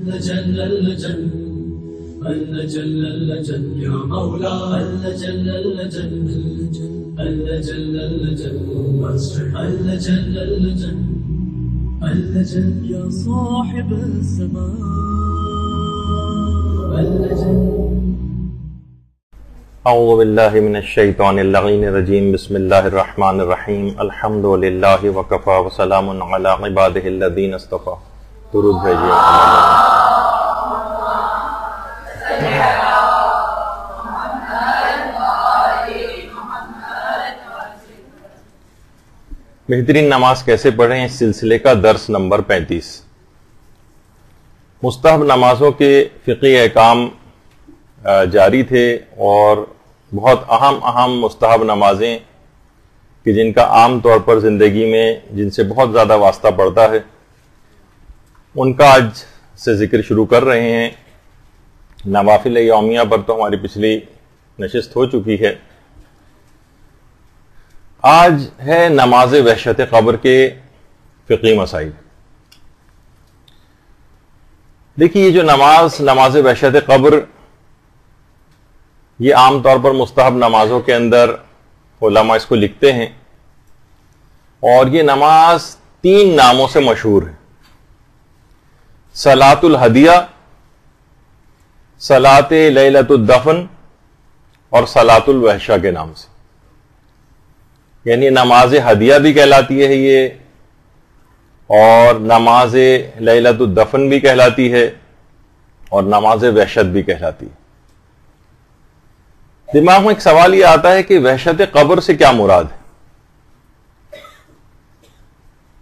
اللجن اللجن اللجن اللجن يا مولا اللجن اللجن اللجن اللجن اللجن اللجن اللجن يا صاحب الزمان اللجن. اعوذ باللہ من الشیطان اللعین الرجیم. بسم اللہ الرحمن الرحیم. الحمد للہ وکفی وسلام علی عبادہ الذین اصطفی. درود بھیجیے. بہترین نماز کیسے پڑھیں، اس سلسلے کا درس نمبر 35. مستحب نمازوں کے فقہی احکام جاری تھے اور بہت اہم مستحب نمازیں کہ جن کا عام طور پر زندگی میں جن سے بہت زیادہ واسطہ پڑتا ہے ان کا آج سے ذکر شروع کر رہے ہیں. نوافل یومیہ پر تو ہماری پچھلی نشست ہو چکی ہے. آج ہے نماز وحشت قبر کے فقہی مسائل. دیکھیے، یہ جو نماز وحشت قبر، یہ عام طور پر مستحب نمازوں کے اندر علماء اس کو لکھتے ہیں، اور یہ نماز 3 ناموں سے مشہور ہے: صلاۃ الہدیہ، صلاۃ لیلۃ الدفن اور صلاۃ الوحشہ کے نام سے. یعنی نماز ہدیہ بھی کہلاتی ہے یہ، اور نماز لیلۃ الدفن بھی کہلاتی ہے، اور نماز وحشت بھی کہلاتی ہے. دماغ میں ایک سوال یہ آتا ہے کہ وحشت قبر سے کیا مراد ہے؟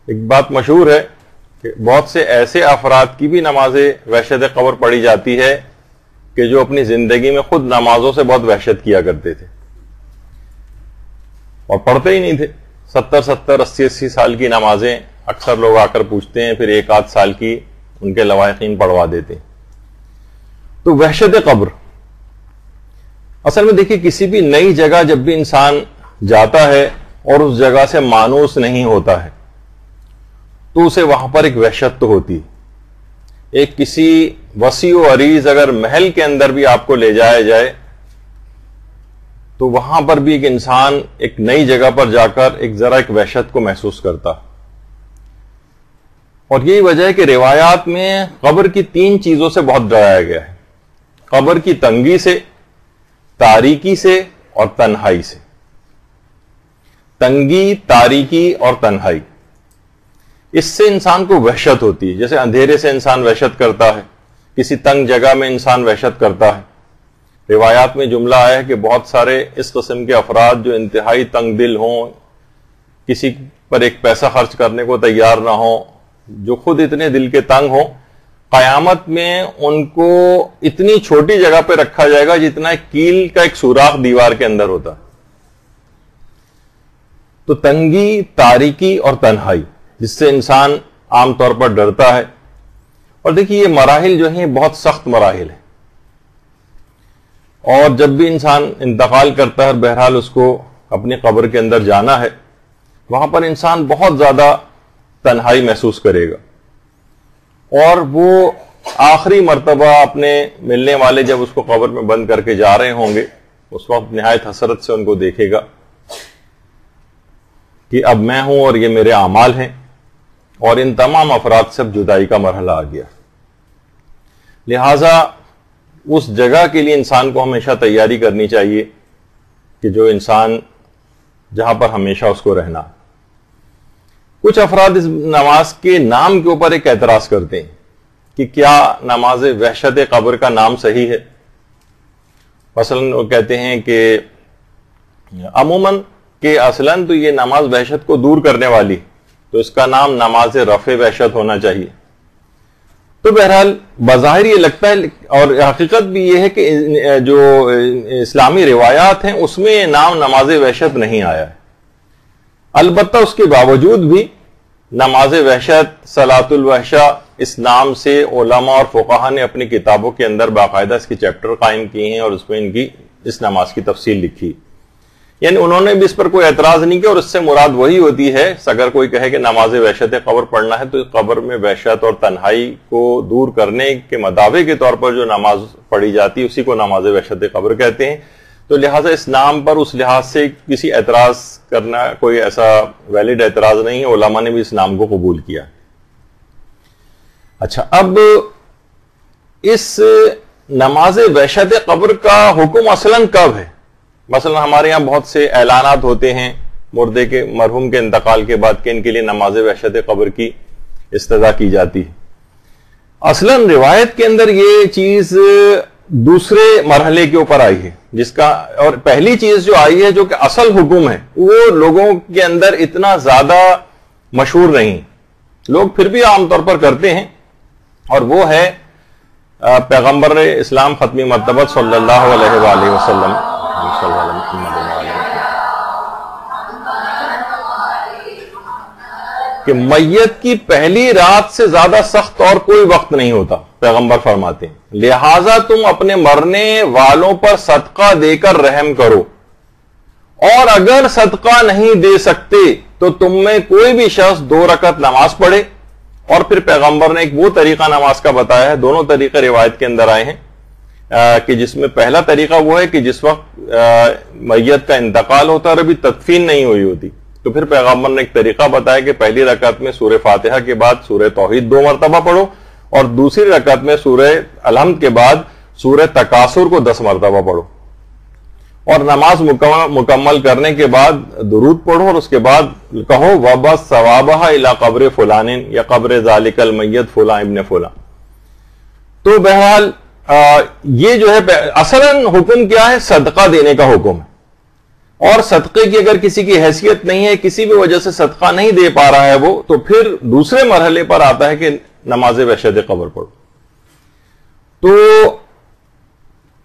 ایک بات مشہور ہے کہ بہت سے ایسے افراد کی بھی نماز وحشت قبر پڑھی جاتی ہے کہ جو اپنی زندگی میں خود نمازوں سے بہت وحشت کیا کرتے تھے اور پڑھتے ہی نہیں تھے. 70 80 سال کی نمازیں اکثر لوگ آ کر پوچھتے ہیں، پھر 1 سال کی ان کے لواحقین پڑھوا دیتے ہیں. تو وحشت قبر اصل میں دیکھیے، کسی بھی نئی جگہ جب بھی انسان جاتا ہے اور اس جگہ سے مانوس نہیں ہوتا ہے تو اسے وہاں پر ایک وحشت تو ہوتی ہے. ایک کسی وسیع و عریض اگر محل کے اندر بھی آپ کو لے جایا جائے تو وہاں پر بھی ایک انسان ایک نئی جگہ پر جا کر ایک وحشت کو محسوس کرتا. اور یہی وجہ ہے کہ روایات میں قبر کی 3 چیزوں سے بہت ڈرایا گیا ہے: قبر کی تنگی سے، تاریکی سے اور تنہائی سے. تنگی، تاریکی اور تنہائی، اس سے انسان کو وحشت ہوتی ہے. جیسے اندھیرے سے انسان وحشت کرتا ہے، کسی تنگ جگہ میں انسان وحشت کرتا ہے. روایات میں جملہ آیا ہے کہ بہت سارے اس قسم کے افراد جو انتہائی تنگ دل ہوں، کسی پر ایک پیسہ خرچ کرنے کو تیار نہ ہوں، جو خود اتنے دل کے تنگ ہوں، قیامت میں ان کو اتنی چھوٹی جگہ پہ رکھا جائے گا جتنا ایک کیل کا ایک سوراخ دیوار کے اندر ہوتا ہے. تو تنگی، تاریکی اور تنہائی، جس سے انسان عام طور پر ڈرتا ہے. اور دیکھیے، یہ مراحل جو ہیں بہت سخت مراحل ہیں، اور جب بھی انسان انتقال کرتا ہے، بہرحال اس کو اپنی قبر کے اندر جانا ہے، وہاں پر انسان بہت زیادہ تنہائی محسوس کرے گا. اور وہ آخری مرتبہ اپنے ملنے والے جب اس کو قبر میں بند کر کے جا رہے ہوں گے، اس وقت نہایت حسرت سے ان کو دیکھے گا کہ اب میں ہوں اور یہ میرے اعمال ہیں، اور ان تمام افراد سے اب جدائی کا مرحلہ آ گیا. لہذا اس جگہ کے لیے انسان کو ہمیشہ تیاری کرنی چاہیے کہ جو انسان جہاں پر ہمیشہ اس کو رہنا. کچھ افراد اس نماز کے نام کے اوپر ایک اعتراض کرتے ہیں کہ کیا نماز وحشت قبر کا نام صحیح ہے. مثلا وہ کہتے ہیں کہ عموماً کہ اصلاً تو یہ نماز وحشت کو دور کرنے والی، تو اس کا نام نماز رفع وحشت ہونا چاہیے. تو بہرحال بظاہر یہ لگتا ہے، اور حقیقت بھی یہ ہے کہ جو اسلامی روایات ہیں اس میں یہ نام نماز وحشت نہیں آیا ہے. البتہ اس کے باوجود بھی نماز وحشت، صلاۃ الوحشہ، اس نام سے علماء اور فقہا نے اپنی کتابوں کے اندر باقاعدہ اس کی چیپٹر قائم کیے ہیں اور اس میں ان کی اس نماز کی تفصیل لکھی. یعنی انہوں نے بھی اس پر کوئی اعتراض نہیں کیا، اور اس سے مراد وہی ہوتی ہے اگر کوئی کہے کہ نماز وحشت قبر پڑھنا ہے تو قبر میں وحشت اور تنہائی کو دور کرنے کے مداوع کے طور پر جو نماز پڑھی جاتی ہے اسی کو نماز وحشت قبر کہتے ہیں. تو لہٰذا اس نام پر اس لحاظ سے کسی اعتراض کرنا کوئی ایسا ویلڈ اعتراض نہیں ہے، علماء نے بھی اس نام کو قبول کیا. اچھا، اب اس نماز وحشت قبر کا حکم اصلاً کب ہے؟ مثلا ہمارے یہاں بہت سے اعلانات ہوتے ہیں مردے کے مرحوم کے انتقال کے بعد کہ ان کے لیے نماز وحشت قبر کی استدعا کی جاتی ہے. اصلاً روایت کے اندر یہ چیز دوسرے مرحلے کے اوپر آئی ہے، جس کا اور پہلی چیز جو آئی ہے جو کہ اصل حکم ہے وہ لوگوں کے اندر اتنا زیادہ مشہور نہیں، لوگ پھر بھی عام طور پر کرتے ہیں، اور وہ ہے پیغمبر اسلام ختمی مرتبہ صلی اللہ علیہ وآلہ وسلم کہ میت کی پہلی رات سے زیادہ سخت اور کوئی وقت نہیں ہوتا. پیغمبر فرماتے ہیں لہذا تم اپنے مرنے والوں پر صدقہ دے کر رحم کرو، اور اگر صدقہ نہیں دے سکتے تو تم میں کوئی بھی شخص 2 رکعت نماز پڑھے. اور پھر پیغمبر نے ایک وہ طریقہ نماز کا بتایا ہے، دونوں طریقے روایت کے اندر آئے ہیں، کہ جس میں پہلا طریقہ وہ ہے کہ جس وقت میت کا انتقال ہوتا ہے اور ابھی تدفین نہیں ہوئی ہوتی تو پھر پیغمبر نے ایک طریقہ بتایا کہ پہلی رکعت میں سورہ فاتحہ کے بعد سورہ توحید 2 مرتبہ پڑھو، اور دوسری رکعت میں سورہ الحمد کے بعد سورہ تکاثر کو 10 مرتبہ پڑھو، اور نماز مکمل کرنے کے بعد درود پڑھو، اور اس کے بعد کہو وَبَسْ ثَوَابَهَا إِلَىٰ قَبْرِ فُلَانٍ یا قبر ذَلِكَ الْمَيِّتِ فُلان ابن فلان. تو بہرحال یہ جو ہے اصلاً حکم کیا ہے؟ صدقہ دینے کا حکم ہے. اور صدقے کی اگر کسی کی حیثیت نہیں ہے، کسی بھی وجہ سے صدقہ نہیں دے پا رہا ہے وہ، تو پھر دوسرے مرحلے پر آتا ہے کہ نماز وحشت قبر پڑھو. تو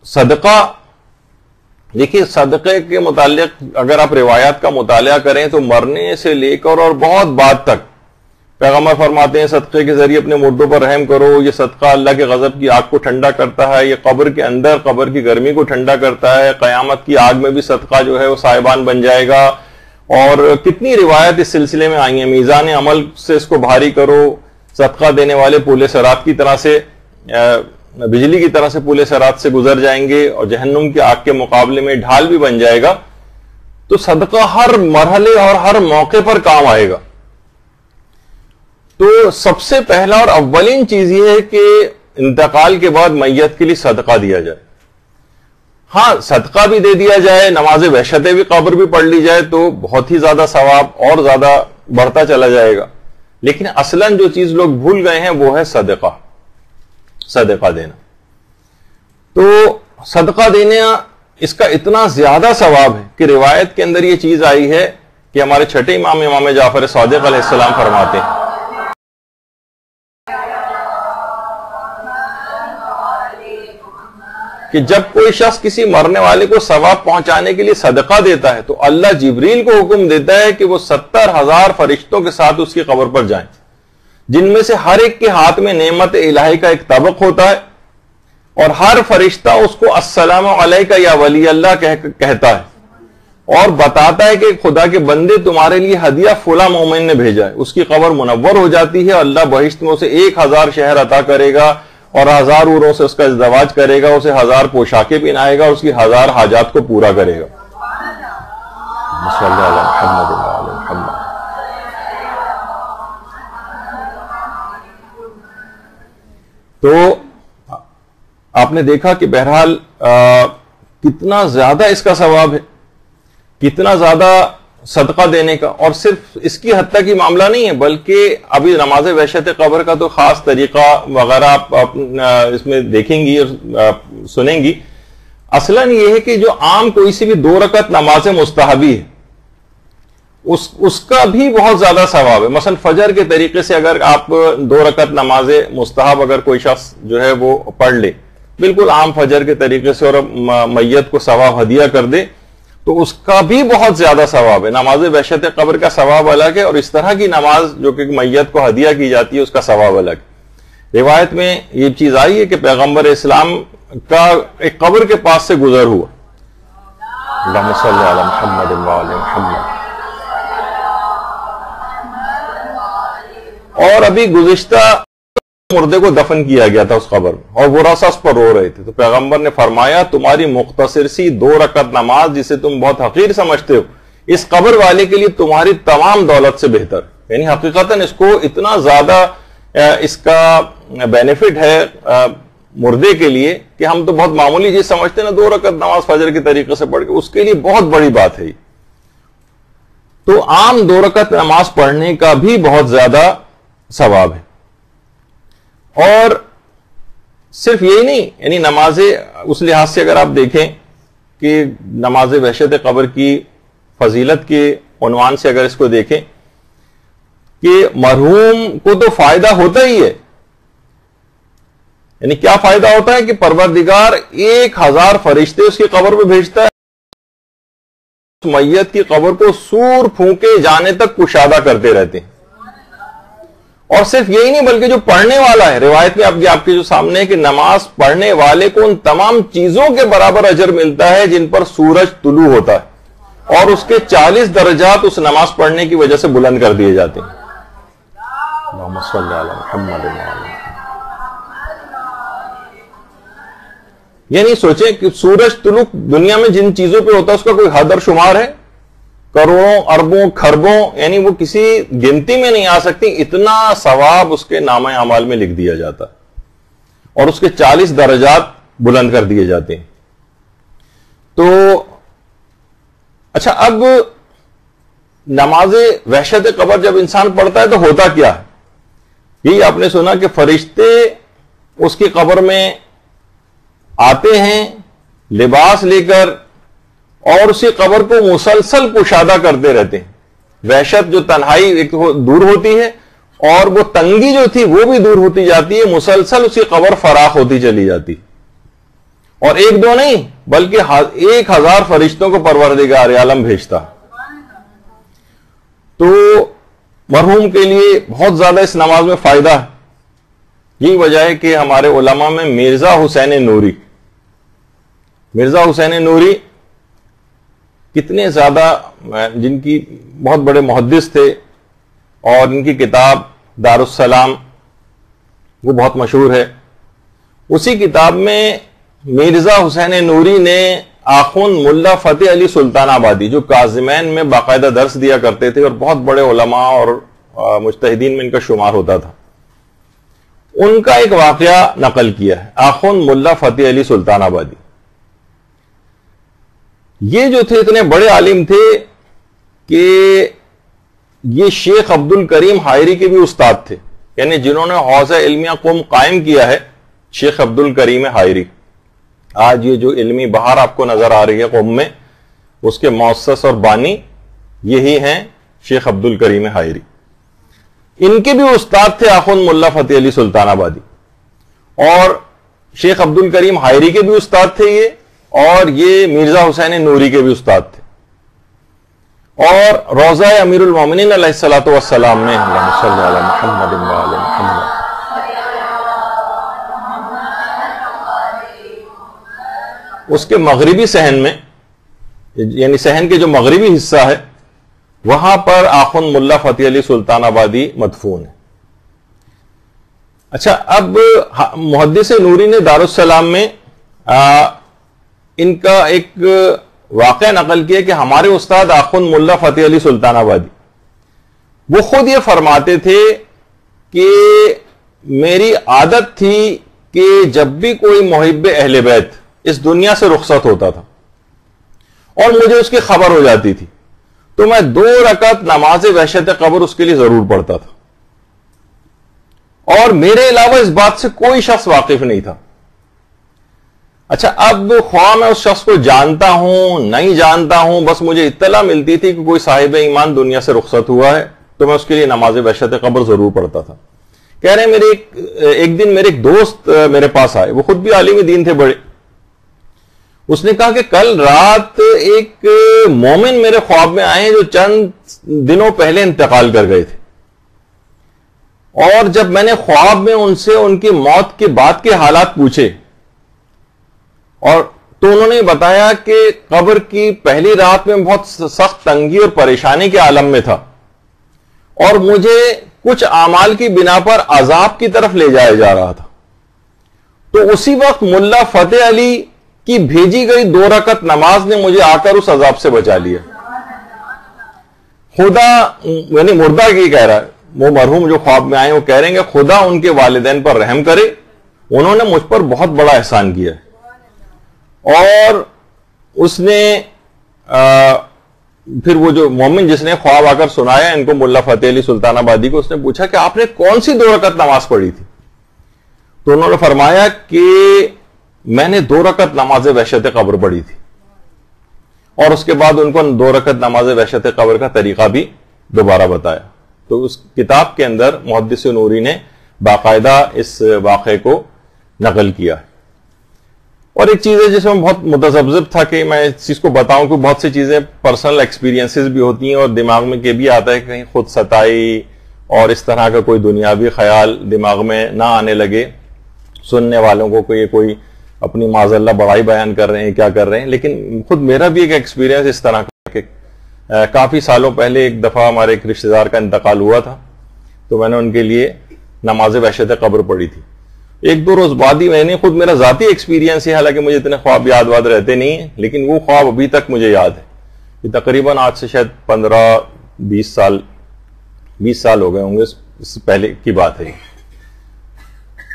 صدقہ، دیکھیے صدقے کے متعلق اگر آپ روایات کا مطالعہ کریں تو مرنے سے لے کر اور بہت بعد تک پیغمبر فرماتے ہیں صدقے کے ذریعے اپنے مردوں پر رحم کرو، یہ صدقہ اللہ کے غضب کی آگ کو ٹھنڈا کرتا ہے، یہ قبر کے اندر قبر کی گرمی کو ٹھنڈا کرتا ہے، قیامت کی آگ میں بھی صدقہ جو ہے وہ سائبان بن جائے گا. اور کتنی روایت اس سلسلے میں آئی ہیں، میزان عمل سے اس کو بھاری کرو، صدقہ دینے والے پولے صراط کی طرح سے بجلی کی طرح سے پولے صراط سے گزر جائیں گے، اور جہنم کی آگ کے مقابلے میں ڈھال بھی بن جائے گا. تو صدقہ ہر مرحلے اور ہر موقع پر کام آئے گا. تو سب سے پہلا اور اولین چیز یہ ہے کہ انتقال کے بعد میت کے لیے صدقہ دیا جائے. ہاں صدقہ بھی دے دیا جائے، نماز وحشت بھی قبر بھی پڑھ لی جائے تو بہت ہی زیادہ ثواب اور زیادہ بڑھتا چلا جائے گا. لیکن اصلاً جو چیز لوگ بھول گئے ہیں وہ ہے صدقہ دینا. تو صدقہ دینا اس کا اتنا زیادہ ثواب ہے کہ روایت کے اندر یہ چیز آئی ہے کہ ہمارے چھٹے امام جعفر صادق علیہ السلام فرماتے ہیں کہ جب کوئی شخص کسی مرنے والے کو ثواب پہنچانے کے لیے صدقہ دیتا ہے تو اللہ جبریل کو حکم دیتا ہے کہ وہ 70,000 فرشتوں کے ساتھ اس کی قبر پر جائیں، جن میں سے ہر ایک کے ہاتھ میں نعمت الہی کا ایک طبق ہوتا ہے، اور ہر فرشتہ اس کو السلام علیکہ یا ولی اللہ کہتا ہے اور بتاتا ہے کہ خدا کے بندے تمہارے لیے ہدیہ فلاں مومن نے بھیجا ہے. اس کی قبر منور ہو جاتی ہے، اللہ بہشت میں اسے 1000 شہر عطا کرے گا اور 1000 عوروں سے اس کا ازدواج کرے گا، اسے 1000 پوشاکیں پہنائے گا، اس کی 1000 حاجات کو پورا کرے گا. صلی اللہ علیہ محمد. تو آپ نے دیکھا کہ بہرحال کتنا زیادہ اس کا ثواب ہے، کتنا زیادہ صدقہ دینے کا. اور صرف اس کی حد تک ہی معاملہ نہیں ہے بلکہ ابھی نماز وحشت قبر کا تو خاص طریقہ وغیرہ آپ اس میں دیکھیں گی اور سنیں گی. اصلاً یہ ہے کہ جو عام کوئی سی بھی 2 رکعت نماز مستحبی ہے اس کا بھی بہت زیادہ ثواب ہے. مثلا فجر کے طریقے سے اگر آپ 2 رکعت نماز مستحب اگر کوئی شخص جو ہے وہ پڑھ لے بالکل عام فجر کے طریقے سے اور میت کو ثواب ہدیہ کر دے تو اس کا بھی بہت زیادہ ثواب ہے. نماز وحشت قبر کا ثواب الگ ہے اور اس طرح کی نماز جو کہ میت کو ہدیہ کی جاتی ہے اس کا ثواب الگ. روایت میں یہ چیز آئی ہے کہ پیغمبر اسلام کا ایک قبر کے پاس سے گزر ہوا اللہم صلی علی محمد وآل محمد. اور ابھی گزشتہ مردے کو دفن کیا گیا تھا اس قبر میں اور ورثہ اس پر رو رہے تھے, تو پیغمبر نے فرمایا تمہاری مختصر سی 2 رکعت نماز جسے تم بہت حقیر سمجھتے ہو, اس قبر والے کے لیے تمہاری تمام دولت سے بہتر. یعنی حقیقتاً اس کو اتنا زیادہ اس کا بینیفٹ ہے مردے کے لیے کہ ہم تو بہت معمولی چیز سمجھتے ہیں نا, 2 رکعت نماز فجر کے طریقے سے پڑھ کے, اس کے لیے بہت بڑی بات ہے. تو عام 2 رکعت نماز پڑھنے کا بھی بہت زیادہ ثواب ہے. اور صرف یہی نہیں, یعنی نماز اس لحاظ سے اگر آپ دیکھیں کہ نماز وحشت قبر کی فضیلت کے عنوان سے اگر اس کو دیکھیں کہ مرحوم کو تو فائدہ ہوتا ہی ہے. یعنی کیا فائدہ ہوتا ہے کہ پروردگار 1000 فرشتے اس کی قبر پہ بھیجتا ہے, اس میت کی قبر کو سور پھونکے جانے تک کشادہ کرتے رہتے ہیں. اور صرف یہی نہیں بلکہ جو پڑھنے والا ہے, روایت میں آپ کے جو سامنے ہے کہ نماز پڑھنے والے کو ان تمام چیزوں کے برابر اجر ملتا ہے جن پر سورج طلوع ہوتا ہے, اور اس کے 40 درجات اس نماز پڑھنے کی وجہ سے بلند کر دیے جاتے ہیں. اللہم صلی علی محمد وآل محمد. یعنی سوچیں کہ سورج طلوع دنیا میں جن چیزوں پہ ہوتا ہے اس کا کوئی حد اور شمار ہے, کروڑوں اربوں کھربوں, یعنی وہ کسی گنتی میں نہیں آ سکتی. اتنا ثواب اس کے نامہ اعمال میں لکھ دیا جاتا ہے اور اس کے 40 درجات بلند کر دیے جاتے ہیں. تو اچھا, اب نماز وحشت قبر جب انسان پڑھتا ہے تو ہوتا کیا ہے؟ یہی آپ نے سنا کہ فرشتے اس کی قبر میں آتے ہیں لباس لے کر اور اسی قبر کو مسلسل کشادہ کرتے رہتے ہیں. وحشت جو تنہائی ایک دور ہوتی ہے اور وہ تنگی جو تھی وہ بھی دور ہوتی جاتی ہے, مسلسل اسی قبر فراخ ہوتی چلی جاتی. اور 1-2 نہیں بلکہ 1000 فرشتوں کو پروردگار عالم بھیجتا. تو مرحوم کے لیے بہت زیادہ اس نماز میں فائدہ ہے. یہی وجہ ہے کہ ہمارے علماء میں مرزا حسین نوری کتنے زیادہ, جن کی بہت بڑے محدث تھے اور ان کی کتاب دارالسلام وہ بہت مشہور ہے. اسی کتاب میں مرزا حسین نوری نے آخوند ملا فتح علی سلطان آبادی, جو کاظمین میں باقاعدہ درس دیا کرتے تھے اور بہت بڑے علماء اور مجتہدین میں ان کا شمار ہوتا تھا, ان کا ایک واقعہ نقل کیا ہے. آخوند ملا فتح علی سلطان آبادی یہ جو تھے اتنے بڑے عالم تھے کہ یہ شیخ عبد الکریم حائری کے بھی استاد تھے. یعنی جنہوں نے حوزہ علمیہ قم قائم کیا ہے, شیخ عبد الکریم حائری. آج یہ جو علمی بہار آپ کو نظر آ رہی ہے قم میں, اس کے مؤسس اور بانی یہی ہیں شیخ عبد الکریم حائری. ان کے بھی استاد تھے آخوند ملا فتح علی سلطان آبادی, اور شیخ عبد الکریم حائری کے بھی استاد تھے یہ, اور یہ مرزا حسین نوری کے بھی استاد تھے. اور روضہ امیر المومنین علیہ الصلوۃ والسلام میں اللہم صلی علی محمد وآل محمد, اس کے مغربی صحن میں, یعنی صحن کے جو مغربی حصہ ہے وہاں پر آخوند ملا فتح علی سلطان آبادی مدفون ہے. اچھا, اب محدث نوری نے دارالسلام میں ان کا ایک واقعہ نقل کیا کہ ہمارے استاد آخوند ملا فتح علی سلطان آبادی وہ خود یہ فرماتے تھے کہ میری عادت تھی کہ جب بھی کوئی محب اہل بیت اس دنیا سے رخصت ہوتا تھا اور مجھے اس کی خبر ہو جاتی تھی تو میں 2 رکعت نماز وحشت قبر اس کے لیے ضرور پڑھتا تھا, اور میرے علاوہ اس بات سے کوئی شخص واقف نہیں تھا. اچھا, اب خواہ میں اس شخص کو جانتا ہوں نہیں جانتا ہوں, بس مجھے اطلاع ملتی تھی کہ کوئی صاحب ایمان دنیا سے رخصت ہوا ہے تو میں اس کے لیے نماز وحشت قبر ضرور پڑھتا تھا. کہہ رہے ہیں ایک دن میرے ایک دوست میرے پاس آئے, وہ خود بھی عالم دین تھے بڑے. اس نے کہا کہ کل رات ایک مومن میرے خواب میں آئے جو چند دنوں پہلے انتقال کر گئے تھے, اور جب میں نے خواب میں ان سے ان کی موت کے بعد کے حالات پوچھے اور تو انہوں نے بتایا کہ قبر کی پہلی رات میں بہت سخت تنگی اور پریشانی کے عالم میں تھا، اور مجھے کچھ اعمال کی بنا پر عذاب کی طرف لے جایا جا رہا تھا. تو اسی وقت ملا فتح علی کی بھیجی گئی 2 رکعت نماز نے مجھے آ کر اس عذاب سے بچا لیا. خدا یعنی مردہ کی کہہ رہا ہے، وہ مرحوم جو خواب میں آئے وہ کہہ رہے ہیں کہ خدا ان کے والدین پر رحم کرے، انہوں نے مجھ پر بہت بڑا احسان کیا ہے. اور اس نے پھر وہ جو مومن جس نے خواب آ کر سنایا ان کو، ملا فتح علی سلطان آبادی کو، اس نے پوچھا کہ آپ نے کون سی 2 رکعت نماز پڑھی تھی؟ تو انہوں نے فرمایا کہ میں نے 2 رکعت نماز وحشت قبر پڑھی تھی. اور اس کے بعد ان کو 2 رکعت نماز وحشت قبر کا طریقہ بھی دوبارہ بتایا. تو اس کتاب کے اندر محدث نوری نے باقاعدہ اس واقعے کو نقل کیا ہے. اور ایک چیز ہے جس میں بہت متذبذب تھا کہ میں اس چیز کو بتاؤں کہ بہت سی چیزیں پرسنل ایکسپیرینسز بھی ہوتی ہیں اور دماغ میں بھی آتا ہے کہ کہیں خود ستائی اور اس طرح کا کوئی دنیاوی خیال دماغ میں نہ آنے لگے سننے والوں کو، کوئی اپنی معاذ اللہ بڑائی بیان کر رہے ہیں کیا کر رہے ہیں. لیکن خود میرا بھی ایک ایکسپیرینس اس طرح کا کہ کافی سالوں پہلے ایک دفعہ ہمارے ایک رشتہ دار کا انتقال ہوا تھا، تو میں نے ان کے لیے نماز وحشت قبر پڑھی تھی. 1-2 روز بعد ہی میں نے خود میرا ذاتی ایکسپیرینس ہے، حالانکہ مجھے اتنے خواب یاد رہتے نہیں ہیں، لیکن وہ خواب ابھی تک مجھے یاد ہے. یہ تقریباً آج سے شاید 15-20 سال ہو گئے ہوں گے، اس سے پہلے کی بات ہے.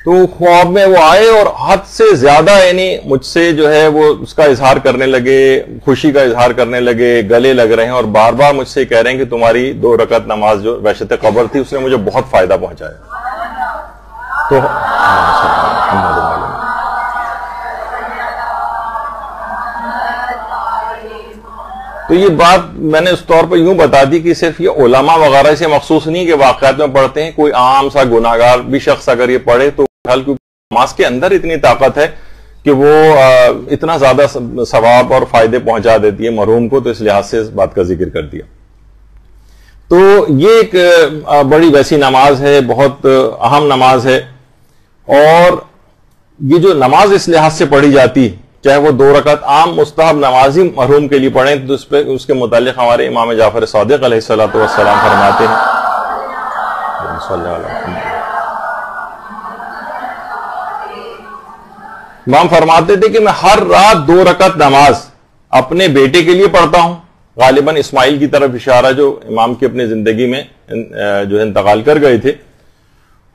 تو خواب میں وہ آئے اور حد سے زیادہ یعنی مجھ سے جو ہے وہ اس کا اظہار کرنے لگے، خوشی کا اظہار کرنے لگے، گلے لگ رہے ہیں اور بار بار مجھ سے کہہ رہے ہیں کہ تمہاری 2 رکعت نماز جو وحشت قبر تھی اس نے مجھے بہت فائدہ پہنچایا. تو یہ بات میں نے اس طور پر یوں بتا دی کہ صرف یہ علماء وغیرہ سے مخصوص نہیں کہ واقعات میں پڑھتے ہیں، کوئی عام سا گناہگار بھی شخص اگر یہ پڑھے تو نماز کے اندر اتنی طاقت ہے کہ وہ اتنا زیادہ ثواب اور فائدے پہنچا دیتی ہے مرحوم کو. تو اس لحاظ سے اس بات کا ذکر کر دیا. تو یہ ایک بڑی ویسی نماز ہے، بہت اہم نماز ہے. اور یہ جو نماز اس لحاظ سے پڑھی جاتی، چاہے وہ 2 رکعت عام مستحب نماز ہی مرحوم کے لیے پڑھیں، تو اس کے متعلق ہمارے امام جعفر صادق علیہ الصلوۃ والسلام فرماتے ہیں، امام فرماتے تھے کہ میں ہر رات 2 رکعت نماز اپنے بیٹے کے لیے پڑھتا ہوں. غالباً اسماعیل کی طرف اشارہ جو امام کی اپنی زندگی میں جو انتقال کر گئے تھے.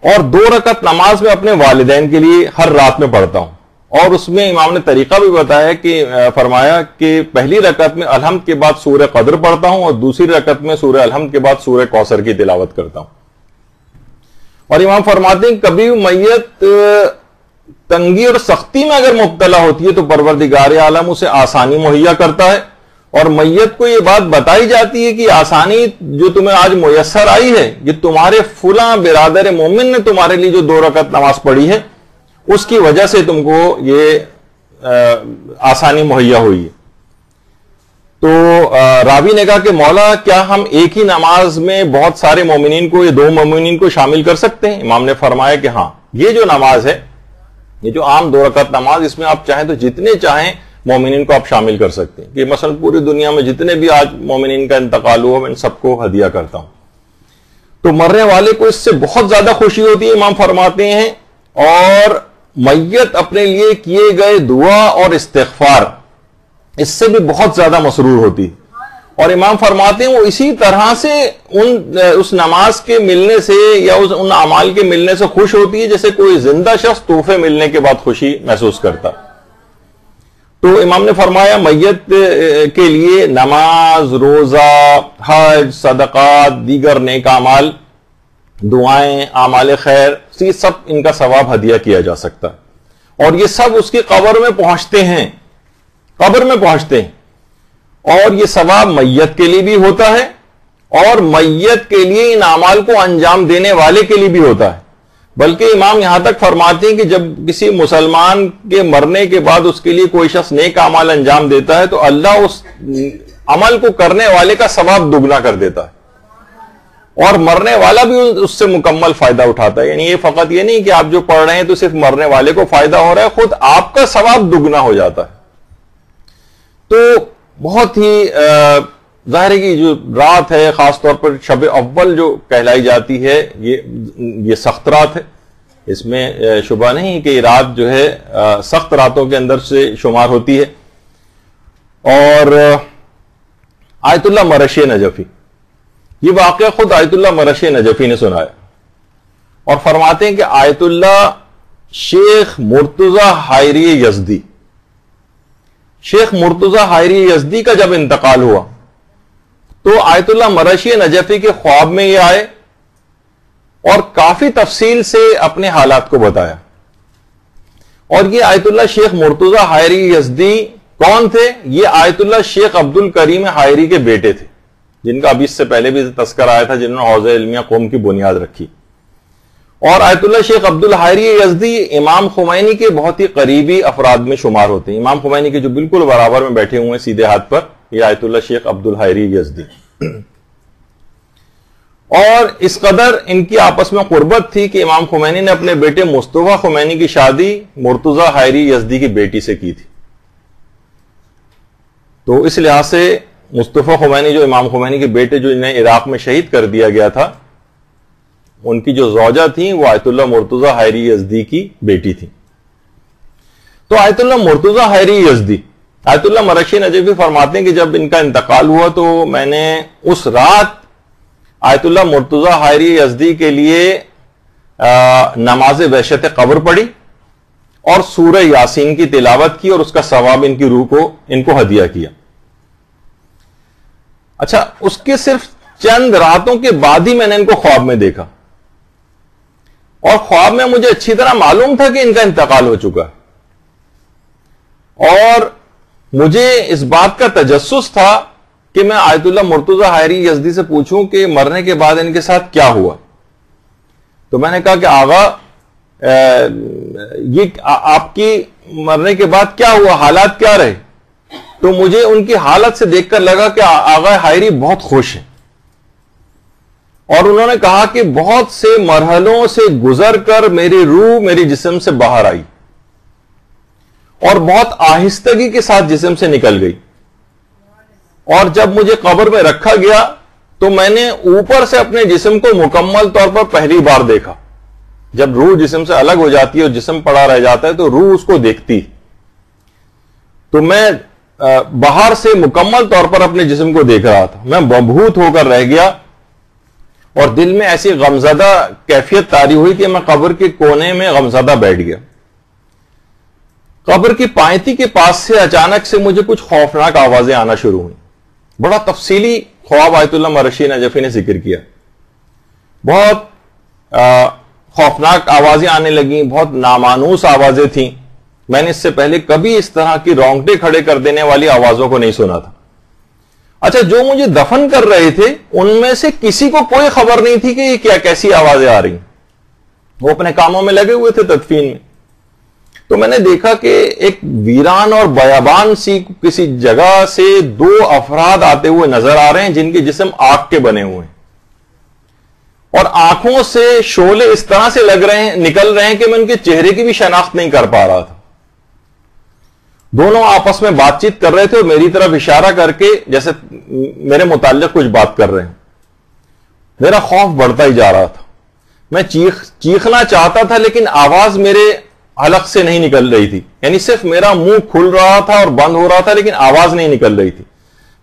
اور 2 رکعت نماز میں اپنے والدین کے لیے ہر رات میں پڑھتا ہوں. اور اس میں امام نے طریقہ بھی بتایا کہ فرمایا کہ پہلی رکعت میں الحمد کے بعد سورہ قدر پڑھتا ہوں اور دوسری رکعت میں سورہ الحمد کے بعد سورہ کوثر کی تلاوت کرتا ہوں. اور امام فرماتے ہیں کبھی میت تنگی اور سختی میں اگر مبتلا ہوتی ہے تو پروردگار عالم اسے آسانی مہیا کرتا ہے. اور میت کو یہ بات بتائی جاتی ہے کہ آسانی جو تمہیں آج میسر آئی ہے یہ تمہارے فلاں برادر مومن نے تمہارے لیے جو 2 رکعت نماز پڑھی ہے اس کی وجہ سے تم کو یہ آسانی مہیا ہوئی ہے. تو راوی نے کہا کہ مولا کیا ہم ایک ہی نماز میں بہت سارے مومنین کو، یہ 2 مومنین کو شامل کر سکتے ہیں؟ امام نے فرمایا کہ ہاں، یہ جو نماز ہے، یہ جو عام 2 رکعت نماز، اس میں آپ چاہیں تو جتنے چاہیں مومنین کو آپ شامل کر سکتے ہیں. کہ مثلا پوری دنیا میں جتنے بھی آج مومنین کا انتقال ہوا میں ان سب کو ہدیہ کرتا ہوں. تو مرنے والے کو اس سے بہت زیادہ خوشی ہوتی ہے، امام فرماتے ہیں. اور میت اپنے لیے کیے گئے دعا اور استغفار اس سے بھی بہت زیادہ مسرور ہوتی ہے. اور امام فرماتے ہیں وہ اسی طرح سے اس نماز کے ملنے سے یا ان اعمال کے ملنے سے خوش ہوتی ہے جیسے کوئی زندہ شخص تحفے ملنے کے بعد خوشی محسوس کرتا. تو امام نے فرمایا میت کے لیے نماز، روزہ، حج، صدقات، دیگر نیک اعمال، دعائیں، اعمال خیر، یہ سب ان کا ثواب ہدیہ کیا جا سکتا ہے. اور یہ سب اس کی قبر میں پہنچتے ہیں، اور یہ ثواب میت کے لیے بھی ہوتا ہے اور میت کے لیے ان اعمال کو انجام دینے والے کے لیے بھی ہوتا ہے. بلکہ امام یہاں تک فرماتے ہیں کہ جب کسی مسلمان کے مرنے کے بعد اس کے لیے کوئی شخص نیک اعمال انجام دیتا ہے تو اللہ اس عمل کو کرنے والے کا ثواب دگنا کر دیتا ہے اور مرنے والا بھی اس سے مکمل فائدہ اٹھاتا ہے. یعنی یہ فقط یہ نہیں کہ آپ جو پڑھ رہے ہیں تو صرف مرنے والے کو فائدہ ہو رہا ہے، خود آپ کا ثواب دگنا ہو جاتا ہے. تو بہت ہی ظاہر ہے کہ جو رات ہے خاص طور پر شب اول جو کہلائی جاتی ہے یہ سخت رات ہے، اس میں شبہ نہیں کہ یہ رات جو ہے سخت راتوں کے اندر سے شمار ہوتی ہے. اور آیت اللہ مرشی نجفی، یہ واقعہ خود آیت اللہ مرشی نجفی نے سنایا اور فرماتے ہیں کہ آیت اللہ شیخ مرتضی حائری یزدی، شیخ مرتضی حائری یزدی کا جب انتقال ہوا تو آیت اللہ مرشی نجفی کے خواب میں یہ آئے اور کافی تفصیل سے اپنے حالات کو بتایا. اور یہ آیت اللہ شیخ مرتضی حائری یزدی کون تھے؟ یہ آیت اللہ شیخ عبد الکریم حائری کے بیٹے تھے، جن کا ابھی اس سے پہلے بھی تذکر آیا تھا، جنہوں نے حوزہ علمیہ قوم کی بنیاد رکھی. اور آیت اللہ شیخ عبد الحائری یزدی امام خمینی کے بہت ہی قریبی افراد میں شمار ہوتے ہیں. امام خمینی کے جو بالکل برابر میں بیٹھے ہوئے ہیں سیدھے ہاتھ پر، یہ آیت اللہ شیخ عبد الحائری یزدی. اور اس قدر ان کی آپس میں قربت تھی کہ امام خمینی نے اپنے بیٹے مصطفیٰ خمینی کی شادی مرتضی حائری یزدی کی بیٹی سے کی تھی. تو اس لحاظ سے مصطفیٰ خمینی جو امام خمینی کے بیٹے جو انہیں عراق میں شہید کر دیا گیا تھا، ان کی جو زوجہ تھیں وہ آیت اللہ مرتضی حائری یزدی کی بیٹی تھی. تو آیت اللہ مرتضی حائری یزدی، آیت اللہ مرشی نجفی فرماتے ہیں کہ جب ان کا انتقال ہوا تو میں نے اس رات آیت اللہ مرتضی حائری یزدی کے لیے نماز وحشت قبر پڑھی اور سورہ یاسین کی تلاوت کی اور اس کا ثواب ان کی روح کو ان کو ہدیہ کیا. اچھا، اس کے صرف چند راتوں کے بعد ہی میں نے ان کو خواب میں دیکھا اور خواب میں مجھے اچھی طرح معلوم تھا کہ ان کا انتقال ہو چکا ہے اور مجھے اس بات کا تجسس تھا کہ میں آیت اللہ مرتضی حائری یزدی سے پوچھوں کہ مرنے کے بعد ان کے ساتھ کیا ہوا. تو میں نے کہا کہ آغا یہ آپ کی مرنے کے بعد کیا ہوا، حالات کیا رہے؟ تو مجھے ان کی حالت سے دیکھ کر لگا کہ آغا حائری بہت خوش ہیں اور انہوں نے کہا کہ بہت سے مرحلوں سے گزر کر میری روح میری جسم سے باہر آئی اور بہت آہستگی کے ساتھ جسم سے نکل گئی، اور جب مجھے قبر میں رکھا گیا تو میں نے اوپر سے اپنے جسم کو مکمل طور پر پہلی بار دیکھا. جب روح جسم سے الگ ہو جاتی ہے اور جسم پڑا رہ جاتا ہے تو روح اس کو دیکھتی، تو میں باہر سے مکمل طور پر اپنے جسم کو دیکھ رہا تھا. میں مبہوت ہو کر رہ گیا اور دل میں ایسی غمزدہ کیفیت طاری ہوئی کہ میں قبر کے کونے میں غمزدہ بیٹھ گیا. قبر کی پائنتی کے پاس سے اچانک سے مجھے کچھ خوفناک آوازیں آنا شروع ہوئیں. بڑا تفصیلی خواب آیت اللہ مرشی نجفی نے ذکر کیا. بہت خوفناک آوازیں آنے لگیں، بہت نامانوس آوازیں تھیں. میں نے اس سے پہلے کبھی اس طرح کی رونگٹے کھڑے کر دینے والی آوازوں کو نہیں سنا تھا. اچھا، جو مجھے دفن کر رہے تھے ان میں سے کسی کو کوئی خبر نہیں تھی کہ یہ کیا کیسی آوازیں آ رہی ہیں. وہ اپنے کاموں میں لگے ہوئے تھے تدفین میں. تو میں نے دیکھا کہ ایک ویران اور بیابان سی کسی جگہ سے دو افراد آتے ہوئے نظر آ رہے ہیں جن کے جسم آگ کے بنے ہوئے ہیں اور آنکھوں سے شعلے اس طرح سے نکل رہے ہیں کہ میں ان کے چہرے کی بھی شناخت نہیں کر پا رہا تھا. دونوں آپس میں بات چیت کر رہے تھے اور میری طرف اشارہ کر کے جیسے میرے متعلق کچھ بات کر رہے ہیں. میرا خوف بڑھتا ہی جا رہا تھا. میں چیخنا چاہتا تھا لیکن آواز میرے حلق سے نہیں نکل رہی تھی. یعنی صرف میرا منہ کھل رہا تھا اور بند ہو رہا تھا لیکن آواز نہیں نکل رہی تھی.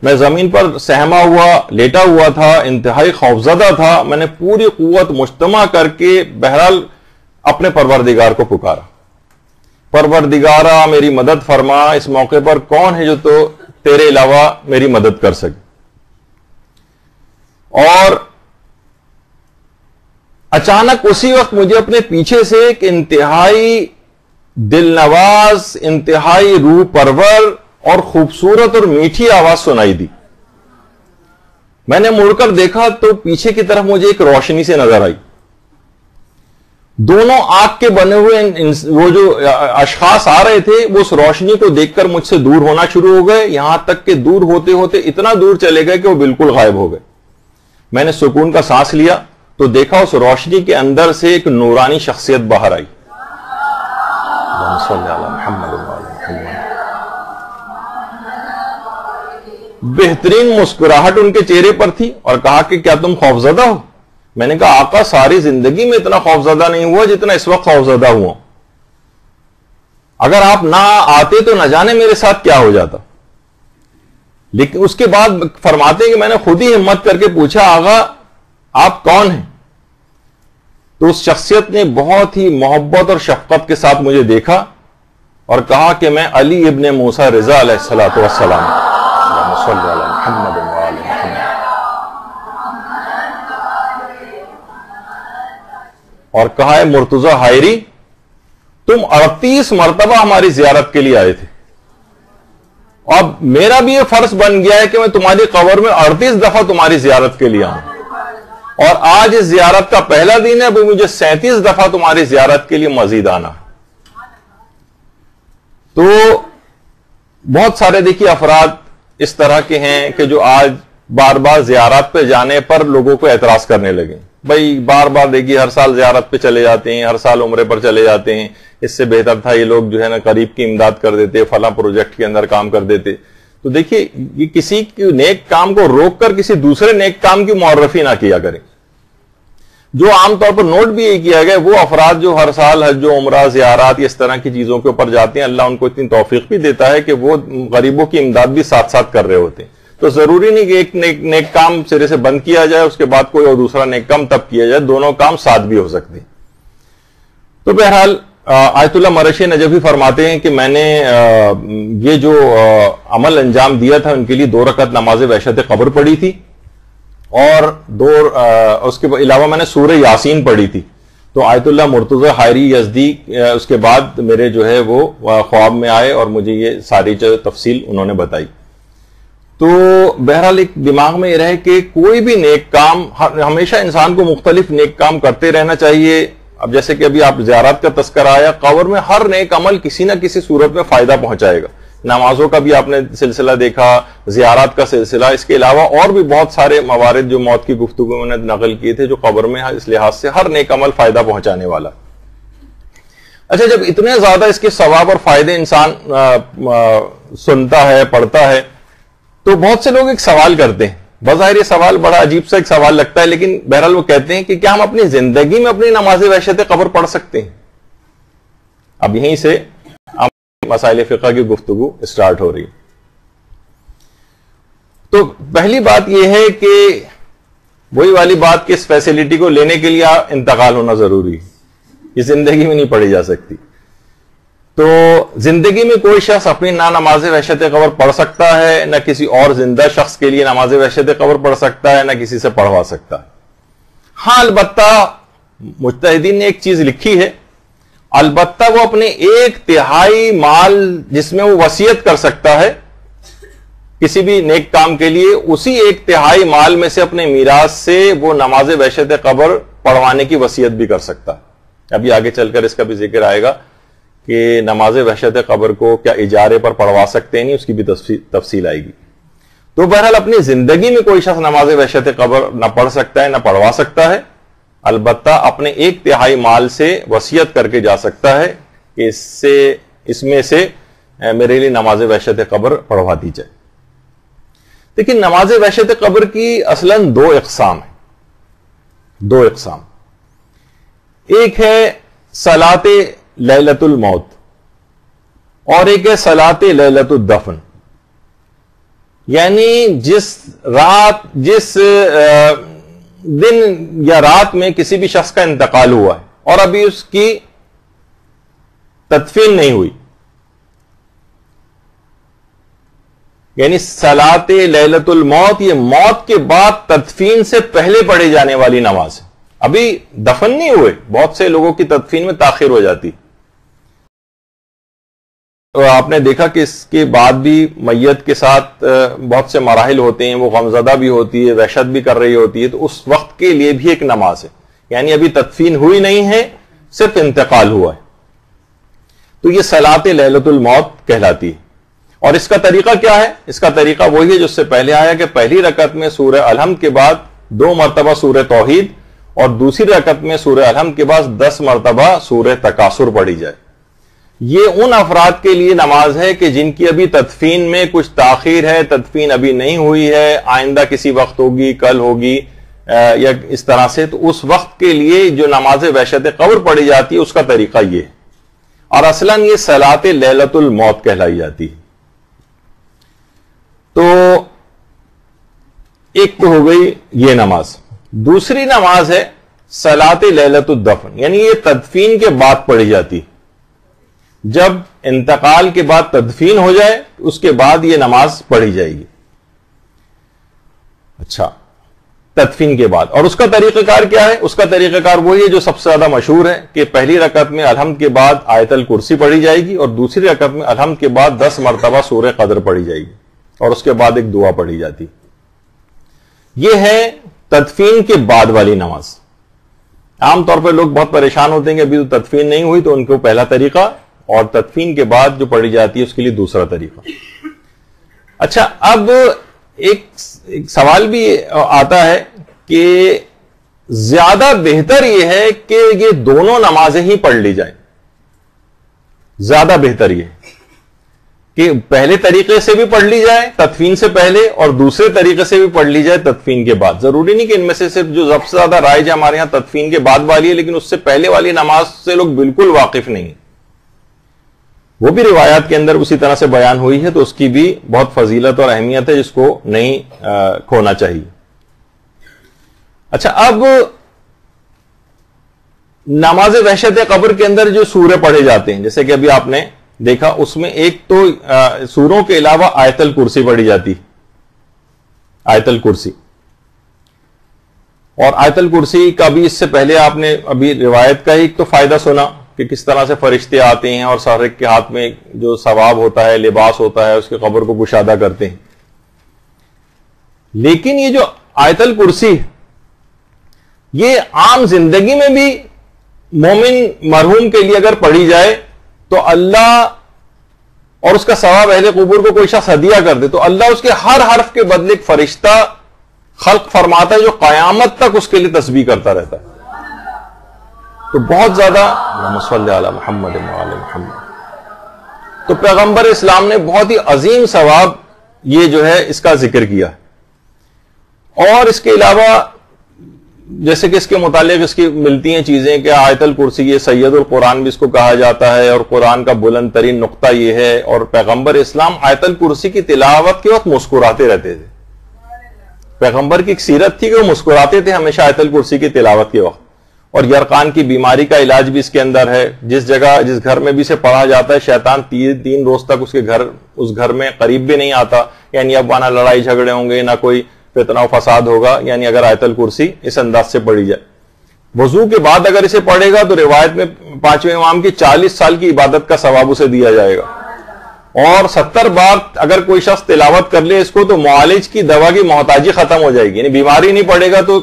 میں زمین پر سہما ہوا لیٹا ہوا تھا، انتہائی خوفزدہ تھا. میں نے پوری قوت مجتمع کر کے بہرحال اپنے پروردگار کو پکارا، پروردگارا میری مدد فرما، اس موقع پر کون ہے جو تو تیرے علاوہ میری مدد کر سکے. اور اچانک اسی وقت مجھے اپنے پیچھے سے ایک انتہائی دل نواز، انتہائی روح پرور اور خوبصورت اور میٹھی آواز سنائی دی. میں نے مڑ کر دیکھا تو پیچھے کی طرف مجھے ایک روشنی سے نظر آئی. دونوں آگ کے بنے ہوئے وہ جو اشخاص آ رہے تھے وہ اس روشنی کو دیکھ کر مجھ سے دور ہونا شروع ہو گئے، یہاں تک کہ دور ہوتے ہوتے اتنا دور چلے گئے کہ وہ بالکل غائب ہو گئے. میں نے سکون کا سانس لیا تو دیکھا اس روشنی کے اندر سے ایک نورانی شخصیت باہر آئی. بہترین مسکراہٹ ان کے چہرے پر تھی اور کہا کہ کیا تم خوفزدہ ہو؟ میں نے کہا آقا ساری زندگی میں اتنا خوفزدہ نہیں ہوا جتنا اس وقت خوفزدہ ہوا، اگر آپ نہ آتے تو نہ جانے میرے ساتھ کیا ہو جاتا۔ لیکن اس کے بعد فرماتے ہیں کہ میں نے خود ہی ہمت کر کے پوچھا آقا آپ کون ہیں؟ تو اس شخصیت نے بہت ہی محبت اور شفقت کے ساتھ مجھے دیکھا اور کہا کہ میں علی ابن موسیٰ رضا علیہ الصلوۃ والسلام، اللہم صلی علی محمد وآل محمد، اور کہا ہے مرتضی حائری تم 38 مرتبہ ہماری زیارت کے لیے آئے تھے، اب میرا بھی یہ فرض بن گیا ہے کہ میں تمہاری قبر میں 38 دفعہ تمہاری زیارت کے لیے آؤں، اور آج اس زیارت کا پہلا دن ہے، ابھی مجھے 37 دفعہ تمہاری زیارت کے لیے مزید آنا ہے۔ تو بہت سارے دیکھیے افراد اس طرح کے ہیں کہ جو آج بار بار زیارت پہ جانے پر لوگوں کو اعتراض کرنے لگے، بھائی بار بار دیکھیے ہر سال زیارت پہ چلے جاتے ہیں، ہر سال عمرے پر چلے جاتے ہیں، اس سے بہتر تھا یہ لوگ جو ہے نا قریب کی امداد کر دیتے، فلاں پروجیکٹ کے اندر کام کر دیتے۔ تو دیکھیے یہ کسی نیک کام کو روک کر کسی دوسرے نیک کام کی معرفی نہ کیا کریں۔ جو عام طور پر نوٹ بھی یہ کیا گیا وہ افراد جو ہر سال حج و عمرہ زیارات اس طرح کی چیزوں کے اوپر جاتے ہیں، اللہ ان کو اتنی توفیق بھی دیتا ہے کہ وہ غریبوں کی امداد بھی ساتھ ساتھ کر رہے ہوتے ہیں۔ تو ضروری نہیں کہ ایک نیک کام سرے سے بند کیا جائے اس کے بعد کوئی اور دوسرا نیک کام تب کیا جائے، دونوں کام ساتھ بھی ہو سکتے ہیں۔ تو بہرحال آیت اللہ مرشی نجفی فرماتے ہیں کہ میں نے یہ جو عمل انجام دیا تھا ان کے لیے 2 رکعت نماز وحشت قبر پڑھی تھی، اور اس کے علاوہ میں نے سورہ یاسین پڑھی تھی۔ تو آیت اللہ مرتضی حائری یزدی اس کے بعد میرے جو ہے وہ خواب میں آئے اور مجھے یہ ساری جو تفصیل انہوں نے بتائی۔ تو بہرحال ایک دماغ میں یہ رہے کہ کوئی بھی نیک کام، ہمیشہ انسان کو مختلف نیک کام کرتے رہنا چاہیے۔ اب جیسے کہ ابھی آپ زیارت کا تذکرہ آیا، قبر میں ہر نیک عمل کسی نہ کسی صورت میں فائدہ پہنچائے گا۔ نمازوں کا بھی آپ نے سلسلہ دیکھا، زیارات کا سلسلہ، اس کے علاوہ اور بھی بہت سارے موارد جو موت کی گفتگو میں نے نقل کیے تھے جو قبر میں اس لحاظ سے ہر نیک عمل فائدہ پہنچانے والا۔ اچھا، جب اتنے زیادہ اس کے ثواب اور فائدے انسان سنتا ہے، پڑھتا ہے، تو بہت سے لوگ ایک سوال کرتے ہیں، بظاہر یہ سوال بڑا عجیب سا ایک سوال لگتا ہے، لیکن بہرحال وہ کہتے ہیں کہ کیا ہم اپنی زندگی میں اپنی نماز وحشت قبر پڑھ سکتے ہیں؟ اب یہیں سے مسائل فقہ کی گفتگو اسٹارٹ ہو رہی۔ تو پہلی بات یہ ہے کہ وہی والی بات کہ اس فیسلٹی کو لینے کے لیے انتقال ہونا ضروری ہے، یہ زندگی میں نہیں پڑھی جا سکتی۔ تو زندگی میں کوئی شخص اپنی نہ نماز وحشت قبر پڑھ سکتا ہے، نہ کسی اور زندہ شخص کے لیے نماز وحشت قبر پڑھ سکتا ہے، نہ کسی سے پڑھوا سکتا ہے۔ ہاں البتہ مجتہدین نے ایک چیز لکھی ہے، البتہ وہ اپنے 1/3 مال جس میں وہ وصیت کر سکتا ہے کسی بھی نیک کام کے لیے، اسی 1/3 مال میں سے اپنے میراث سے وہ نماز وحشت قبر پڑھوانے کی وصیت بھی کر سکتا ہے۔ ابھی آگے چل کر اس کا بھی ذکر آئے گا کہ نماز وحشت قبر کو کیا اجارے پر پڑھوا سکتے ہیں، نہیں، اس کی بھی تفصیل آئے گی۔ تو بہرحال اپنی زندگی میں کوئی شخص نماز وحشت قبر نہ پڑھ سکتا ہے نہ پڑھوا سکتا ہے، البتہ اپنے 1/3 مال سے وصیت کر کے جا سکتا ہے کہ اس میں سے میرے لیے نماز وحشت قبر پڑھوا دی جائے۔ لیکن نماز وحشت قبر کی اصلاً 2 اقسام ہیں، 2 اقسام۔ ایک ہے صلاۃ لیلۃ الموت اور ایک ہے صلاۃ لیلۃ الدفن، یعنی جس دن یا رات میں کسی بھی شخص کا انتقال ہوا ہے اور ابھی اس کی تدفین نہیں ہوئی، یعنی صلاۃ لیلۃ الموت یہ موت کے بعد تدفین سے پہلے پڑھی جانے والی نماز ہے۔ ابھی دفن نہیں ہوئے، بہت سے لوگوں کی تدفین میں تاخیر ہو جاتی، تو آپ نے دیکھا کہ اس کے بعد بھی میت کے ساتھ بہت سے مراحل ہوتے ہیں، وہ غمزدہ بھی ہوتی ہے، وحشت بھی کر رہی ہوتی ہے، تو اس وقت کے لیے بھی ایک نماز ہے، یعنی ابھی تدفین ہوئی نہیں ہے، صرف انتقال ہوا ہے، تو یہ صلاۃ لیلۃ الموت کہلاتی ہے۔ اور اس کا طریقہ کیا ہے؟ اس کا طریقہ وہی ہے جو اس سے پہلے آیا کہ پہلی رکعت میں سورہ الحمد کے بعد 2 مرتبہ سورہ توحید اور دوسری رکعت میں سورہ الحمد کے بعد 10 مرتبہ سورہ تکاثر پڑھی جائے۔ یہ ان افراد کے لیے نماز ہے کہ جن کی ابھی تدفین میں کچھ تاخیر ہے، تدفین ابھی نہیں ہوئی ہے، آئندہ کسی وقت ہوگی، کل ہوگی یا اس طرح سے، تو اس وقت کے لیے جو نماز وحشت قبر پڑھی جاتی ہے اس کا طریقہ یہ ہے، اور اصلاً یہ صلاۃ لیلۃ الموت کہلائی جاتی ہے۔ تو ایک تو ہو گئی یہ نماز، دوسری نماز ہے صلاۃ لیلۃ الدفن، یعنی یہ تدفین کے بعد پڑھی جاتی، جب انتقال کے بعد تدفین ہو جائے اس کے بعد یہ نماز پڑھی جائے گی۔ اچھا، تدفین کے بعد، اور اس کا طریقہ کار کیا ہے؟ اس کا طریقہ کار وہی ہے جو سب سے زیادہ مشہور ہے کہ پہلی رکعت میں الحمد کے بعد آیت الکرسی پڑھی جائے گی، اور دوسری رکعت میں الحمد کے بعد 10 مرتبہ سورہ قدر پڑھی جائے گی، اور اس کے بعد ایک دعا پڑھی جاتی۔ یہ ہے تدفین کے بعد والی نماز۔ عام طور پہ لوگ بہت پریشان ہوتے ہیں کہ ابھی تو تدفین نہیں ہوئی، تو ان کو پہلا طریقہ، اور تدفین کے بعد جو پڑھی جاتی ہے اس کے لیے دوسرا طریقہ۔ اچھا، اب ایک سوال بھی آتا ہے کہ زیادہ بہتر یہ ہے کہ یہ دونوں نمازیں ہی پڑھ لی جائیں، زیادہ بہتر یہ کہ پہلے طریقے سے بھی پڑھ لی جائے تدفین سے پہلے، اور دوسرے طریقے سے بھی پڑھ لی جائے تدفین کے بعد۔ ضروری نہیں کہ ان میں سے صرف جو سب سے زیادہ رائج ہے ہمارے ہاں تدفین کے بعد والی ہے، لیکن اس سے پہلے والی نماز سے لوگ بالکل واقف نہیں، وہ بھی روایات کے اندر اسی طرح سے بیان ہوئی ہے، تو اس کی بھی بہت فضیلت اور اہمیت ہے جس کو نہیں کھونا چاہیے۔ اچھا، اب نماز وحشت قبر کے اندر جو سورے پڑھے جاتے ہیں، جیسے کہ ابھی آپ نے دیکھا، اس میں ایک تو سوروں کے علاوہ آیت الکرسی پڑھی جاتی، آیت الکرسی، اور آیت الکرسی کا بھی اس سے پہلے آپ نے ابھی روایت کا ایک تو فائدہ سنا کہ کس طرح سے فرشتے آتے ہیں اور سارے کے ہاتھ میں جو ثواب ہوتا ہے، لباس ہوتا ہے، اس کے قبر کو گشادہ کرتے ہیں۔ لیکن یہ جو آیت الکرسی، یہ عام زندگی میں بھی مومن مرحوم کے لیے اگر پڑھی جائے تو اللہ، اور اس کا ثواب اہل قبور کو کوئی شخص ہدیہ کر دے تو اللہ اس کے ہر حرف کے بدلے ایک فرشتہ خلق فرماتا ہے جو قیامت تک اس کے لیے تسبیح کرتا رہتا ہے۔ تو بہت زیادہ اللہم صلی علی محمد وعلی محمد، تو پیغمبر اسلام نے بہت ہی عظیم ثواب یہ جو ہے اس کا ذکر کیا۔ اور اس کے علاوہ جیسے کہ اس کے متعلق اس کی ملتی ہیں چیزیں کہ آیت الکرسی، یہ سید القرآن بھی اس کو کہا جاتا ہے، اور قرآن کا بلند ترین نقطہ یہ ہے، اور پیغمبر اسلام آیت الکرسی کی تلاوت کے وقت مسکراتے رہتے تھے۔ پیغمبر کی ایک سیرت تھی کہ وہ مسکراتے تھے ہمیشہ آیت الکرسی کی تلاوت کے وقت۔ اور یرقان کی بیماری کا علاج بھی اس کے اندر ہے، جس جگہ جس گھر میں بھی اسے پڑھا جاتا ہے شیطان 3 روز تک اس گھر میں قریب بھی نہیں آتا، یعنی اب وہاں نہ لڑائی جھگڑے ہوں گے، نہ کوئی فتنہ و فساد ہوگا، یعنی اگر آیت الکرسی اس انداز سے پڑھی جائے۔ وضو کے بعد اگر اسے پڑھے گا تو روایت میں 5ویں امام کی 40 سال کی عبادت کا ثواب اسے دیا جائے گا، اور 70 بار اگر کوئی شخص تلاوت کر لے اس کو تو معالج کی دوا کی محتاجی ختم ہو جائے گی، یعنی بیماری نہیں پڑے گا تو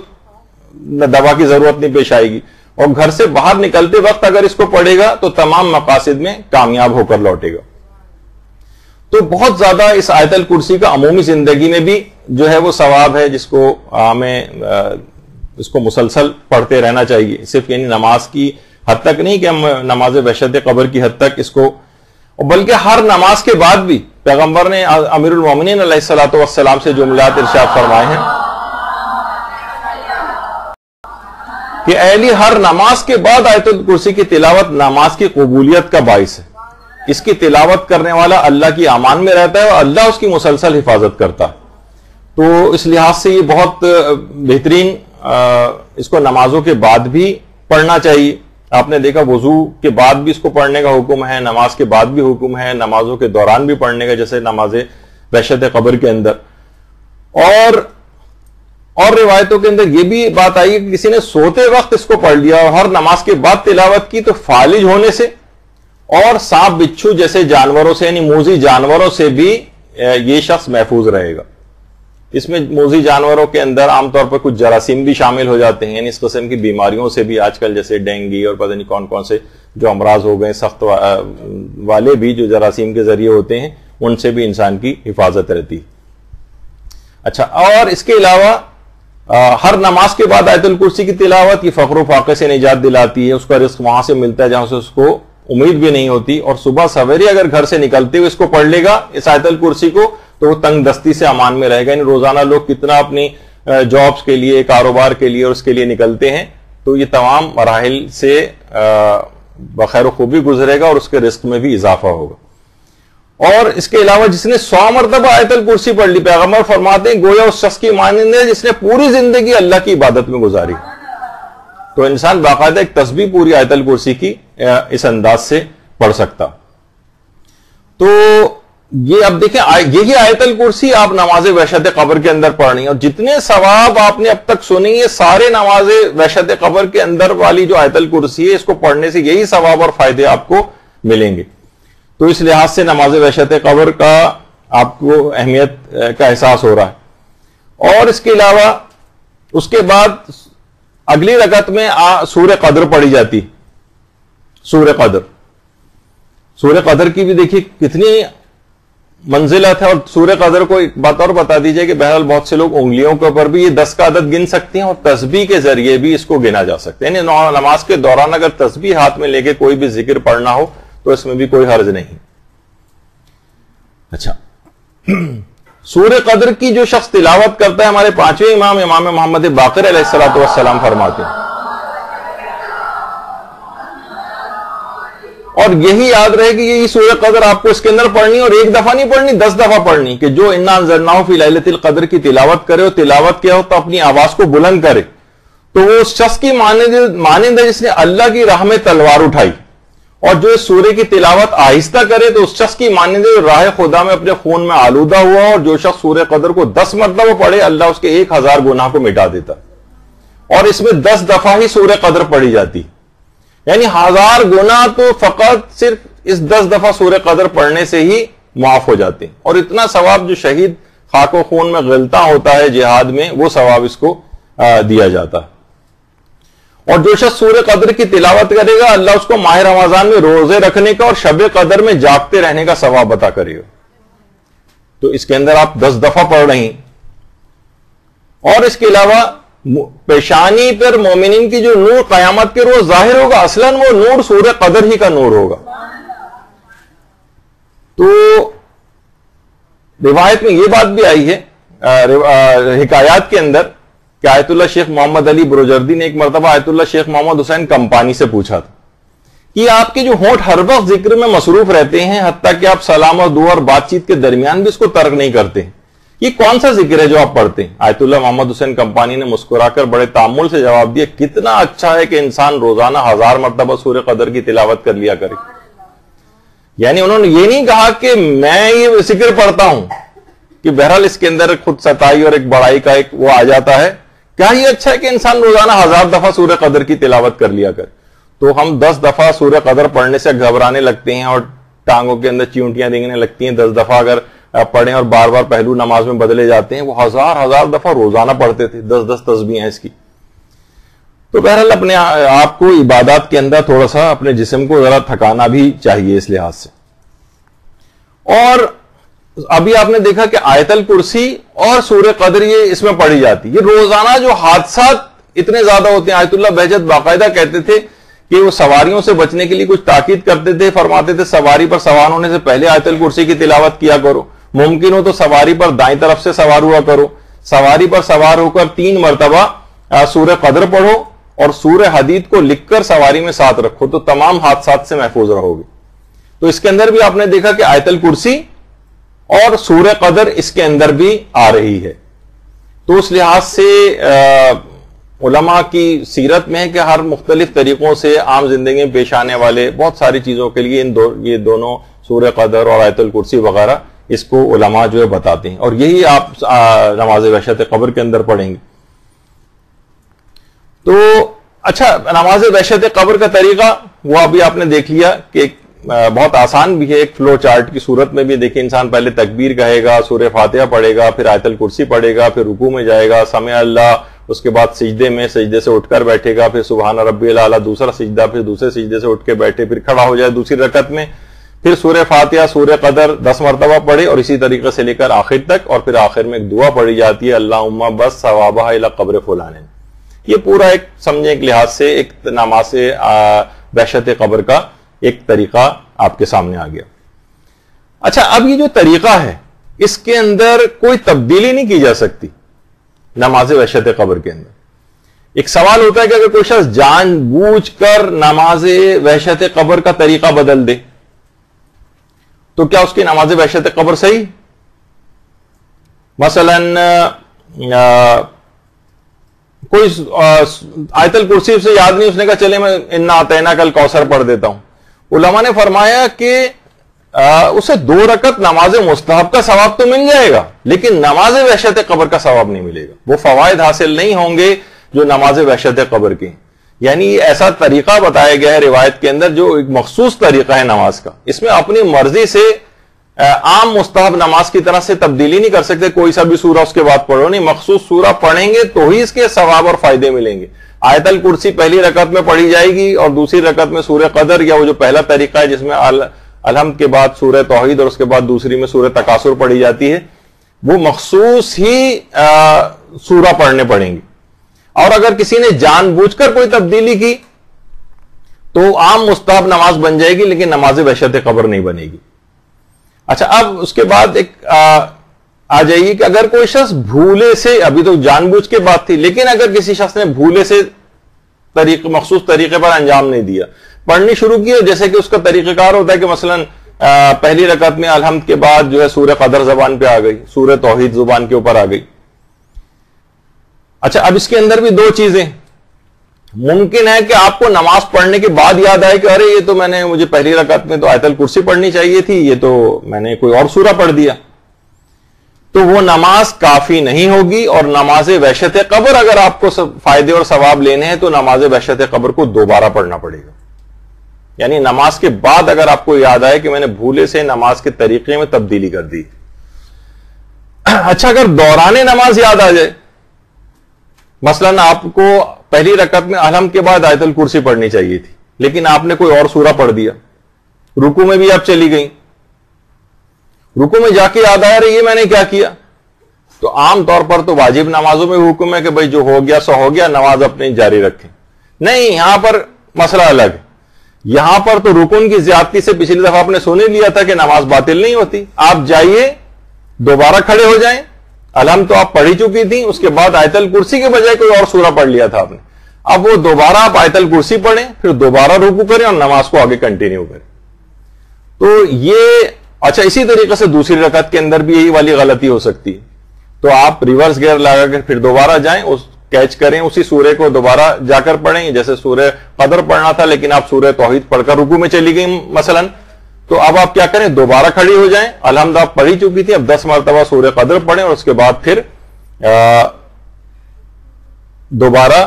دوا کی ضرورت نہیں پیش آئے گی، اور گھر سے باہر نکلتے وقت اگر اس کو پڑھے گا تو تمام مقاصد میں کامیاب ہو کر لوٹے گا۔ تو بہت زیادہ اس آیت الکرسی کا عمومی زندگی میں بھی جو ہے وہ ثواب ہے، جس کو ہمیں اس کو مسلسل پڑھتے رہنا چاہیے، صرف یعنی نماز کی حد تک نہیں کہ ہم نماز وحشت قبر کی حد تک اس کو، بلکہ ہر نماز کے بعد بھی پیغمبر نے امیر المومنین علیہ الصلوۃ والسلام سے جملات ارشاد فرمائے ہیں کہ اہلی ہر نماز کے بعد آیت الکرسی کی تلاوت نماز کی قبولیت کا باعث ہے، اس کی تلاوت کرنے والا اللہ کی امان میں رہتا ہے اور اللہ اس کی مسلسل حفاظت کرتا ہے۔ تو اس لحاظ سے یہ بہت بہترین، اس کو نمازوں کے بعد بھی پڑھنا چاہیے۔ آپ نے دیکھا وضو کے بعد بھی اس کو پڑھنے کا حکم ہے، نماز کے بعد بھی حکم ہے، نمازوں کے دوران بھی پڑھنے کا، جیسے نماز وحشت قبر کے اندر۔ اور روایتوں کے اندر یہ بھی بات آئی کہ کسی نے سوتے وقت اس کو پڑھ لیا اور ہر نماز کے بعد تلاوت کی تو فالج ہونے سے اور سانپ بچھو جیسے جانوروں سے، یعنی موذی جانوروں سے بھی یہ شخص محفوظ رہے گا۔ اس میں موذی جانوروں کے اندر عام طور پر کچھ جراثیم بھی شامل ہو جاتے ہیں، یعنی اس قسم کی بیماریوں سے بھی آج کل جیسے ڈینگی اور پتہ نہیں کون کون سے جو امراض ہو گئے سخت والے بھی جو جراثیم کے ذریعے ہوتے ہیں، ان سے بھی انسان کی حفاظت رہتی۔ اچھا، اور اس کے علاوہ ہر نماز کے بعد آیت الکرسی کی تلاوت یہ فقر و فاقے سے نجات دلاتی ہے، اس کا رزق وہاں سے ملتا ہے جہاں سے اس کو امید بھی نہیں ہوتی، اور صبح سویرے اگر گھر سے نکلتے ہوئے اس کو پڑھ لے گا اس آیت الکرسی کو تو وہ تنگ دستی سے امان میں رہے گا. یعنی روزانہ لوگ کتنا اپنی جابس کے لیے، کاروبار کے لیے اور اس کے لیے نکلتے ہیں، تو یہ تمام مراحل سے بخیر و خوبی گزرے گا اور اس کے رزق میں بھی اضافہ ہوگا. اور اس کے علاوہ جس نے 100 مرتبہ آیت الکرسی پڑھ لی، پیغمبر فرماتے ہیں گویا اس شخص کی مانند ہے جس نے پوری زندگی اللہ کی عبادت میں گزاری. تو انسان باقاعدہ ایک تسبیح پوری آیت الکرسی کی اس انداز سے پڑھ سکتا. تو یہ اب دیکھیں، یہی آیت الکرسی آپ نماز وحشت قبر کے اندر پڑھنی ہے، اور جتنے ثواب آپ نے اب تک سنی ہے سارے نماز وحشت قبر کے اندر والی جو آیت الکرسی ہے اس کو پڑھنے سے یہی ثواب اور فائدے آپ کو ملیں گے. تو اس لحاظ سے نماز وحشت قبر کا آپ کو اہمیت کا احساس ہو رہا ہے. اور اس کے علاوہ اس کے بعد اگلی رکعت میں سورہ قدر پڑھی جاتی. سورہ قدر کی بھی دیکھیے کتنی منزلت ہے. اور سورہ قدر کو ایک بات اور بتا دیجئے کہ بہرحال بہت سے لوگ انگلیوں کے اوپر بھی یہ 10 کا عدد گن سکتے ہیں اور تسبیح کے ذریعے بھی اس کو گنا جا سکتے ہیں. یعنی نماز کے دوران اگر تسبیح ہاتھ میں لے کے کوئی بھی ذکر پڑھنا ہو تو اس میں بھی کوئی حرج نہیں. اچھا، سورہ قدر کی جو شخص تلاوت کرتا ہے، ہمارے 5ویں امام محمد باقر علیہ الصلوۃ والسلام فرماتے ہیں، اور یہی یاد رہے کہ یہ سورہ قدر آپ کو اس کے اندر پڑھنی، اور ایک دفعہ نہیں پڑھنی، 10 دفعہ پڑھنی، کہ جو انا انزلناہ فی لیلۃ القدر کی تلاوت کرے اور تلاوت کیا ہو تو اپنی آواز کو بلند کرے تو وہ اس شخص کی مانند ہے جس نے اللہ کی راہ میں تلوار اٹھائی. اور جو اس سورے کی تلاوت آہستہ کرے تو اس شخص کی مانند ہے راہ خدا میں اپنے خون میں آلودہ ہوا. اور جو شخص سورہ قدر کو 10 مرتبہ پڑھے اللہ اس کے 1000 گناہ کو مٹا دیتا. اور اس میں 10 دفعہ ہی سورہ قدر پڑھی جاتی، یعنی 1000 گناہ تو فقط صرف اس 10 دفعہ سورہ قدر پڑھنے سے ہی معاف ہو جاتے ہیں. اور اتنا ثواب جو شہید خاک و خون میں غلطہ ہوتا ہے جہاد میں، وہ ثواب اس کو دیا جاتا ہے. اور جو شخص سورہ قدر کی تلاوت کرے گا اللہ اس کو ماہ رمضان میں روزے رکھنے کا اور شب قدر میں جاگتے رہنے کا ثواب عطا کرے گا. تو اس کے اندر آپ 10 دفعہ پڑھ رہی ہیں. اور اس کے علاوہ پیشانی پر مومنین کی جو نور قیامت کے روز ظاہر ہوگا، اصلاً وہ نور سورہ قدر ہی کا نور ہوگا. تو روایت میں یہ بات بھی آئی ہے حکایات کے اندر کہ آیت اللہ شیخ محمد علی بروجردی نے ایک مرتبہ آیت اللہ شیخ محمد حسین کمپانی سے پوچھا تھا کہ آپ کے جو ہونٹ ہر وقت ذکر میں مصروف رہتے ہیں، حتیٰ کہ آپ سلام اور دعا اور بات چیت کے درمیان بھی اس کو ترک نہیں کرتے، یہ کون سا ذکر ہے جو آپ پڑھتے ہیں؟ آیت اللہ محمد حسین کمپانی نے مسکرا کر بڑے تامل سے جواب دیا، کتنا اچھا ہے کہ انسان روزانہ 1000 مرتبہ سورہ قدر کی تلاوت کر لیا کرے. یعنی انہوں نے یہ نہیں کہا کہ میں یہ ذکر پڑھتا ہوں، کہ بہرحال اس کے اندر خود ستائی اور ایک بڑائی کا ایک وہ آ جاتا ہے. کیا یہ اچھا ہے کہ انسان روزانہ 1000 دفعہ سورہ قدر کی تلاوت کر لیا کر؟ تو ہم 10 دفعہ سورہ قدر پڑھنے سے گھبرانے لگتے ہیں اور ٹانگوں کے اندر چیونٹیاں دینگنے لگتی ہیں. 10 دفعہ اگر پڑھیں اور بار بار پہلو نماز میں بدلے جاتے ہیں. وہ 1000 دفعہ روزانہ پڑھتے تھے، 10 تسبیحیں اس کی. تو بہرحال اپنے آپ کو عبادات کے اندر تھوڑا سا اپنے جسم کو ذرا تھکانا بھی چاہیے اس لحاظ سے. اور ابھی آپ نے دیکھا کہ آیت الکرسی اور سورہ قدر یہ اس میں پڑھی جاتی. یہ روزانہ جو حادثات اتنے زیادہ ہوتے ہیں، آیت اللہ بہجت باقاعدہ کہتے تھے کہ وہ سواریوں سے بچنے کے لیے کچھ تاکید کرتے تھے، فرماتے تھے سواری پر سوار ہونے سے پہلے آیت الکرسی کی تلاوت کیا کرو، ممکن ہو تو سواری پر دائیں طرف سے سوار ہوا کرو، سواری پر سوار ہو کر 3 مرتبہ سورہ قدر پڑھو اور سورہ حدید کو لکھ کر سواری میں ساتھ رکھو تو تمام حادثات سے محفوظ رہو گے. تو اس کے اندر بھی آپ نے دیکھا کہ آیت الکرسی اور سورہ قدر اس کے اندر بھی آ رہی ہے. تو اس لحاظ سے علماء کی سیرت میں ہے کہ ہر مختلف طریقوں سے عام زندگی میں پیش آنے والے بہت ساری چیزوں کے لیے یہ دونوں سورہ قدر اور آیت الکرسی وغیرہ اس کو علماء جو ہے بتاتے ہیں. اور یہی آپ نماز وحشت قبر کے اندر پڑھیں گے. تو اچھا، نماز وحشت قبر کا طریقہ وہ ابھی آپ نے دیکھ لیا کہ بہت آسان بھی ہے. ایک فلو چارٹ کی صورت میں بھی دیکھیں، انسان پہلے تکبیر کہے گا، سورہ فاتحہ پڑھے گا، پھر آیت الکرسی پڑھے گا، پھر رکوع میں جائے گا، سمع اللہ، اس کے بعد سجدے میں سجدے سے اٹھ کر بیٹھے گا، پھر سبحان ربی الاعلیٰ دوسرا سجدہ، پھر دوسرے سجدے سے اٹھ کے بیٹھے، پھر کھڑا ہو جائے دوسری رکعت میں، پھر سورہ فاتحہ سورہ قدر 10 مرتبہ پڑھے اور اسی طریقے سے لے کر آخر تک. اور پھر آخر میں ایک دعا پڑھی جاتی ہے، اللہم بس ثوابہ الی قبر فلان. یہ پورا ایک سمجھیں ایک لحاظ سے ایک نماز وحشت قبر کا ایک طریقہ آپ کے سامنے آ گیا. اچھا اب یہ جو طریقہ ہے اس کے اندر کوئی تبدیلی نہیں کی جا سکتی نماز وحشت قبر کے اندر. ایک سوال ہوتا ہے کہ اگر کوئی شخص جان بوجھ کر نماز وحشت قبر کا طریقہ بدل دے تو کیا اس کی نماز وحشت قبر صحیح؟ مثلا کوئی آیت الکرسی سے یاد نہیں، اس نے کہا چلے میں انا اعطیناک الکوثر پڑھ دیتا ہوں. علماء نے فرمایا کہ اسے 2 رکعت نماز مستحب کا ثواب تو مل جائے گا لیکن نماز وحشت قبر کا ثواب نہیں ملے گا، وہ فوائد حاصل نہیں ہوں گے جو نماز وحشت قبر کے. یعنی یہ ایسا طریقہ بتایا گیا ہے روایت کے اندر جو ایک مخصوص طریقہ ہے نماز کا، اس میں اپنی مرضی سے عام مستحب نماز کی طرح سے تبدیلی نہیں کر سکتے، کوئی سا بھی سورہ اس کے بعد پڑھو نہیں، مخصوص سورہ پڑھیں گے تو ہی اس کے ثواب اور فائدے ملیں گے. آیت الکرسی پہلی رکعت میں پڑھی جائے گی اور دوسری رکعت میں سورہ قدر یا وہ جو پہلا طریقہ ہے جس میں الحمد کے بعد سورہ توحید اور اس کے بعد دوسری میں سورہ تکاثر پڑھی جاتی ہے، وہ مخصوص ہی سورہ پڑھنے پڑیں گے. اور اگر کسی نے جان بوجھ کر کوئی تبدیلی کی تو عام مستحب نماز بن جائے گی لیکن نماز وحشت قبر نہیں بنے گی. اچھا اب اس کے بعد ایک آ جائیے کہ اگر کوئی شخص بھولے سے، ابھی تو جان بوجھ کے بات تھی، لیکن اگر کسی شخص نے بھولے سے مخصوص طریقے پر انجام نہیں دیا، پڑھنی شروع کی، جیسے کہ اس کا طریقہ کار ہوتا ہے کہ مثلا پہلی رکعت میں الحمد کے بعد جو ہے سورہ قدر زبان پہ آ گئی، سورہ توحید زبان کے اوپر آ گئی. اچھا اب اس کے اندر بھی 2 چیزیں ممکن ہے کہ آپ کو نماز پڑھنے کے بعد یاد آئے کہ ارے یہ تو مجھے پہلی رکعت میں تو آیت الکرسی پڑھنی چاہیے تھی، یہ تو میں نے کوئی اور سورہ پڑھ دیا. تو وہ نماز کافی نہیں ہوگی، اور نماز وحشت قبر اگر آپ کو فائدے اور ثواب لینے ہیں تو نماز وحشت قبر کو دوبارہ پڑھنا پڑے گا. یعنی نماز کے بعد اگر آپ کو یاد آئے کہ میں نے بھولے سے نماز کے طریقے میں تبدیلی کر دی. اچھا اگر دوران نماز یاد آ جائے، مثلا آپ کو پہلی رکعت میں الحمد کے بعد آیت الکرسی پڑھنی چاہیے تھی لیکن آپ نے کوئی اور سورہ پڑھ دیا، رکوع میں بھی آپ چلی گئیں، رکوع میں جا کے یاد آیا رہی ہے میں نے کیا کیا، تو عام طور پر تو واجب نمازوں میں حکم ہے کہ بھائی جو ہو گیا سو ہو گیا، نماز اپنی جاری رکھیں. نہیں، یہاں پر مسئلہ الگ ہے. یہاں پر تو رکن کی زیادتی سے پچھلی دفعہ آپ نے سن لیا تھا کہ نماز باطل نہیں ہوتی. آپ جائیے دوبارہ کھڑے ہو جائیں، الحمد تو آپ پڑھی چکی تھی، اس کے بعد آیت الکرسی کے بجائے کوئی اور سورہ پڑھ لیا تھا آپ نے، اب وہ دوبارہ آپ آیت الکرسی پڑھیں، پھر دوبارہ رکوع کریں اور نماز کو آگے کنٹینیو کریں. تو یہ اچھا اسی طریقے سے دوسری رکعت کے اندر بھی یہی والی غلطی ہو سکتی ہے. تو آپ ریورس گیئر لگا کر پھر دوبارہ جائیں، کیچ کریں اسی سورے کو دوبارہ جا کر پڑھیں، جیسے سورہ قدر پڑھنا تھا لیکن آپ سورہ توحید پڑھ کر رکوع میں چلی گئی مثلا، تو اب آپ کیا کریں، دوبارہ کھڑی ہو جائیں، الحمد آپ پڑھی چکی تھی، اب 10 مرتبہ سورہ قدر پڑھیں اور اس کے بعد پھر دوبارہ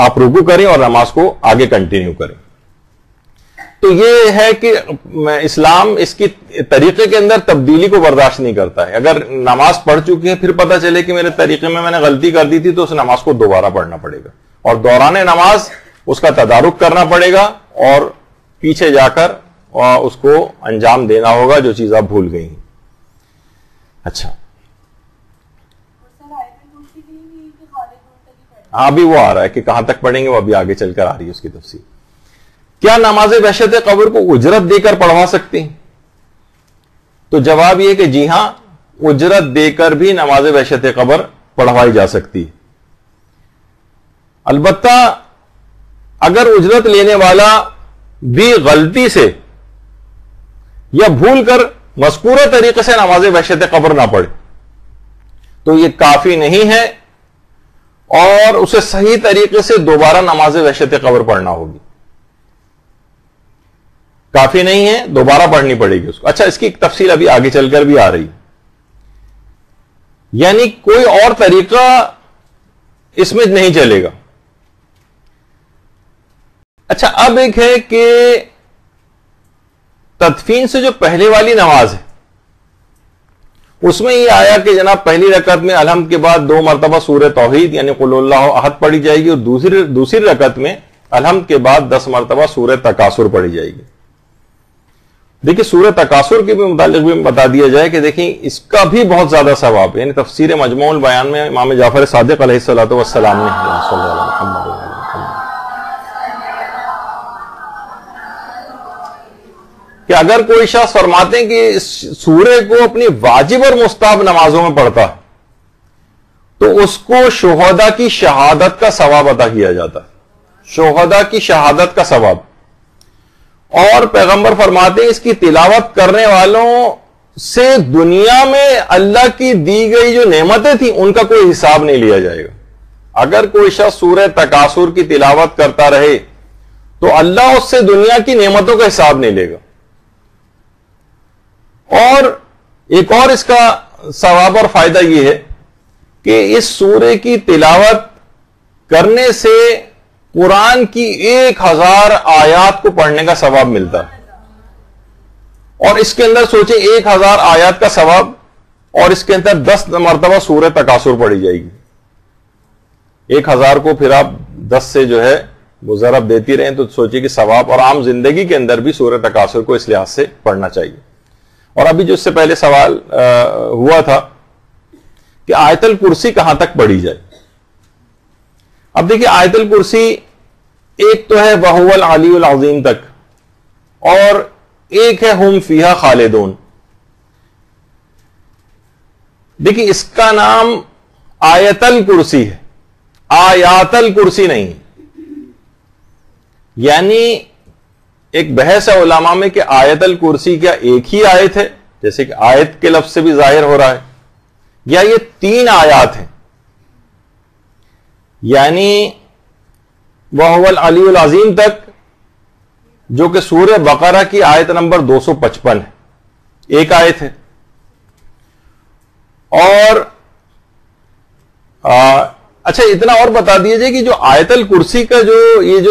آپ رکوع کریں اور نماز کو آگے کنٹینیو کریں. تو یہ ہے کہ اسلام اس کی طریقے کے اندر تبدیلی کو برداشت نہیں کرتا ہے. اگر نماز پڑھ چکی ہے پھر پتہ چلے کہ میرے طریقے میں نے غلطی کر دی تھی تو اس نماز کو دوبارہ پڑھنا پڑے گا اور دوران نماز اس کا تدارک کرنا پڑے گا اور پیچھے جا کر اس کو انجام دینا ہوگا جو چیز آپ بھول گئی ہیں. اچھا ہاں ابھی وہ آ رہا ہے کہ کہاں تک پڑھیں گے، وہ ابھی آگے چل کر آ رہی ہے اس کی تفصیل. کیا نماز وحشت قبر کو اجرت دے کر پڑھوا سکتے ہیں؟ تو جواب یہ کہ جی ہاں، اجرت دے کر بھی نماز وحشت قبر پڑھوائی جا سکتی ہے. البتہ اگر اجرت لینے والا بھی غلطی سے یا بھول کر مذکورہ طریقے سے نماز وحشت قبر نہ پڑھے تو یہ کافی نہیں ہے اور اسے صحیح طریقے سے دوبارہ نماز وحشت قبر پڑھنا ہوگی. کافی نہیں ہے، دوبارہ پڑھنی پڑے گی اس کو. اچھا اس کی تفصیل ابھی آگے چل کر بھی آ رہی، یعنی کوئی اور طریقہ اس میں نہیں چلے گا. اچھا اب ایک ہے کہ تدفین سے جو پہلے والی نماز ہے اس میں یہ آیا کہ جناب پہلی رکعت میں الحمد کے بعد 2 مرتبہ سورہ توحید یعنی قل اللہ احد پڑھی جائے گی اور دوسری رکعت میں الحمد کے بعد 10 مرتبہ سورہ تکاثر پڑھی جائے گی. دیکھیں سورہ تکاثر کے بھی متعلق بھی بتا دیا جائے کہ دیکھیں اس کا بھی بہت زیادہ ثواب ہے. یعنی تفسیر مجموع البیان میں امام جعفر صادق علیہ الصلوۃ والسلام نے اگر کوئی شخص فرماتے ہیں کہ اس سورے کو اپنی واجب اور مستحب نمازوں میں پڑھتا ہے تو اس کو شہداء کی شہادت کا ثواب عطا کیا جاتا ہے، شہداء کی شہادت کا ثواب. اور پیغمبر فرماتے ہیں اس کی تلاوت کرنے والوں سے دنیا میں اللہ کی دی گئی جو نعمتیں تھیں ان کا کوئی حساب نہیں لیا جائے گا. اگر کوئی شخص سورہ تکاثر کی تلاوت کرتا رہے تو اللہ اس سے دنیا کی نعمتوں کا حساب نہیں لے گا. اور ایک اور اس کا ثواب اور فائدہ یہ ہے کہ اس سورے کی تلاوت کرنے سے قرآن کی 1000 آیات کو پڑھنے کا ثواب ملتا ہے. اور اس کے اندر سوچیں 1000 آیات کا ثواب، اور اس کے اندر 10 مرتبہ سورہ تکاثر پڑھی جائے گی. 1000 کو پھر آپ 10 سے جو ہے وہ ضرب دیتی رہیں تو سوچیں کہ ثواب. اور عام زندگی کے اندر بھی سورہ تکاثر کو اس لحاظ سے پڑھنا چاہیے. اور ابھی جو اس سے پہلے سوال ہوا تھا کہ آیت الکرسی کہاں تک پڑھی جائے. اب دیکھیے آیت الکرسی ایک تو ہے وَهُوَ الْعَلِيُّ الْعَظِيمُ تک، اور ایک ہے ہم فیہا خالدون. دیکھیے اس کا نام آیت الکرسی ہے، آیات الکرسی نہیں. یعنی ایک بحث ہے علماء میں کہ آیت الکرسی کیا ایک ہی آیت ہے جیسے کہ آیت کے لفظ سے بھی ظاہر ہو رہا ہے، یا یہ 3 آیات ہیں. یعنی وَهُوَ الْعَلِيُّ الْعَظِيمُ تک جو کہ سورہ بقرہ کی آیت نمبر 255 ہے، ایک آیت ہے. اور اچھا اتنا اور بتا دیجئے کہ جو آیت الکرسی کا جو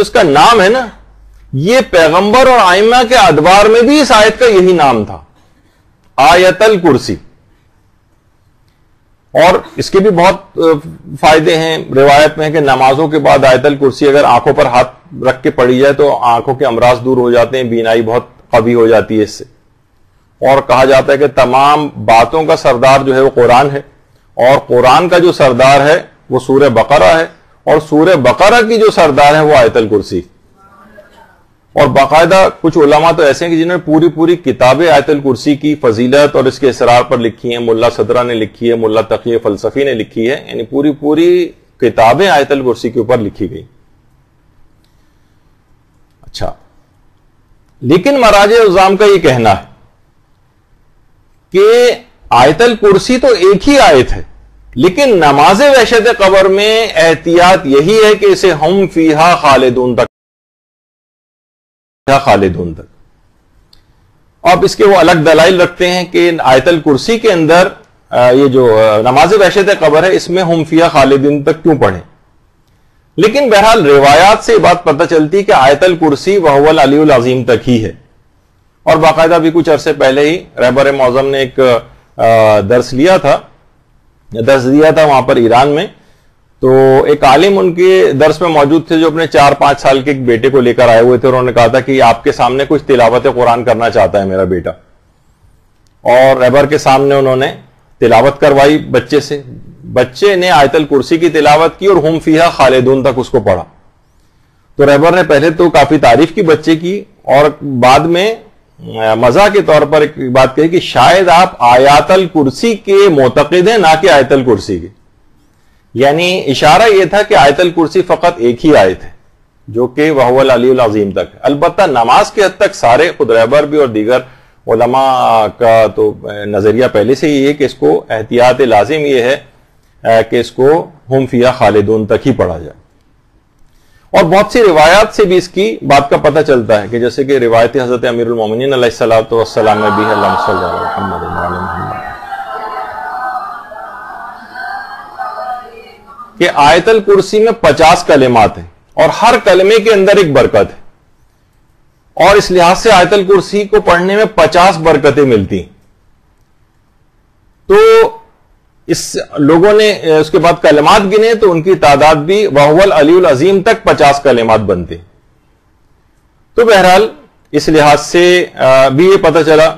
اس کا نام ہے نا، یہ پیغمبر اور ائمہ کے ادوار میں بھی اس آیت کا یہی نام تھا، آیت الکرسی. اور اس کے بھی بہت فائدے ہیں. روایت میں ہے کہ نمازوں کے بعد آیت الکرسی اگر آنکھوں پر ہاتھ رکھ کے پڑھی جائے تو آنکھوں کے امراض دور ہو جاتے ہیں، بینائی بہت قوی ہو جاتی ہے اس سے. اور کہا جاتا ہے کہ تمام باتوں کا سردار جو ہے وہ قرآن ہے، اور قرآن کا جو سردار ہے وہ سورہ بقرہ ہے، اور سورہ بقرہ کی جو سردار ہے وہ آیت الکرسی. اور باقاعدہ کچھ علماء تو ایسے ہیں کہ جنہوں نے پوری کتابیں آیت الکرسی کی فضیلت اور اس کے اسرار پر لکھی ہیں. ملا صدرہ نے لکھی ہے، ملا تقی فلسفی نے لکھی ہے، یعنی پوری کتابیں آیت الکرسی کے اوپر لکھی گئی. اچھا، لیکن مراجع عظام کا یہ کہنا ہے کہ آیت الکرسی تو ایک ہی آیت ہے، لیکن نماز وحشت قبر میں احتیاط یہی ہے کہ اسے ہم فیہا خالدون تک اب اس کے وہ الگ دلائل رکھتے ہیں کہ آیت الکرسی کے اندر یہ جو نماز وحشت قبر ہے اس میں ہم فیہا خالدون تک کیوں پڑھیں. لیکن بہرحال روایات سے یہ بات پتہ چلتی کہ آیت الکرسی وَهُوَ الْعَلِيُّ الْعَظِيمُ تک ہی ہے. اور باقاعدہ بھی کچھ عرصے پہلے ہی رہبر معظم نے ایک درس دیا تھا وہاں پر ایران میں. تو ایک عالم ان کے درس میں موجود تھے جو اپنے 4-5 سال کے ایک بیٹے کو لے کر آئے ہوئے تھے، اور انہوں نے کہا تھا کہ آپ کے سامنے کچھ تلاوت قرآن کرنا چاہتا ہے میرا بیٹا. اور رہبر کے سامنے انہوں نے تلاوت کروائی بچے سے. بچے نے آیت الکرسی کی تلاوت کی اور ہم فیہا خالدون تک اس کو پڑھا. تو رہبر نے پہلے تو کافی تعریف کی بچے کی، اور بعد میں مزاح کے طور پر ایک بات کہی کہ شاید آپ آیات الکرسی کے معتقد ہیں نہ کہ آیت الکرسی کے. یعنی اشارہ یہ تھا کہ آیت الکرسی فقط ایک ہی آیت ہے جو کہ وَهُوَ الْعَلِيُّ الْعَظِيمُ تک ہے. البتہ نماز کے حد تک سارے خود رہبر بھی اور دیگر علماء کا تو نظریہ پہلے سے یہ ہے کہ اس کو احتیاط لازم یہ ہے کہ اس کو ہم فیہا خالدون تک ہی پڑھا جائے. اور بہت سی روایات سے بھی اس کی بات کا پتہ چلتا ہے کہ جیسے کہ روایت حضرت امیر المومنین علیہ الصلوۃ والسلام میں بھی اللہم صلی علی محمد وعلی محمد کہ آیت الکرسی میں 50 کلمات ہیں اور ہر کلمے کے اندر ایک برکت ہے. اور اس لحاظ سے آیت الکرسی کو پڑھنے میں 50 برکتیں ملتی ہیں. تو اس لوگوں نے اس کے بعد کلمات گنے تو ان کی تعداد بھی وَهُوَ الْعَلِيُّ الْعَظِيمُ تک 50 کلمات بنتے. تو بہرحال اس لحاظ سے بھی یہ پتہ چلا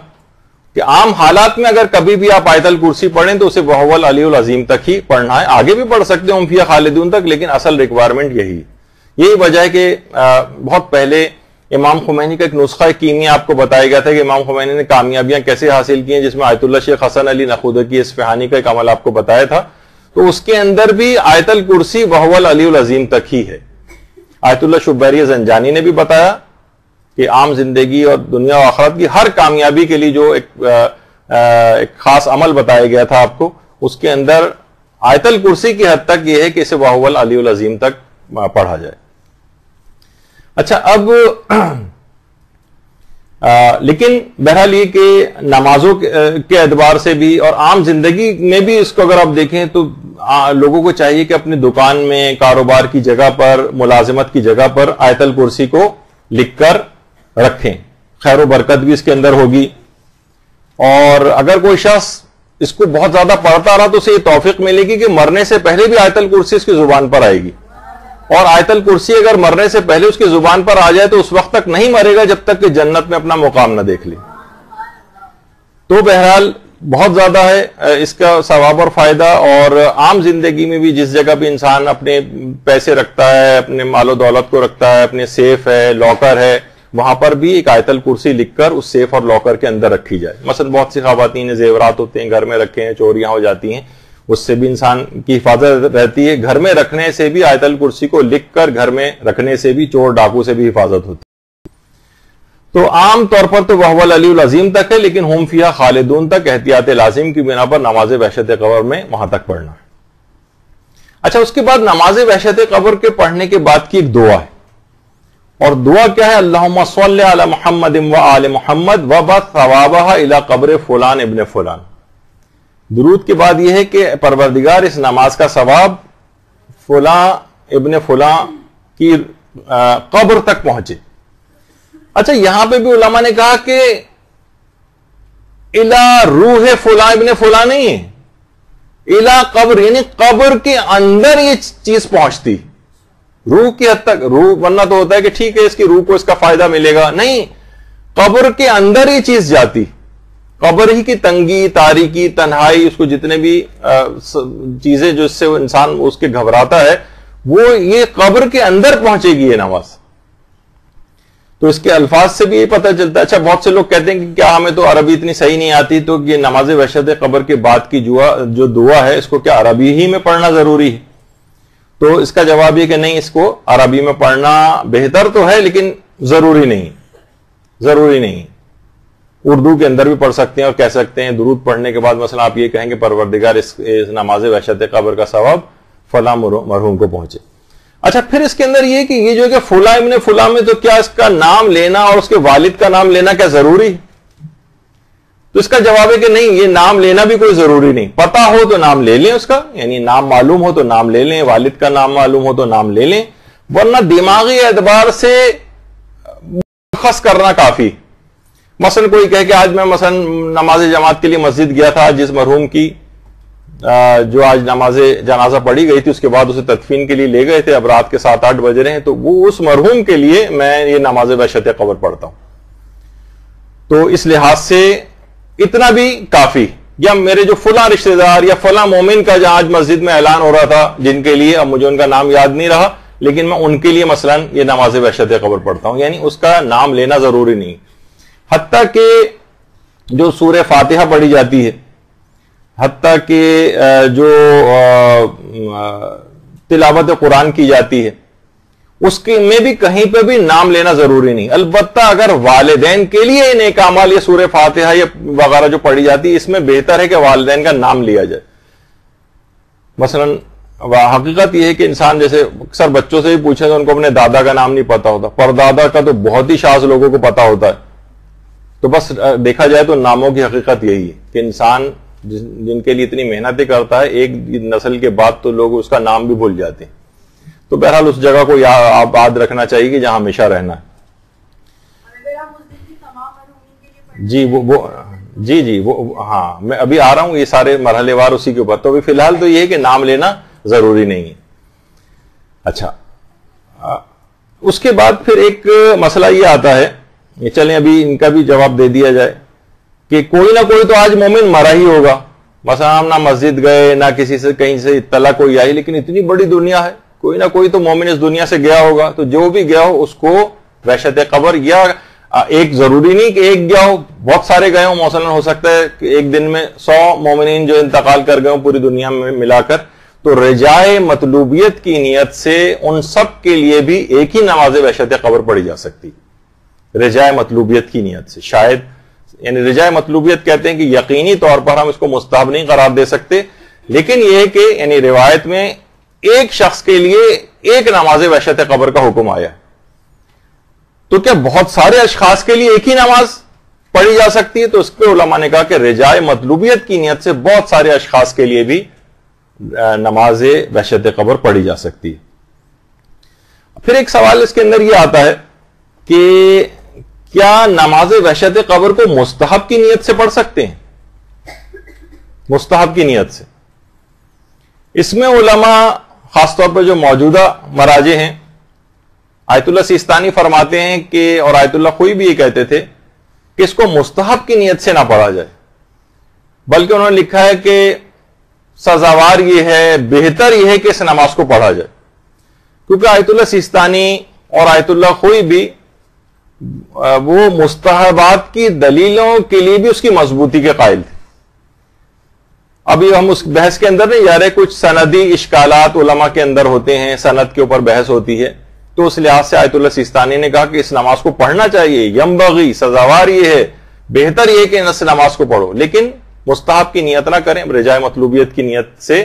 کہ عام حالات میں اگر کبھی بھی آپ آیت الکرسی پڑھیں تو اسے وَهُوَ الْعَلِيُّ الْعَظِيمُ تک ہی پڑھنا ہے. آگے بھی پڑھ سکتے ہیں ہم فیہا خالدون تک، لیکن اصل ریکوائرمنٹ یہی وجہ ہے کہ بہت پہلے امام خمینی کا ایک نسخہ کیمیا آپ کو بتایا گیا تھا کہ امام خمینی نے کامیابیاں کیسے حاصل کی ہیں، جس میں آیت اللہ شیخ حسن علی نخودکی اصفہانی کا ایک عمل آپ کو بتایا تھا، تو اس کے اندر بھی آیت الکرسی وہو العلی العظیم تک ہی ہے۔ آیت اللہ شبیری زنجانی نے بھی بتایا کہ عام زندگی اور دنیا و آخرت کی ہر کامیابی کے لیے جو ایک خاص عمل بتایا گیا تھا آپ کو، اس کے اندر آیت الکرسی کی حد تک یہ ہے کہ اسے وہو العلی العظیم تک پڑھا جائے۔ اچھا، اب لیکن بہرحال یہ کہ نمازوں کے اعتبار سے بھی اور عام زندگی میں بھی اس کو اگر آپ دیکھیں تو لوگوں کو چاہیے کہ اپنی دکان میں، کاروبار کی جگہ پر، ملازمت کی جگہ پر آیت الکرسی کو لکھ کر رکھیں، خیر و برکت بھی اس کے اندر ہوگی۔ اور اگر کوئی شخص اس کو بہت زیادہ پڑھتا رہا تو اسے یہ توفیق ملے گی کہ مرنے سے پہلے بھی آیت الکرسی اس کی زبان پر آئے گی، اور آیت الکرسی اگر مرنے سے پہلے اس کی زبان پر آ جائے تو اس وقت تک نہیں مرے گا جب تک کہ جنت میں اپنا مقام نہ دیکھ لے۔ تو بہرحال بہت زیادہ ہے اس کا ثواب اور فائدہ، اور عام زندگی میں بھی جس جگہ بھی انسان اپنے پیسے رکھتا ہے، اپنے مال و دولت کو رکھتا ہے، اپنے سیف ہے، لاکر ہے، وہاں پر بھی ایک آیت الکرسی لکھ کر اس سیف اور لاکر کے اندر رکھی جائے۔ مثلا بہت سی خواتین زیورات ہوتے ہیں گھر میں رکھے ہیں، چوریاں ہو جاتی ہیں، اس سے بھی انسان کی حفاظت رہتی ہے۔ گھر میں رکھنے سے بھی آیت الکرسی کو لکھ کر گھر میں رکھنے سے بھی چور ڈاکو سے بھی حفاظت ہوتی ہے۔ تو عام طور پر تو وہو العلی العظیم تک ہے، لیکن ہم فیہا خالدون تک احتیاط لازم کی بنا پر نماز وحشت قبر میں وہاں تک پڑھنا ہے۔ اچھا، اس کے بعد نماز وحشت قبر کے پڑھنے کے بعد کی ایک دعا ہے، اور دعا کیا ہے؟ اللہم صلی علی محمد و آل محمد وبعث ثوابہا الی قبر فلان ابن فلان۔ درود کے بعد یہ ہے کہ پروردگار اس نماز کا ثواب فلاں ابن فلاں کی قبر تک پہنچے۔ اچھا، یہاں پہ بھی علماء نے کہا کہ الی روح فلاں ابن فلاں نہیں ہے، الی قبر، یعنی قبر کے اندر یہ چیز پہنچتی، روح کی حد تک۔ روح ورنہ تو ہوتا ہے کہ ٹھیک ہے اس کی روح کو اس کا فائدہ ملے گا، نہیں، قبر کے اندر یہ چیز جاتی، قبر ہی کی تنگی، تاریکی، تنہائی، اس کو جتنے بھی چیزیں جو اس سے انسان اس کے گھبراتا ہے، وہ یہ قبر کے اندر پہنچے گی یہ نماز۔ تو اس کے الفاظ سے بھی یہ پتہ چلتا ہے۔ اچھا، بہت سے لوگ کہتے ہیں کہ کیا ہمیں تو عربی اتنی صحیح نہیں آتی، تو یہ نماز وحشت قبر کے بعد کی جو دعا ہے اس کو کیا عربی ہی میں پڑھنا ضروری ہے؟ تو اس کا جواب یہ کہ نہیں، اس کو عربی میں پڑھنا بہتر تو ہے لیکن ضروری نہیں۔ اردو کے اندر بھی پڑھ سکتے ہیں اور کہہ سکتے ہیں درود پڑھنے کے بعد مثلا آپ یہ کہیں کہ پروردگار اس نماز وحشت قبر کا ثواب فلاں مرحوم کو پہنچے۔ اچھا، پھر اس کے اندر یہ کہ یہ جو کہ فلاں ابن فلاں میں تو کیا اس کا نام لینا اور اس کے والد کا نام لینا کیا ضروری ہے؟ تو اس کا جواب ہے کہ نہیں، یہ نام لینا بھی کوئی ضروری نہیں، پتہ ہو تو نام لے لیں اس کا، یعنی نام معلوم ہو تو نام لے لیں، والد کا نام معلوم ہو تو نام لے لیں، ورنہ دماغی اعتبار سے مشخص کرنا کافی۔ مثلا کوئی کہے کہ آج میں مثلا نماز جماعت کے لیے مسجد گیا تھا، جس مرحوم کی جو آج نماز جنازہ پڑھی گئی تھی اس کے بعد اسے تدفین کے لیے لے گئے تھے، اب رات کے 7-8 بج رہے ہیں، تو وہ اس مرحوم کے لیے میں یہ نماز وحشت قبر پڑھتا ہوں، تو اس لحاظ سے اتنا بھی کافی۔ یا میرے جو فلاں رشتہ دار یا فلاں مومن کا جہاں آج مسجد میں اعلان ہو رہا تھا، جن کے لیے اب مجھے ان کا نام یاد نہیں رہا، لیکن میں ان کے لیے مثلا یہ نماز وحشت قبر پڑھتا ہوں، یعنی اس کا نام لینا ضروری نہیں۔ حتیٰ کہ جو سورہ فاتحہ پڑھی جاتی ہے، حتیٰ کہ جو تلاوت قرآن کی جاتی ہے، اس کے میں بھی کہیں پہ بھی نام لینا ضروری نہیں۔ البتہ اگر والدین کے لیے نیک اعمال یا سورہ فاتحہ یا وغیرہ جو پڑھی جاتی ہے، اس میں بہتر ہے کہ والدین کا نام لیا جائے۔ مثلا حقیقت یہ ہے کہ انسان جیسے اکثر بچوں سے بھی پوچھیں تو ان کو اپنے دادا کا نام نہیں پتا ہوتا، پردادا کا تو بہت ہی شاذ لوگوں کو پتا ہوتا ہے۔ تو بس دیکھا جائے تو ناموں کی حقیقت یہی ہے کہ انسان جن کے لیے اتنی محنتیں کرتا ہے، ایک نسل کے بعد تو لوگ اس کا نام بھی بھول جاتے ہیں۔ تو بہرحال اس جگہ کو یاد رکھنا چاہیے کہ جہاں ہمیشہ رہنا ہے۔ جی وہ ہاں، میں ابھی آ رہا ہوں، یہ سارے مرحلے وار اسی کے اوپر۔ تو ابھی فی الحال تو یہ ہے کہ نام لینا ضروری نہیں ہے۔ اچھا، اس کے بعد پھر ایک مسئلہ یہ آتا ہے، یہ چلیں ابھی ان کا بھی جواب دے دیا جائے کہ کوئی نہ کوئی تو آج مومن مرا ہی ہوگا۔ مثلا ہم نہ مسجد گئے، نہ کسی سے کہیں سے اطلاع کوئی آئی، لیکن اتنی بڑی دنیا ہے، کوئی نہ کوئی تو مومن اس دنیا سے گیا ہوگا۔ تو جو بھی گیا ہو اس کو وحشت قبر، یا ایک ضروری نہیں کہ ایک گیا ہو، بہت سارے گئے ہوں، مثلا ہو سکتا ہے کہ ایک دن میں 100 مومنین جو انتقال کر گئے ہوں پوری دنیا میں ملا کر، تو رجائے مطلوبیت کی نیت سے ان سب کے لیے بھی ایک ہی نماز وحشت قبر پڑھی جا سکتی، رجائے مطلوبیت کی نیت سے. شاید یعنی رجائے مطلوبیت کہتے ہیں کہ یقینی طور پر ہم اس کو مستحب نہیں قرار دے سکتے، لیکن یہ کہ یعنی روایت میں ایک شخص کے لیے ایک نماز وحشت قبر کا حکم آیا، تو کیا بہت سارے اشخاص کے لیے ایک ہی نماز پڑھی جا سکتی ہے؟ تو اس پہ علماء نے کہا کہ رجائے مطلوبیت کی نیت سے بہت سارے اشخاص کے لیے بھی نماز وحشت قبر پڑھی جا سکتی ہے. پھر ایک سوال اس کے اندر یہ آتا ہے کہ کیا نماز وحشت قبر کو مستحب کی نیت سے پڑھ سکتے ہیں؟ مستحب کی نیت سے اس میں علماء خاص طور پر جو موجودہ مراجع ہیں، آیت اللہ سیستانی فرماتے ہیں کہ، اور آیت اللہ خوئی بھی یہ کہتے تھے کہ اس کو مستحب کی نیت سے نہ پڑھا جائے، بلکہ انہوں نے لکھا ہے کہ سزاوار یہ ہے، بہتر یہ ہے کہ اس نماز کو پڑھا جائے، کیونکہ آیت اللہ سیستانی اور آیت اللہ خوئی بھی وہ مستحبات کی دلیلوں کے لیے بھی اس کی مضبوطی کے قائل تھے. ابھی ہم اس بحث کے اندر نہیں جا رہے، کچھ سندی اشکالات علماء کے اندر ہوتے ہیں، سند کے اوپر بحث ہوتی ہے، تو اس لحاظ سے آیت اللہ سیستانی نے کہا کہ اس نماز کو پڑھنا چاہیے، ینبغی، سزاوار یہ ہے، بہتر یہ کہ اس نماز کو پڑھو، لیکن مستحب کی نیت نہ کریں، رجائے مطلوبیت کی نیت سے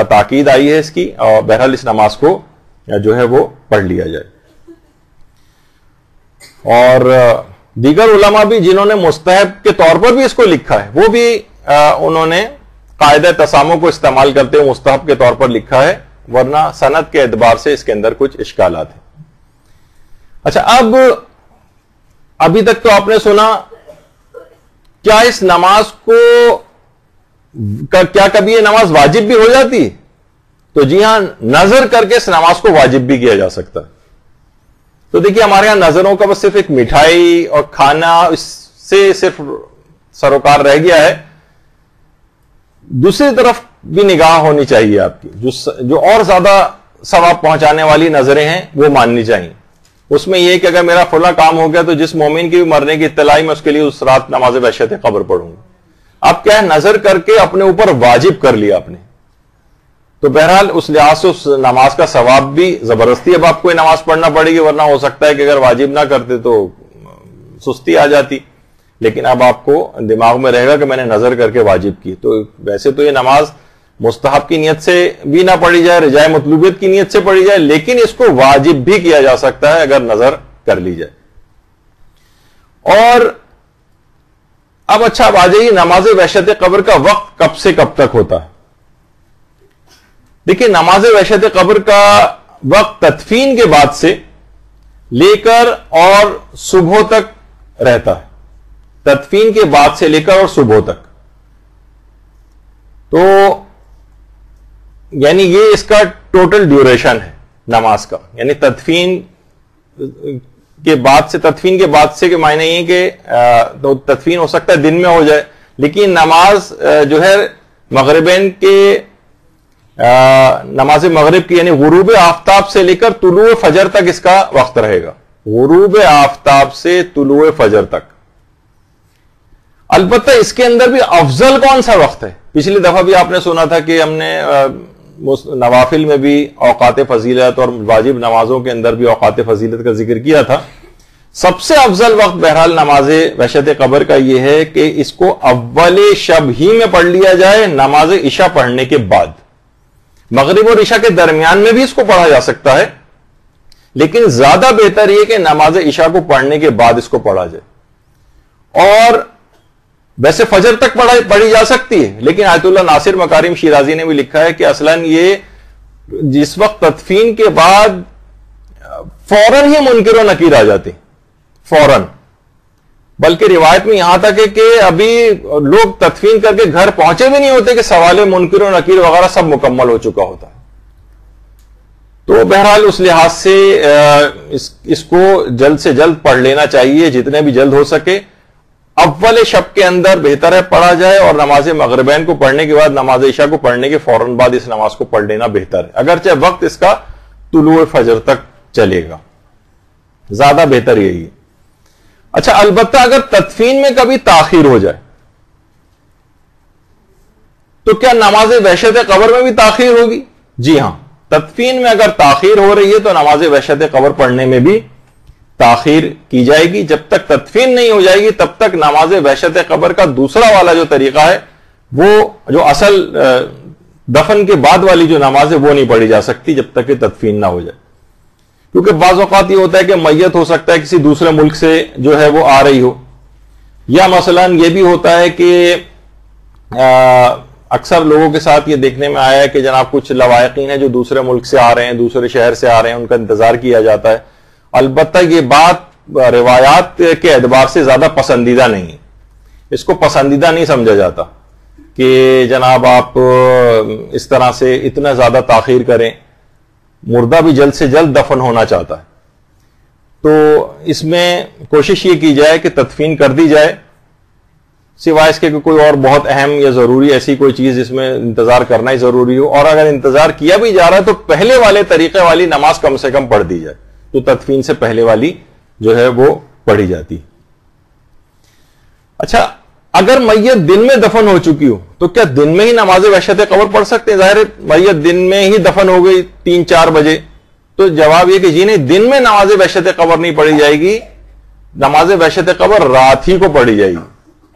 تاکید آئی ہے اس کی، اور بہرحال اس نماز کو جو ہے وہ پڑھ لیا جائے. اور دیگر علماء بھی جنہوں نے مستحب کے طور پر بھی اس کو لکھا ہے، وہ بھی انہوں نے قاعدہ تسامح کو استعمال کرتے ہوئے مستحب کے طور پر لکھا ہے، ورنہ سند کے اعتبار سے اس کے اندر کچھ اشکالات ہیں. اچھا، ابھی تک تو آپ نے سنا، کیا اس نماز کو کیا کبھی یہ نماز واجب بھی ہو جاتی ہے؟ تو جی ہاں، نظر کر کے اس نماز کو واجب بھی کیا جا سکتا ہے. تو دیکھیے ہمارے یہاں نظروں کا بس صرف ایک مٹھائی اور کھانا اس سے صرف سروکار رہ گیا ہے، دوسری طرف بھی نگاہ ہونی چاہیے آپ کی، جو اور زیادہ ثواب پہنچانے والی نظریں ہیں وہ ماننی چاہیے. اس میں یہ کہ اگر میرا فلاں کام ہو گیا تو جس مومن کی بھی مرنے کی اطلاع میں اس کے لیے اس رات نماز وحشت قبر پڑھوں گا. اب کیا ہے، نظر کر کے اپنے اوپر واجب کر لیا آپ نے، تو بہرحال اس لحاظ سے اس نماز کا ثواب بھی زبردستی اب آپ کو یہ نماز پڑھنا پڑے گی، ورنہ ہو سکتا ہے کہ اگر واجب نہ کرتے تو سستی آ جاتی، لیکن اب آپ کو دماغ میں رہے گا کہ میں نے نظر کر کے واجب کی. تو ویسے تو یہ نماز مستحب کی نیت سے بھی نہ پڑھی جائے، رجائے مطلوبیت کی نیت سے پڑھی جائے، لیکن اس کو واجب بھی کیا جا سکتا ہے اگر نظر کر لی جائے. اور اب اچھا اب آ جائیے نماز وحشت قبر کا وقت کب سے کب تک ہوتا ہے. دیکھیے نماز وحشت قبر کا وقت تدفین کے بعد سے لے کر اور صبح تک رہتا ہے، تدفین کے بعد سے لے کر اور صبح تک. تو یعنی یہ اس کا ٹوٹل ڈیوریشن ہے نماز کا، یعنی تدفین کے بعد سے کہ معنی یہ کہ تو تدفین ہو سکتا ہے دن میں ہو جائے، لیکن نماز جو ہے مغربین کے نماز مغرب کی یعنی غروب آفتاب سے لے کر طلوع فجر تک اس کا وقت رہے گا، غروب آفتاب سے طلوع فجر تک. البتہ اس کے اندر بھی افضل کون سا وقت ہے؟ پچھلی دفعہ بھی آپ نے سنا تھا کہ ہم نے نوافل میں بھی اوقات فضیلت اور واجب نمازوں کے اندر بھی اوقات فضیلت کا ذکر کیا تھا. سب سے افضل وقت بہرحال نماز وحشت قبر کا یہ ہے کہ اس کو اول شب ہی میں پڑھ لیا جائے، نماز عشاء پڑھنے کے بعد. مغرب اور عشاء کے درمیان میں بھی اس کو پڑھا جا سکتا ہے، لیکن زیادہ بہتر یہ کہ نماز عشاء کو پڑھنے کے بعد اس کو پڑھا جائے. اور ویسے فجر تک پڑھی جا سکتی ہے، لیکن آیت اللہ ناصر مکارم شیرازی نے بھی لکھا ہے کہ اصلاً یہ جس وقت تدفین کے بعد فوراً ہی منکر و نکیر آ جاتے، فوراً. بلکہ روایت میں یہاں تک ہے کہ ابھی لوگ تدفین کر کے گھر پہنچے بھی نہیں ہوتے کہ سوال منکر و نکیر وغیرہ سب مکمل ہو چکا ہوتا ہے. تو بہرحال اس لحاظ سے اس کو جلد سے جلد پڑھ لینا چاہیے، جتنے بھی جلد ہو سکے. اول شب کے اندر بہتر ہے پڑھا جائے، اور نماز مغربین کو پڑھنے کے بعد نماز عشاء کو پڑھنے کے فوراً بعد اس نماز کو پڑھ لینا بہتر ہے، اگرچہ وقت اس کا طلوع فجر تک چلے گا. زیادہ بہتر یہی ہے. اچھا البتہ اگر تدفین میں کبھی تاخیر ہو جائے تو کیا نماز وحشت قبر میں بھی تاخیر ہوگی؟ جی ہاں، تدفین میں اگر تاخیر ہو رہی ہے تو نماز وحشت قبر پڑھنے میں بھی تاخیر کی جائے گی. جب تک تدفین نہیں ہو جائے گی تب تک نماز وحشت قبر کا دوسرا والا جو طریقہ ہے وہ جو اصل دفن کے بعد والی جو نماز ہے وہ نہیں پڑھی جا سکتی جب تک کہ تدفین نہ ہو جائے. کیونکہ بعض اوقات یہ ہوتا ہے کہ میت ہو سکتا ہے کسی دوسرے ملک سے جو ہے وہ آ رہی ہو، یا مثلا یہ بھی ہوتا ہے کہ اکثر لوگوں کے ساتھ یہ دیکھنے میں آیا ہے کہ جناب کچھ لوائقین ہیں جو دوسرے ملک سے آ رہے ہیں، دوسرے شہر سے آ رہے ہیں، ان کا انتظار کیا جاتا ہے. البتہ یہ بات روایات کے اعتبار سے زیادہ پسندیدہ نہیں ہے، اس کو پسندیدہ نہیں سمجھا جاتا کہ جناب آپ اس طرح سے اتنا زیادہ تاخیر کریں. مردہ بھی جلد سے جلد دفن ہونا چاہتا ہے، تو اس میں کوشش یہ کی جائے کہ تدفین کر دی جائے، سوائے اس کے کہ کوئی اور بہت اہم یا ضروری ایسی کوئی چیز جس میں انتظار کرنا ہی ضروری ہو. اور اگر انتظار کیا بھی جا رہا ہے تو پہلے والے طریقے والی نماز کم سے کم پڑھ دی جائے، تو تدفین سے پہلے والی جو ہے وہ پڑھی جاتی. اچھا اگر میت دن میں دفن ہو چکی ہو تو کیا دن میں ہی نماز وحشت قبر پڑھ سکتے ہیں؟ ظاہر ہے میت دن میں ہی دفن ہو گئی 3-4 بجے، تو جواب یہ کہ جی نہیں، دن میں نماز وحشت قبر نہیں پڑھی جائے گی، نماز وحشت قبر رات ہی کو پڑھی جائے گی،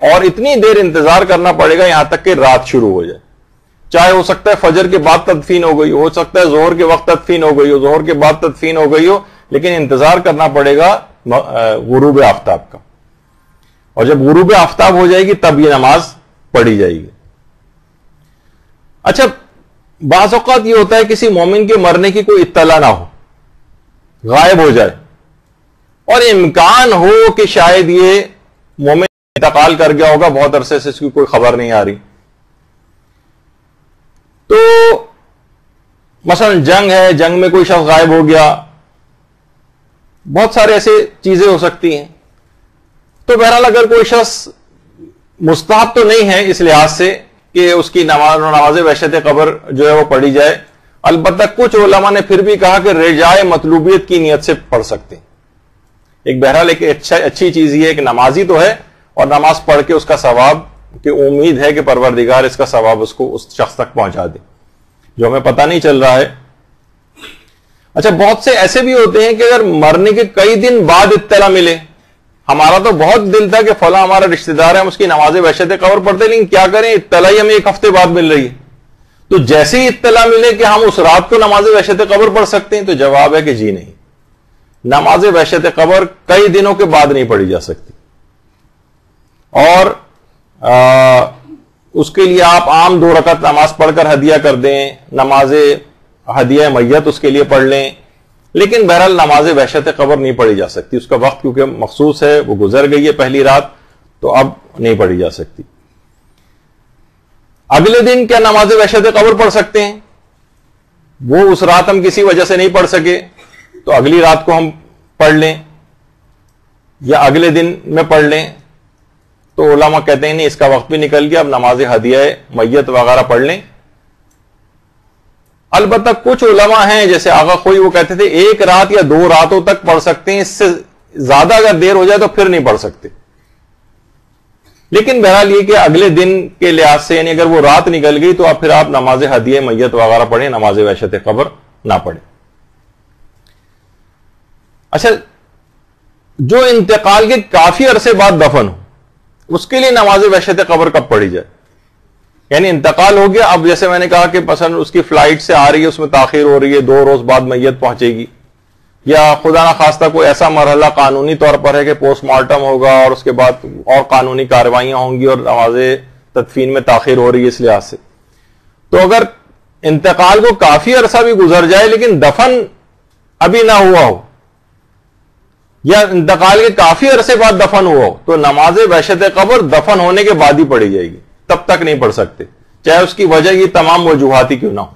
اور اتنی دیر انتظار کرنا پڑے گا یہاں تک کہ رات شروع ہو جائے. چاہے ہو سکتا ہے فجر کے بعد تدفین ہو گئی ہو سکتا ہے ظہر کے وقت تدفین ہو گئی ہو، ظہر کے بعد تدفین ہو گئی ہو، لیکن انتظار کرنا پڑے گا غروب آفتاب کا، اور جب غروب آفتاب ہو جائے گی تب یہ نماز پڑھی جائے گی. اچھا بعض اوقات یہ ہوتا ہے کسی مومن کے مرنے کی کوئی اطلاع نہ ہو، غائب ہو جائے، اور امکان ہو کہ شاید یہ مومن انتقال کر گیا ہوگا، بہت عرصے سے اس کی کوئی خبر نہیں آ رہی. تو مثلا جنگ ہے، جنگ میں کوئی شخص غائب ہو گیا، بہت سارے ایسے چیزیں ہو سکتی ہیں. تو بہرحال اگر کوئی شخص مستحب تو نہیں ہے اس لحاظ سے کہ اس کی نماز وحشت قبر جو ہے وہ پڑھی جائے، البتہ کچھ علماء نے پھر بھی کہا کہ رجائے مطلوبیت کی نیت سے پڑھ سکتے ہیں. ایک بہرحال ایک اچھی چیز یہ ہے کہ نمازی تو ہے، اور نماز پڑھ کے اس کا ثواب کہ امید ہے کہ پروردگار اس کا ثواب اس کو اس شخص تک پہنچا دے جو ہمیں پتہ نہیں چل رہا ہے. اچھا بہت سے ایسے بھی ہوتے ہیں کہ اگر مرنے کے کئی دن بعد اطلاع ملے، ہمارا تو بہت دل تھا کہ فلاں ہمارا رشتہ دار ہے، ہم اس کی نماز وحشت قبر پڑھتے، لیکن کیا کریں اطلاع ہی ہمیں 1 ہفتے بعد مل رہی ہے، تو جیسے ہی اطلاع ملے کہ ہم اس رات کو نماز وحشت قبر پڑھ سکتے ہیں، تو جواب ہے کہ جی نہیں، نماز وحشت قبر کئی دنوں کے بعد نہیں پڑھی جا سکتی. اور اس کے لیے آپ عام 2 رکعت نماز پڑھ کر ہدیہ کر دیں، نماز ہدیہ میت اس کے لیے پڑھ لیں، لیکن بہرحال نماز وحشت قبر نہیں پڑھی جا سکتی. اس کا وقت کیونکہ مخصوص ہے، وہ گزر گئی ہے پہلی رات، تو اب نہیں پڑھی جا سکتی. اگلے دن کیا نماز وحشت قبر پڑھ سکتے ہیں؟ وہ اس رات ہم کسی وجہ سے نہیں پڑھ سکے تو اگلی رات کو ہم پڑھ لیں یا اگلے دن میں پڑھ لیں. تو علماء کہتے ہیں نہیں، اس کا وقت بھی نکل گیا، اب نماز ہدیہ میت وغیرہ پڑھ لیں. البتہ کچھ علماء ہیں جیسے آغا خوئی، وہ کہتے تھے 1 رات یا 2 راتوں تک پڑھ سکتے ہیں، اس سے زیادہ اگر دیر ہو جائے تو پھر نہیں پڑھ سکتے. لیکن بہرحال یہ کہ اگلے دن کے لحاظ سے یعنی اگر وہ رات نکل گئی تو پھر آپ نماز ہدیہ میت وغیرہ پڑھیں، نماز وحشت قبر نہ پڑھیں. اچھا جو انتقال کے کافی عرصے بعد دفن ہو، اس کے لیے نماز وحشت قبر کب پڑھی جائے؟ یعنی انتقال ہو گیا، اب جیسے میں نے کہا کہ مثلا اس کی فلائٹ سے آ رہی ہے، اس میں تاخیر ہو رہی ہے، 2 روز بعد میت پہنچے گی، یا خدا نہ خواستہ کوئی ایسا مرحلہ قانونی طور پر ہے کہ پوسٹ مارٹم ہوگا اور اس کے بعد اور قانونی کارروائیاں ہوں گی اور نماز تدفین میں تاخیر ہو رہی ہے اس لحاظ سے. تو اگر انتقال کو کافی عرصہ بھی گزر جائے لیکن دفن ابھی نہ ہوا ہو، یا انتقال کے کافی عرصے بعد دفن ہوا ہو، تو نماز وحشت قبر دفن ہونے کے بعد ہی پڑھی جائے گی، تب تک نہیں پڑھ سکتے، چاہے اس کی وجہ یہ تمام وجوہات ہی کیوں نہ ہو.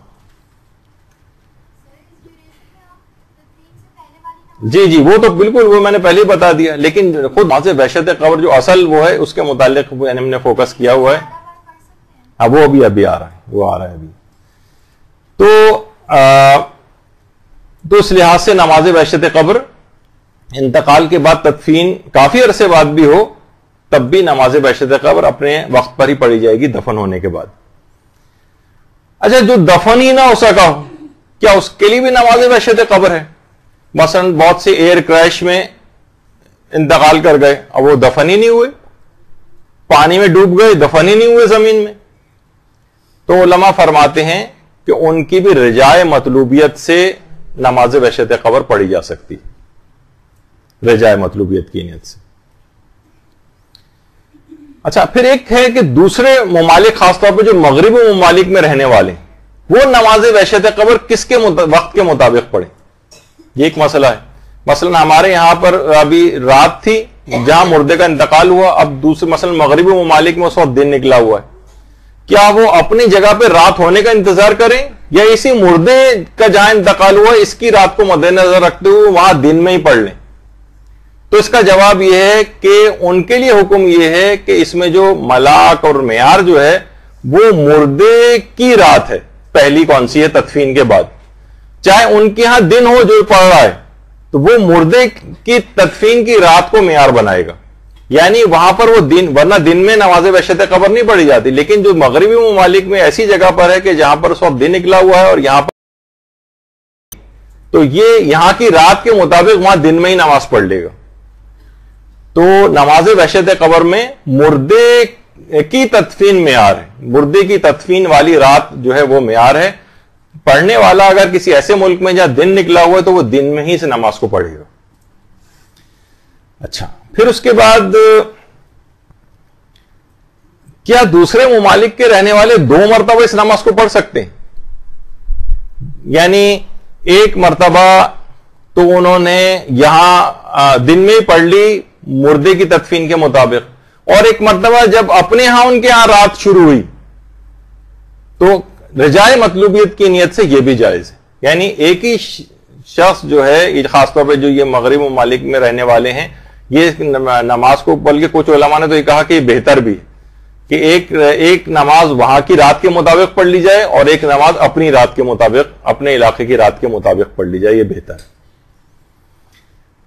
جی وہ تو بالکل وہ میں نے پہلے ہی بتا دیا، لیکن خود نماز وحشت قبر جو اصل وہ ہے اس کے متعلق ہم نے فوکس کیا ہوا ہے. اب وہ ابھی آ رہا ہے، وہ آ رہا ہے ابھی. تو اس لحاظ سے نماز وحشت قبر انتقال کے بعد تدفین کافی عرصے بعد بھی ہو تب بھی نماز بحشت قبر اپنے وقت پر ہی پڑھی جائے گی دفن ہونے کے بعد. اچھا جو دفن ہی نہ ہو سکا ہو کیا اس کے لیے بھی نماز بحشت قبر ہے؟ مثلا بہت سے ایئر کریش میں انتقال کر گئے, اب وہ دفن ہی نہیں ہوئے, پانی میں ڈوب گئے, دفن ہی نہیں ہوئے زمین میں. تو علماء فرماتے ہیں کہ ان کی بھی رجائے مطلوبیت سے نماز بحشت قبر پڑھی جا سکتی, رجائے مطلوبیت کی نیت سے. اچھا پھر ایک ہے کہ دوسرے ممالک, خاص طور پہ جو مغربی ممالک میں رہنے والے وہ نماز بحشت قبر کس کے وقت کے مطابق پڑھیں, یہ ایک مسئلہ ہے. مثلا ہمارے یہاں پر ابھی رات تھی جہاں مردے کا انتقال ہوا, اب دوسرے مثلا مغربی ممالک میں اس وقت دن نکلا ہوا ہے, کیا وہ اپنی جگہ پہ رات ہونے کا انتظار کریں یا اسی مردے کا جہاں انتقال ہوا اس کی رات کو مد نظر رکھتے ہوئے وہاں دن میں ہی پڑھ لیں؟ تو اس کا جواب یہ ہے کہ ان کے لیے حکم یہ ہے کہ اس میں جو ملاک اور معیار جو ہے وہ مردے کی رات ہے, پہلی کون سی ہے تدفین کے بعد, چاہے ان کے ہاں دن ہو جو پڑھ رہا ہے تو وہ مردے کی تدفین کی رات کو معیار بنائے گا. یعنی وہاں پر وہ دن, ورنہ دن میں نماز بحشت قبر نہیں پڑھی جاتی, لیکن جو مغربی ممالک میں ایسی جگہ پر ہے کہ جہاں پر اس وقت دن نکلا ہوا ہے اور یہاں پر تو یہ یہاں کی رات کے مطابق وہاں دن میں ہی نماز پڑھ لے گا. تو نماز بحشت قبر میں مردے کی تدفین معیار ہے, مردے کی تدفین والی رات جو ہے وہ معیار ہے. پڑھنے والا اگر کسی ایسے ملک میں جہاں دن نکلا ہوا ہے تو وہ دن میں ہی سے نماز کو پڑھے گا. اچھا پھر اس کے بعد کیا دوسرے ممالک کے رہنے والے 2 مرتبہ اس نماز کو پڑھ سکتے ہیں؟ یعنی ایک مرتبہ تو انہوں نے یہاں دن میں ہی پڑھ لی مردے کی تدفین کے مطابق, اور ایک مرتبہ جب اپنے ہاں ان کے ہاں رات شروع ہوئی تو رجائے مطلوبیت کی نیت سے یہ بھی جائز ہے. یعنی ایک ہی شخص جو ہے, خاص طور پہ جو یہ مغربی ممالک میں رہنے والے ہیں, یہ نماز کو, بلکہ کچھ علماء نے تو یہ کہا کہ یہ بہتر بھی ہے کہ ایک نماز وہاں کی رات کے مطابق پڑھ لی جائے اور ایک نماز اپنی رات کے مطابق, اپنے علاقے کی رات کے مطابق پڑھ لی جائے, یہ بہتر ہے.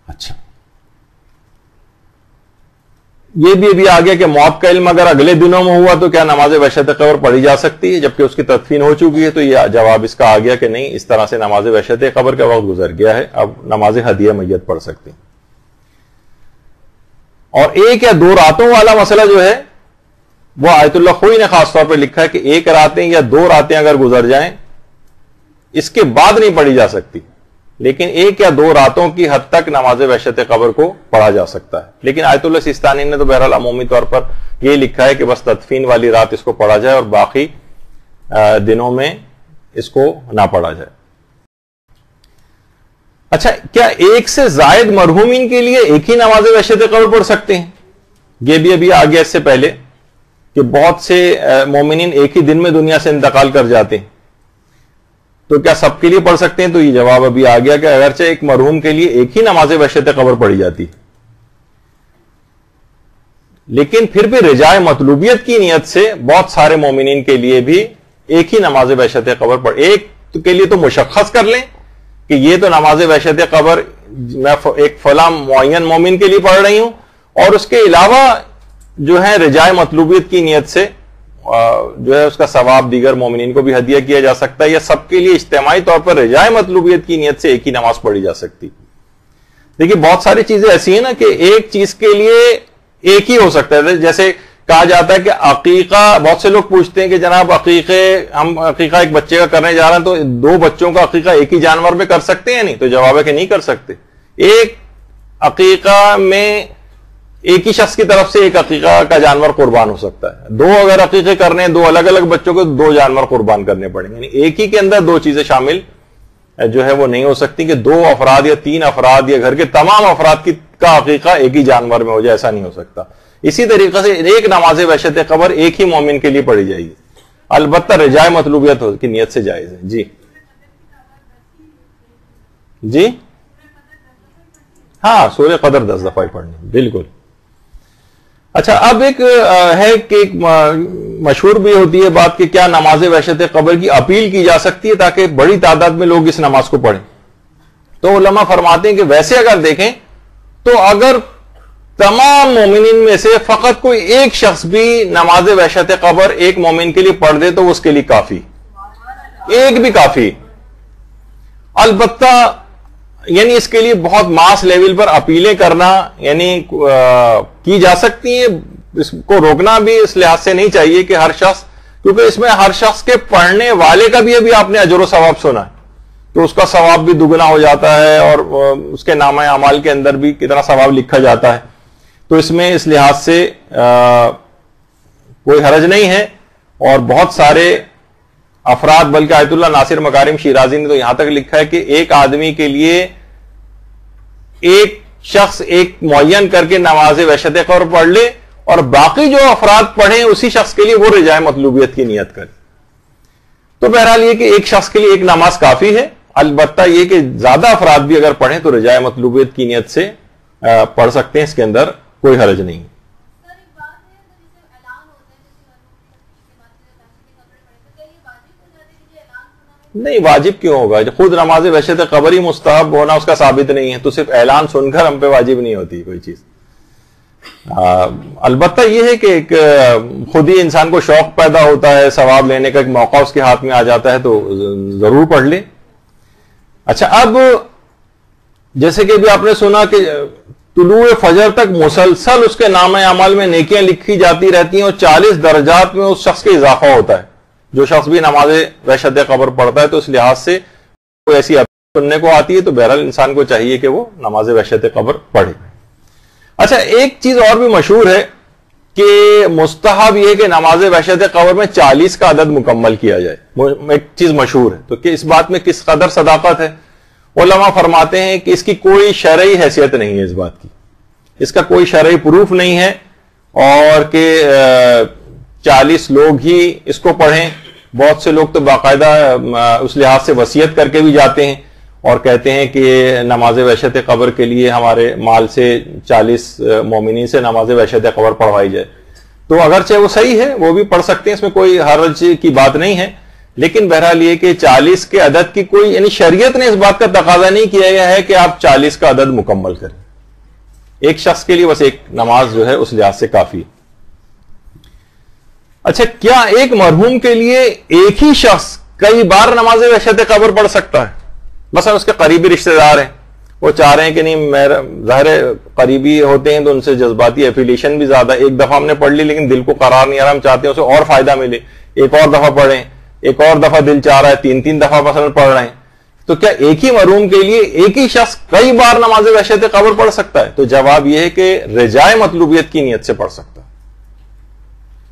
اچھا یہ بھی ابھی آگے کہ موت کا علم اگر اگلے دنوں میں ہوا تو کیا نماز بحشت قبر پڑھی جا سکتی ہے جبکہ اس کی تدفین ہو چکی ہے؟ تو یہ جواب اس کا آ گیا کہ نہیں, اس طرح سے نماز بحشت قبر کا وقت گزر گیا ہے, اب نماز ہدیہ میت پڑھ سکتے ہیں. اور 1 یا 2 راتوں والا مسئلہ جو ہے وہ آیت اللہ خوئی نے خاص طور پہ لکھا ہے کہ 1 راتیں یا 2 راتیں اگر گزر جائیں اس کے بعد نہیں پڑھی جا سکتی, لیکن 1 یا 2 راتوں کی حد تک نماز بحشت قبر کو پڑھا جا سکتا ہے. لیکن آیت اللہ سیستانی نے تو بہرحال عمومی طور پر یہ لکھا ہے کہ بس تدفین والی رات اس کو پڑھا جائے اور باقی دنوں میں اس کو نہ پڑھا جائے. اچھا کیا ایک سے زائد مرحومین کے لیے ایک ہی نماز بحشت قبر پڑھ سکتے ہیں؟ یہ بھی ابھی آ گیا اس سے پہلے کہ بہت سے مومنین ایک ہی دن میں دنیا سے انتقال کر جاتے ہیں, تو کیا سب کے لیے پڑھ سکتے ہیں؟ تو یہ جواب ابھی آ گیا کہ اگرچہ ایک مرحوم کے لیے ایک ہی نماز بحشت قبر پڑھی جاتی لیکن پھر بھی رجائے مطلوبیت کی نیت سے بہت سارے مومنین کے لیے بھی ایک ہی نماز بحشت قبر پڑھ, ایک کے لیے تو مشخص کر لیں کہ یہ تو نماز بحشت قبر میں ایک فلاں معین مومن کے لیے پڑھ رہی ہوں, اور اس کے علاوہ جو ہے رجائے مطلوبیت کی نیت سے جو ہے اس کا ثواب دیگر مومنین کو بھی ہدیہ کیا جا سکتا ہے, یا سب کے لیے اجتماعی طور پر رجائے مطلوبیت کی نیت سے ایک ہی نماز پڑھی جا سکتی. دیکھیے بہت ساری چیزیں ایسی ہیں نا کہ ایک چیز کے لیے ایک ہی ہو سکتا ہے. جیسے کہا جاتا ہے کہ عقیقہ, بہت سے لوگ پوچھتے ہیں کہ جناب ہم عقیقہ ایک بچے کا کرنے جا رہے ہیں تو 2 بچوں کا عقیقہ ایک ہی جانور میں کر سکتے ہیں؟ نہیں, تو جواب ہے کہ نہیں کر سکتے. ایک عقیقہ میں ایک ہی شخص کی طرف سے ایک عقیقہ کا جانور قربان ہو سکتا ہے. 2 اگر عقیقے کرنے ہیں 2 الگ الگ بچوں کو 2 جانور قربان کرنے پڑیں گے. یعنی ایک ہی کے اندر 2 چیزیں شامل جو ہے وہ نہیں ہو سکتی کہ 2 افراد یا 3 افراد یا گھر کے تمام افراد کا عقیقہ ایک ہی جانور میں ہو جائے, ایسا نہیں ہو سکتا. اسی طریقے سے ایک نماز بحشت قبر ایک ہی مومن کے لیے پڑھی جائے گی, البتہ رجائے مطلوبیت کی نیت سے جائز ہے. جی جی ہاں, سورہ قدر 10 دفعہ پڑھنی, بالکل. اچھا اب ایک ہے کہ ایک مشہور بھی ہوتی ہے بات کہ کیا نماز بحشت قبر کی اپیل کی جا سکتی ہے تاکہ بڑی تعداد میں لوگ اس نماز کو پڑھیں؟ تو علماء فرماتے ہیں کہ ویسے اگر دیکھیں تو اگر تمام مومنین میں سے فقط کوئی ایک شخص بھی نماز وحشت قبر ایک مومن کے لیے پڑھ دے تو اس کے لیے کافی، ایک بھی کافی. البتہ یعنی اس کے لیے بہت ماس لیول پر اپیلیں کرنا یعنی کی جا سکتی ہیں، اس کو روکنا بھی اس لحاظ سے نہیں چاہیے کہ ہر شخص، کیونکہ اس میں ہر شخص کے پڑھنے والے کا بھی ابھی آپ نے اجر و ثواب سنا ہے تو اس کا ثواب بھی دگنا ہو جاتا ہے اور اس کے نامہ اعمال کے اندر بھی کتنا ثواب لکھا جاتا ہے. تو اس میں اس لحاظ سے کوئی حرج نہیں ہے. اور بہت سارے افراد، بلکہ آیت اللہ ناصر مکارم شیرازی نے تو یہاں تک لکھا ہے کہ ایک آدمی کے لیے ایک شخص ایک معین کر کے نماز وحشت قبر پڑھ لے اور باقی جو افراد پڑھیں اسی شخص کے لیے وہ رجاء مطلوبیت کی نیت کرے. تو بہرحال یہ کہ ایک شخص کے لیے ایک نماز کافی ہے. البتہ یہ کہ زیادہ افراد بھی اگر پڑھیں تو رجاء مطلوبیت کی نیت سے پڑھ سکتے ہیں، اس کے اندر کوئی حرج نہیں. نہیں، واجب کیوں ہوگا؟ خود نماز وحشت قبر ہی مستحب ہونا اس کا ثابت نہیں ہے تو صرف اعلان سن کر ہم پہ واجب نہیں ہوتی کوئی چیز. البتہ یہ ہے کہ ایک خود ہی انسان کو شوق پیدا ہوتا ہے، ثواب لینے کا ایک موقع اس کے ہاتھ میں آ جاتا ہے تو ضرور پڑھ لے. اچھا، اب جیسے کہ بھی آپ نے سنا کہ طلوع فجر تک مسلسل اس کے نامہ اعمال میں نیکیاں لکھی جاتی رہتی ہیں اور 40 درجات میں اس شخص کا اضافہ ہوتا ہے. جو شخص بھی نماز وحشت قبر پڑھتا ہے تو اس لحاظ سے کوئی ایسی سننے کو آتی ہے تو بہرحال انسان کو چاہیے کہ وہ نماز وحشت قبر پڑھے. اچھا، ایک چیز اور بھی مشہور ہے کہ مستحب یہ کہ نماز وحشت قبر میں 40 کا عدد مکمل کیا جائے. ایک چیز مشہور ہے تو کہ اس بات میں کس قدر صداقت ہے؟ علماء فرماتے ہیں کہ اس کی کوئی شرعی حیثیت نہیں ہے، اس بات کی اس کا کوئی شرعی پروف نہیں ہے اور کہ 40 لوگ ہی اس کو پڑھیں. بہت سے لوگ تو باقاعدہ اس لحاظ سے وصیت کر کے بھی جاتے ہیں اور کہتے ہیں کہ نماز وحشت قبر کے لیے ہمارے مال سے 40 مومنین سے نماز وحشت قبر پڑھوائی جائے. تو اگرچہ وہ صحیح ہے، وہ بھی پڑھ سکتے ہیں، اس میں کوئی حرج کی بات نہیں ہے. لیکن بہرحال یہ کہ 40 کے عدد کی کوئی یعنی شریعت نے اس بات کا تقاضا نہیں کیا گیا ہے کہ آپ 40 کا عدد مکمل کریں. ایک شخص کے لیے بس ایک نماز جو ہے اس لحاظ سے کافی ہے. اچھا، کیا ایک مرحوم کے لیے ایک ہی شخص کئی بار نماز وحشت قبر پڑھ سکتا ہے؟ مثلا اس کے قریبی رشتہ دار ہیں، وہ چاہ رہے ہیں کہ نہیں، میرا ظاہر قریبی ہوتے ہیں تو ان سے جذباتی ایفیلیشن بھی زیادہ، ایک دفعہ ہم نے پڑھ لی لیکن دل کو قرار نہیں آ رہا، ہم چاہتے ہیں اسے اور فائدہ ملے، ایک اور دفعہ پڑھیں، ایک اور دفعہ دل چاہ رہا ہے، 3 دفعہ مثلا پڑھ رہے ہیں. تو کیا ایک ہی مرحوم کے لیے ایک ہی شخص کئی بار نماز وحشت قبر پڑھ سکتا ہے؟ تو جواب یہ ہے کہ رجاء مطلوبیت کی نیت سے پڑھ سکتا ہے.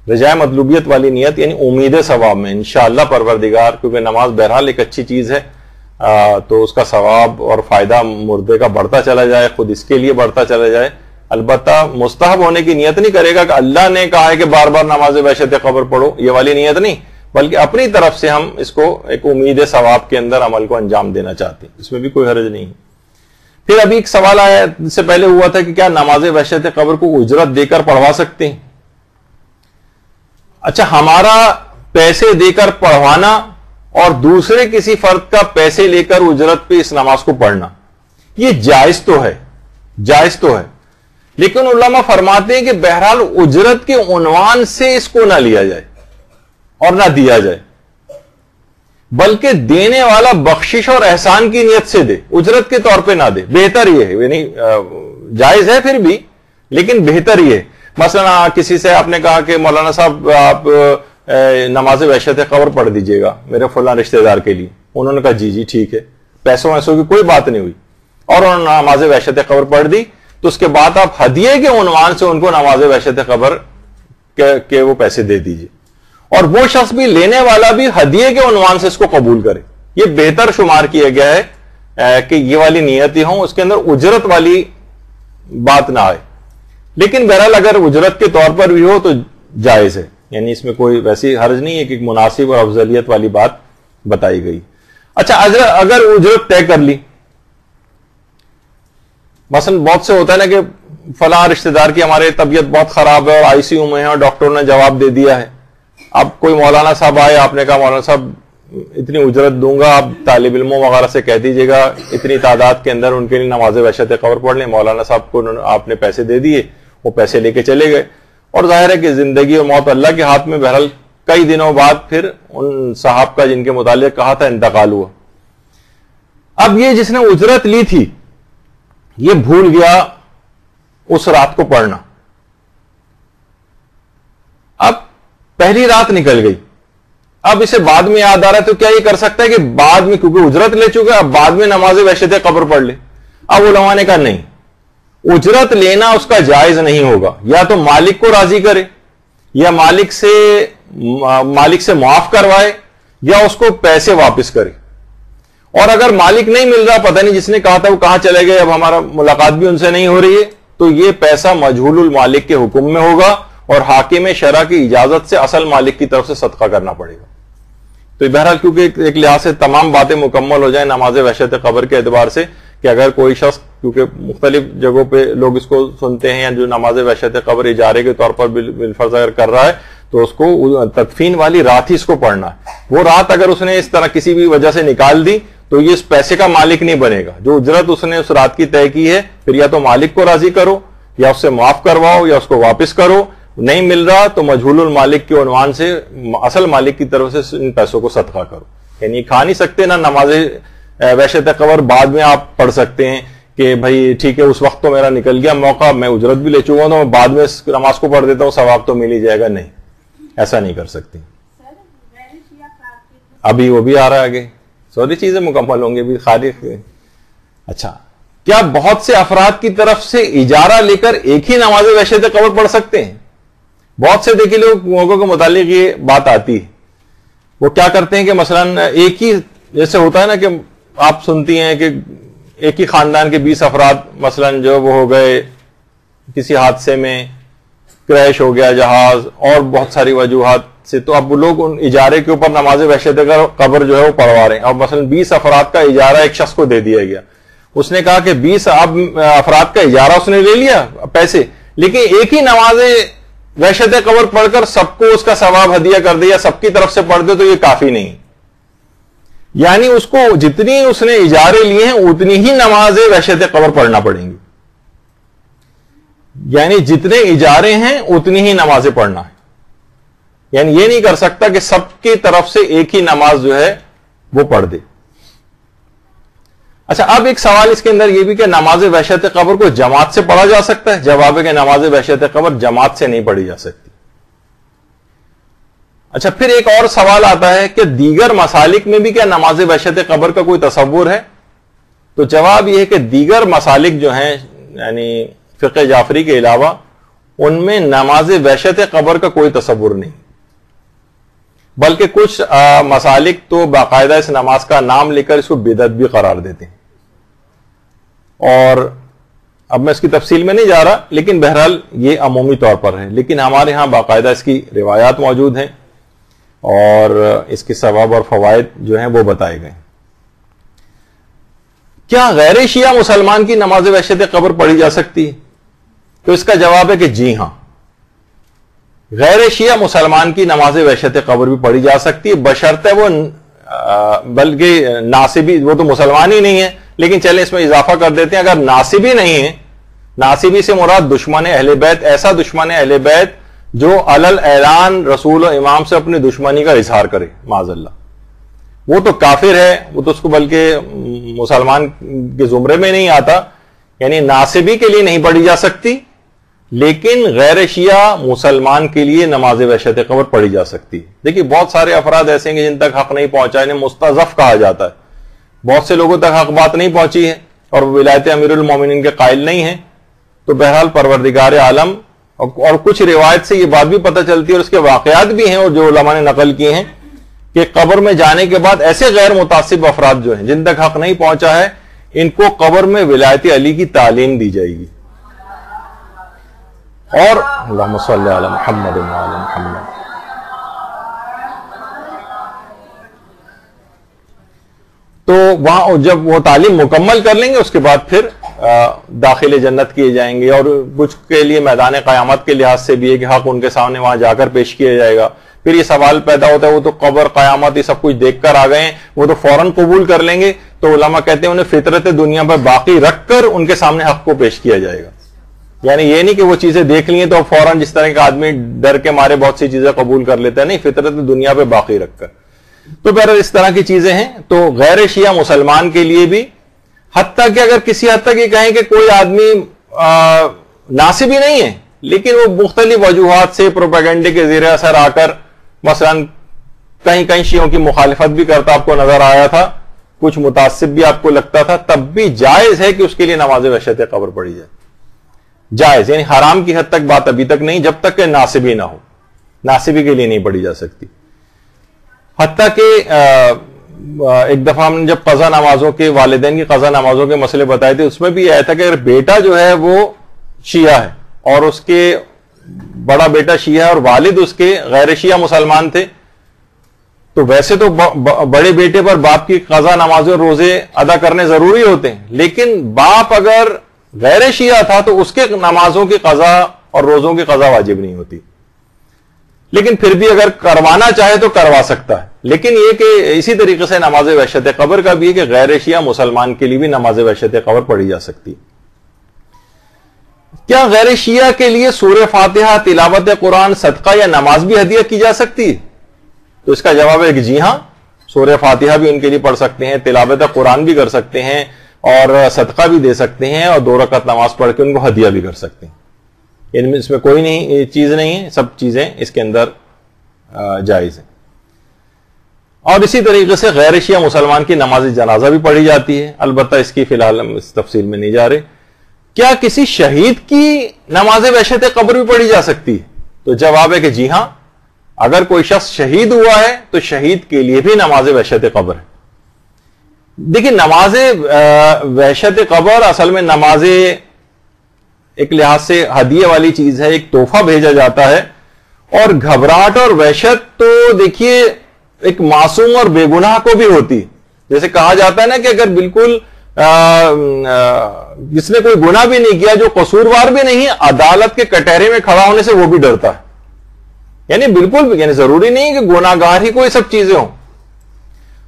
رجاء مطلوبیت والی نیت یعنی امید ثواب میں انشاءاللہ پروردگار، کیونکہ نماز بہرحال ایک اچھی چیز ہے تو اس کا ثواب اور فائدہ مردے کا بڑھتا چلا جائے، خود اس کے لیے بڑھتا چلا جائے. البتہ مستحب ہونے کی نیت نہیں کرے گا کہ اللہ نے کہا ہے کہ بار بار نماز وحشت قبر پڑھو، یہ والی نیت نہیں، بلکہ اپنی طرف سے ہم اس کو ایک امید ثواب کے اندر عمل کو انجام دینا چاہتے ہیں. اس میں بھی کوئی حرج نہیں ہے. پھر ابھی ایک سوال آیا، اس سے پہلے ہوا تھا کہ کیا نماز وحشت قبر کو اجرت دے کر پڑھوا سکتے ہیں؟ اچھا، ہمارا پیسے دے کر پڑھوانا اور دوسرے کسی فرد کا پیسے لے کر اجرت پہ اس نماز کو پڑھنا یہ جائز تو ہے، جائز تو ہے، لیکن علماء فرماتے ہیں کہ بہرحال اجرت کے عنوان سے اس کو نہ لیا جائے اور نہ دیا جائے، بلکہ دینے والا بخشش اور احسان کی نیت سے دے، اجرت کے طور پہ نہ دے. بہتر یہ ہے، یعنی جائز ہے پھر بھی لیکن بہتر یہ ہے. مثلا کسی سے آپ نے کہا کہ مولانا صاحب آپ نماز وحشت قبر پڑھ دیجئے گا میرے فلاں رشتہ دار کے لیے. انہوں نے کہا جی جی ٹھیک ہے، پیسوں ویسوں کی کوئی بات نہیں ہوئی اور انہوں نے نماز وحشت قبر پڑھ دی. تو اس کے بعد آپ ہدیے کے عنوان سے ان کو نماز وحشت قبر کے وہ پیسے دے دیجئے اور وہ شخص بھی لینے والا بھی ہدیے کے عنوان سے اس کو قبول کرے. یہ بہتر شمار کیا گیا ہے کہ یہ والی نیتیں ہوں، اس کے اندر اجرت والی بات نہ آئے. لیکن بہرحال اگر اجرت کے طور پر بھی ہو تو جائز ہے، یعنی اس میں کوئی ویسی حرج نہیں ہے کہ ایک مناسب اور افضلیت والی بات بتائی گئی. اچھا، اگر اجرت طے کر لی، مثلا بہت سے ہوتا ہے نا کہ فلاں رشتہ دار کی ہمارے طبیعت بہت خراب ہے اور آئی سی یو میں ہے اور ڈاکٹر نے جواب دے دیا ہے. اب کوئی مولانا صاحب آئے، آپ نے کہا مولانا صاحب اتنی اجرت دوں گا, آپ طالب علموں وغیرہ سے کہہ دیجیے گا اتنی تعداد کے اندر ان کے لیے نماز وحشت قبر پڑھ لیں. مولانا صاحب کو آپ نے پیسے دے دیے, وہ پیسے لے کے چلے گئے, اور ظاہر ہے کہ زندگی اور موت اللہ کے ہاتھ میں. بہرحال کئی دنوں بعد پھر ان صاحب کا جن کے متعلق کہا تھا انتقال ہوا. اب یہ جس نے اجرت لی تھی یہ بھول گیا اس رات کو پڑھنا. اب پہلی رات نکل گئی, اب اسے بعد میں یاد آ رہا ہے, تو کیا یہ کر سکتا ہے کہ بعد میں, کیونکہ اجرت لے چکا, اب بعد میں نماز وحشت قبر پڑھ لے؟ اب علماء نے کہا نہیں, اجرت لینا اس کا جائز نہیں ہوگا. یا تو مالک کو راضی کرے, یا مالک سے معاف کروائے, یا اس کو پیسے واپس کرے. اور اگر مالک نہیں مل رہا, پتہ نہیں جس نے کہا تھا وہ کہاں چلے گئے, اب ہمارا ملاقات بھی ان سے نہیں ہو رہی ہے, تو یہ پیسہ مجہول المالک کے حکم میں ہوگا, اور حاکم شرع کی اجازت سے اصل مالک کی طرف سے صدقہ کرنا پڑے گا. تو بہرحال کیونکہ ایک لحاظ سے تمام باتیں مکمل ہو جائیں نماز وحشت قبر کے اعتبار سے, کہ اگر کوئی شخص, کیونکہ مختلف جگہوں پہ لوگ اس کو سنتے ہیں, یا جو نماز وحشت قبر اجارے کے طور پر بالفرض اگر کر رہا ہے تو اس کو تدفین والی رات ہی اس کو پڑھنا ہے. وہ رات اگر اس نے اس طرح کسی بھی وجہ سے نکال دی تو یہ اس پیسے کا مالک نہیں بنے گا. جو اجرت اس نے اس رات کی طے کی ہے, پھر یا تو مالک کو راضی کرو, یا اس سے معاف کرواؤ, یا اس کو واپس کرو. نہیں مل رہا تو مجہول المالک کے عنوان سے اصل مالک کی طرف سے ان پیسوں کو صدقہ کرو. یعنی کھا نہیں سکتے نا نماز وحشت قبر, بعد میں آپ پڑھ سکتے ہیں کہ بھائی ٹھیک ہے اس وقت تو میرا نکل گیا موقع, میں اجرت بھی لے چکا ہوں, تو میں بعد میں نماز کو پڑھ دیتا ہوں, ثواب تو مل ہی جائے گا. نہیں, ایسا نہیں کر سکتی. ابھی وہ بھی آ رہا ہے آگے, ساری چیزیں مکمل ہوں گی بھی خارج. اچھا, کیا بہت سے افراد کی طرف سے اجارہ لے کر ایک ہی نماز وحشت قبر پڑھ سکتے ہیں؟ بہت سے دیکھیے لوگوں کے متعلق یہ بات آتی ہے, وہ کیا کرتے ہیں کہ مثلا ایک ہی, جیسے ہوتا ہے نا کہ آپ سنتی ہیں کہ ایک ہی خاندان کے 20 افراد مثلا جو وہ ہو گئے کسی حادثے میں, کریش ہو گیا جہاز, اور بہت ساری وجوہات سے, تو اب وہ لوگ ان اجارے کے اوپر نماز وحشت قبر جو ہے وہ پڑھوا رہے ہیں. اور مثلا 20 افراد کا اجارہ ایک شخص کو دے دیا گیا, اس نے کہا کہ 20 افراد کا اجارہ اس نے لے لیا پیسے, لیکن ایک ہی نماز وحشت قبر پڑھ کر سب کو اس کا ثواب ہدیہ کر دیا, سب کی طرف سے پڑھ دے, تو یہ کافی نہیں. یعنی اس کو جتنی اس نے اجارے لیے ہیں اتنی ہی نماز وحشت قبر پڑھنا پڑیں گی. یعنی جتنے اجارے ہیں اتنی ہی نمازیں پڑھنا ہے. یعنی یہ نہیں کر سکتا کہ سب کی طرف سے ایک ہی نماز جو ہے وہ پڑھ دے. اچھا, اب ایک سوال اس کے اندر یہ بھی کہ نماز وحشت قبر کو جماعت سے پڑھا جا سکتا ہے؟ جواب ہے کہ نماز وحشت قبر جماعت سے نہیں پڑھی جا سکتی. اچھا, پھر ایک اور سوال آتا ہے کہ دیگر مسالک میں بھی کیا نماز وحشت قبر کا کوئی تصور ہے؟ تو جواب یہ ہے کہ دیگر مسالک جو ہیں, یعنی فقہ جعفری کے علاوہ, ان میں نماز وحشت قبر کا کوئی تصور نہیں, بلکہ کچھ مسالک تو باقاعدہ اس نماز کا نام لے کر اس کو بدعت بھی قرار دیتے ہیں. اور اب میں اس کی تفصیل میں نہیں جا رہا, لیکن بہرحال یہ عمومی طور پر ہے, لیکن ہمارے ہاں باقاعدہ اس کی روایات موجود ہیں اور اس کے ثواب اور فوائد جو ہیں وہ بتائے گئے. کیا غیر شیعہ مسلمان کی نماز وحشت قبر پڑھی جا سکتی ہے؟ تو اس کا جواب ہے کہ جی ہاں, غیر شیعہ مسلمان کی نماز وحشت قبر بھی پڑھی جا سکتی ہے, بشرطے وہ بلکہ ناصبی, وہ تو مسلمان ہی نہیں ہے, لیکن چلیں اس میں اضافہ کر دیتے ہیں, اگر ناصبی نہیں ہے, ناصبی سے مراد دشمن اہل بیت, ایسا دشمن اہل بیت جو علل اعلان رسول و امام سے اپنی دشمنی کا اظہار کرے, معاذ اللہ, وہ تو کافر ہے, وہ تو اس کو بلکہ مسلمان کے زمرے میں نہیں آتا. یعنی ناصبی کے لیے نہیں پڑھی جا سکتی, لیکن غیر شیعہ مسلمان کے لیے نماز وحشت قبر پڑھی جا سکتی. دیکھیے بہت سارے افراد ایسے ہیں جن تک حق نہیں پہنچا, انہیں مستضعف کہا جاتا ہے, بہت سے لوگوں تک حق بات نہیں پہنچی ہے اور ولایت امیر المومنین کے قائل نہیں ہیں. تو بہرحال پروردگار عالم, اور کچھ روایت سے یہ بات بھی پتہ چلتی ہے اور اس کے واقعات بھی ہیں اور جو علماء نے نقل کیے ہیں کہ قبر میں جانے کے بعد ایسے غیر متعصب افراد جو ہیں جن تک حق نہیں پہنچا ہے, ان کو قبر میں ولایت علی کی تعلیم دی جائے گی. اور اللہم صلی علی محمد و علی محمد. تو وہاں جب وہ تعلیم مکمل کر لیں گے اس کے بعد پھر داخل جنت کیے جائیں گے، اور کچھ کے لیے میدان قیامت کے لحاظ سے بھی ہے کہ حق ان کے سامنے وہاں جا کر پیش کیا جائے گا۔ پھر یہ سوال پیدا ہوتا ہے وہ تو قبر قیامت یہ سب کچھ دیکھ کر آ گئے ہیں، وہ تو فوراً قبول کر لیں گے، تو علماء کہتے ہیں انہیں فطرت دنیا پر باقی رکھ کر ان کے سامنے حق کو پیش کیا جائے گا۔ یعنی یہ نہیں کہ وہ چیزیں دیکھ لی ہیں تو فوراً جس طرح کا آدمی ڈر کے مارے بہت سی چیزیں قبول کر لیتا ہے، نہیں، فطرت دنیا پہ باقی رکھ کر۔ تو بہرحال اس طرح کی چیزیں ہیں۔ تو غیر شیعہ مسلمان کے لیے بھی، حتیٰ کہ اگر کسی حد تک یہ کہیں کہ کوئی آدمی ناصبی نہیں ہے لیکن وہ مختلف وجوہات سے پروپیگنڈے کے زیر اثر آ کر مثلا کہیں کہیں شیعوں کی مخالفت بھی کرتا آپ کو نظر آیا تھا، کچھ متعصب بھی آپ کو لگتا تھا، تب بھی جائز ہے کہ اس کے لیے نماز وحشت قبر پڑھی جائے، جائز، یعنی حرام کی حد تک بات ابھی تک نہیں، جب تک کہ ناصبی نہ ہو، ناصبی کے لیے نہیں پڑھی جا سکتی۔ حتیٰ کہ ایک دفعہ ہم نے جب قضا نمازوں کے، والدین کی قضا نمازوں کے مسئلے بتائے تھے، اس میں بھی یہ آیا تھا کہ اگر بیٹا جو ہے وہ شیعہ ہے اور اس کے بڑا بیٹا شیعہ ہے اور والد اس کے غیر شیعہ مسلمان تھے، تو ویسے تو بڑے بیٹے پر باپ کی قضا نمازوں روزے ادا کرنے ضروری ہوتے ہیں، لیکن باپ اگر غیر شیعہ تھا تو اس کے نمازوں کی قضا اور روزوں کی قضا واجب نہیں ہوتی، لیکن پھر بھی اگر کروانا چاہے تو کروا سکتا ہے۔ لیکن یہ کہ اسی طریقے سے نماز وحشت قبر کا بھی ہے کہ غیر شیعہ مسلمان کے لیے بھی نماز وحشت قبر پڑھی جا سکتی۔ کیا غیر شیعہ کے لیے سورہ فاتحہ، تلاوت قرآن، صدقہ یا نماز بھی ہدیہ کی جا سکتی ہے؟ تو اس کا جواب ہے کہ جی ہاں، سورہ فاتحہ بھی ان کے لیے پڑھ سکتے ہیں، تلاوت قرآن بھی کر سکتے ہیں، اور صدقہ بھی دے سکتے ہیں، اور 2 رکعت نماز پڑھ کے ان کو ہدیہ بھی کر سکتے ہیں۔ یعنی اس میں کوئی نہیں چیز نہیں ہے، سب چیزیں اس کے اندر جائز ہیں۔ اور اسی طریقے سے غیر شیعہ مسلمان کی نماز جنازہ بھی پڑھی جاتی ہے، البتہ اس کی فی الحال ہم اس تفصیل میں نہیں جا رہے۔ کیا کسی شہید کی نماز وحشت قبر بھی پڑھی جا سکتی ہے؟ تو جواب ہے کہ جی ہاں، اگر کوئی شخص شہید ہوا ہے تو شہید کے لیے بھی نماز وحشت قبر ہے۔ دیکھیں، نماز وحشت قبر اصل میں نماز ایک لحاظ سے ہدیے والی چیز ہے، ایک تحفہ بھیجا جاتا ہے، اور گھبراہٹ اور وحشت تو دیکھیے ایک معصوم اور بے گناہ کو بھی ہوتی ہے۔ جیسے کہا جاتا ہے نا کہ اگر بالکل جس نے کوئی گناہ بھی نہیں کیا، جو قصوروار بھی نہیں ہے، عدالت کے کٹہرے میں کھڑا ہونے سے وہ بھی ڈرتا ہے۔ یعنی بالکل، یعنی ضروری نہیں کہ گناہ گار ہی کوئی سب چیزیں ہوں۔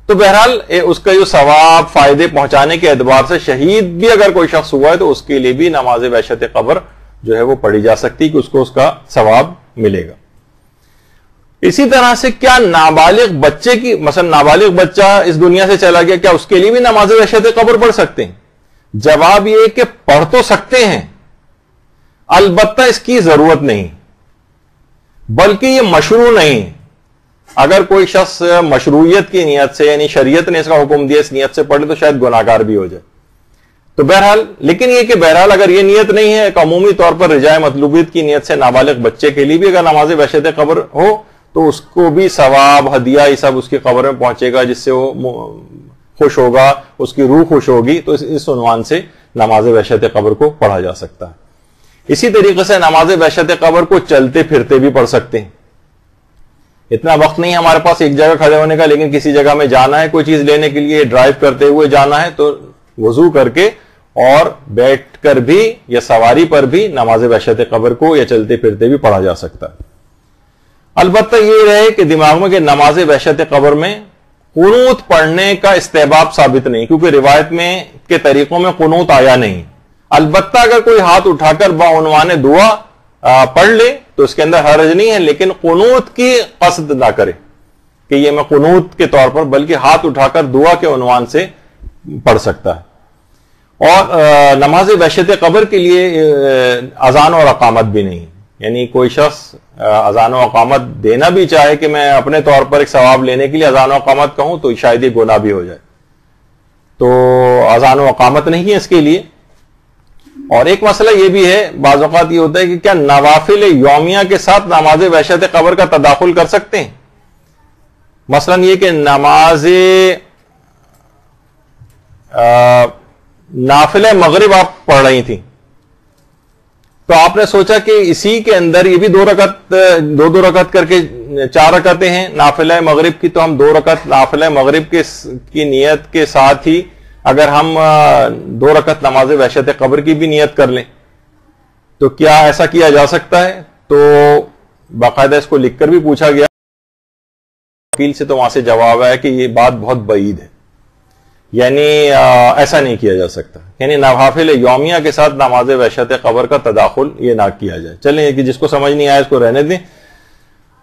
تو بہرحال اس کا جو ثواب فائدے پہنچانے کے اعتبار سے شہید بھی اگر کوئی شخص ہوا ہے تو اس کے لیے بھی نماز وحشت قبر جو ہے وہ پڑھی جا سکتی کہ اس کو اس کا ثواب ملے گا۔ اسی طرح سے کیا نابالغ بچے کی، مثلا نابالغ بچہ اس دنیا سے چلا گیا، کیا اس کے لیے بھی نماز وحشت قبر پڑھ سکتے ہیں؟ جواب یہ کہ پڑھ تو سکتے ہیں، البتہ اس کی ضرورت نہیں، بلکہ یہ مشروع نہیں۔ اگر کوئی شخص مشروعیت کی نیت سے، یعنی شریعت نے اس کا حکم دیا، اس نیت سے پڑھے تو شاید گناہگار بھی ہو جائے۔ تو بہرحال، لیکن یہ کہ بہرحال اگر یہ نیت نہیں ہے، ایک عمومی طور پر رجاء مطلوبیت کی نیت سے نابالغ بچے کے لیے بھی اگر نماز وحشت قبر ہو تو اس کو بھی ثواب، ہدیہ، یہ سب اس کی قبر میں پہنچے گا، جس سے وہ خوش ہوگا، اس کی روح خوش ہوگی۔ تو اس عنوان سے نماز وحشت قبر کو پڑھا جا سکتا ہے۔ اسی طریقے سے نماز وحشت قبر کو چلتے پھرتے بھی پڑھ سکتے ہیں۔ اتنا وقت نہیں ہمارے پاس ایک جگہ کھڑے ہونے کا، لیکن کسی جگہ میں جانا ہے، کوئی چیز لینے کے لیے، ڈرائیو کرتے ہوئے جانا ہے، تو وضو کر کے اور بیٹھ کر بھی یا سواری پر بھی نماز وحشت قبر کو یا چلتے پھرتے بھی پڑھا جا سکتا ہے۔ البتہ یہ رہے کہ دماغ میں کہ نماز وحشت قبر میں قنوت پڑھنے کا استحباب ثابت نہیں، کیونکہ روایت میں کے طریقوں میں قنوت آیا نہیں۔ البتہ اگر کوئی ہاتھ اٹھا کر بعنوان دعا پڑھ لے تو اس کے اندر حرج نہیں ہے، لیکن قنوت کی قصد نہ کرے کہ یہ میں قنوت کے طور پر، بلکہ ہاتھ اٹھا کر دعا کے عنوان سے پڑھ سکتا ہے۔ اور نماز وحشت قبر کے لیے اذان اور اقامت بھی نہیں، یعنی کوئی شخص اذان و اقامت دینا بھی چاہے کہ میں اپنے طور پر ایک ثواب لینے کے لیے اذان و اقامت کہوں تو شاید یہ گناہ بھی ہو جائے، تو اذان و اقامت نہیں ہے اس کے لیے۔ اور ایک مسئلہ یہ بھی ہے، بعض اوقات یہ ہوتا ہے کہ کیا نوافل یومیہ کے ساتھ نماز وحشت قبر کا تداخل کر سکتے ہیں؟ مثلا یہ کہ نماز نافلہ مغرب آپ پڑھ رہی تھیں، تو آپ نے سوچا کہ اسی کے اندر یہ بھی 2 رکعت کر کے 4 رکعتیں ہیں نافلہ مغرب کی، تو ہم 2 رکعت نافلہ مغرب کی نیت کے ساتھ ہی اگر ہم 2 رکعت نماز وحشت قبر کی بھی نیت کر لیں تو کیا ایسا کیا جا سکتا ہے؟ تو باقاعدہ اس کو لکھ کر بھی پوچھا گیا وکیل سے، تو وہاں سے جواب ہے کہ یہ بات بہت بعید ہے، یعنی ایسا نہیں کیا جا سکتا، یعنی نوافل یومیہ کے ساتھ نماز وحشت قبر کا تداخل یہ نہ کیا جائے۔ چلیں کہ جس کو سمجھ نہیں آیا اس کو رہنے دیں۔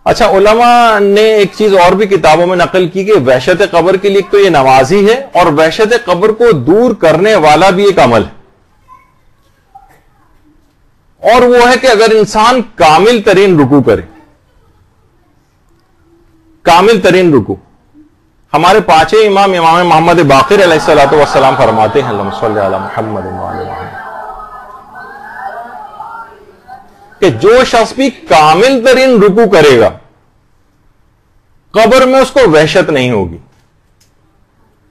اچھا، علماء نے ایک چیز اور بھی کتابوں میں نقل کی کہ وحشت قبر کے لیے تو یہ نماز ہی ہے، اور وحشت قبر کو دور کرنے والا بھی ایک عمل ہے، اور وہ ہے کہ اگر انسان کامل ترین رکوع کرے، کامل ترین رکوع۔ ہمارے 5 امام محمد باقر علیہ الصلوۃ والسلام فرماتے ہیں اللہم صلی علی محمد وعلی محمد، کہ جو شخص بھی کامل ترین رکوع کرے گا قبر میں اس کو وحشت نہیں ہوگی۔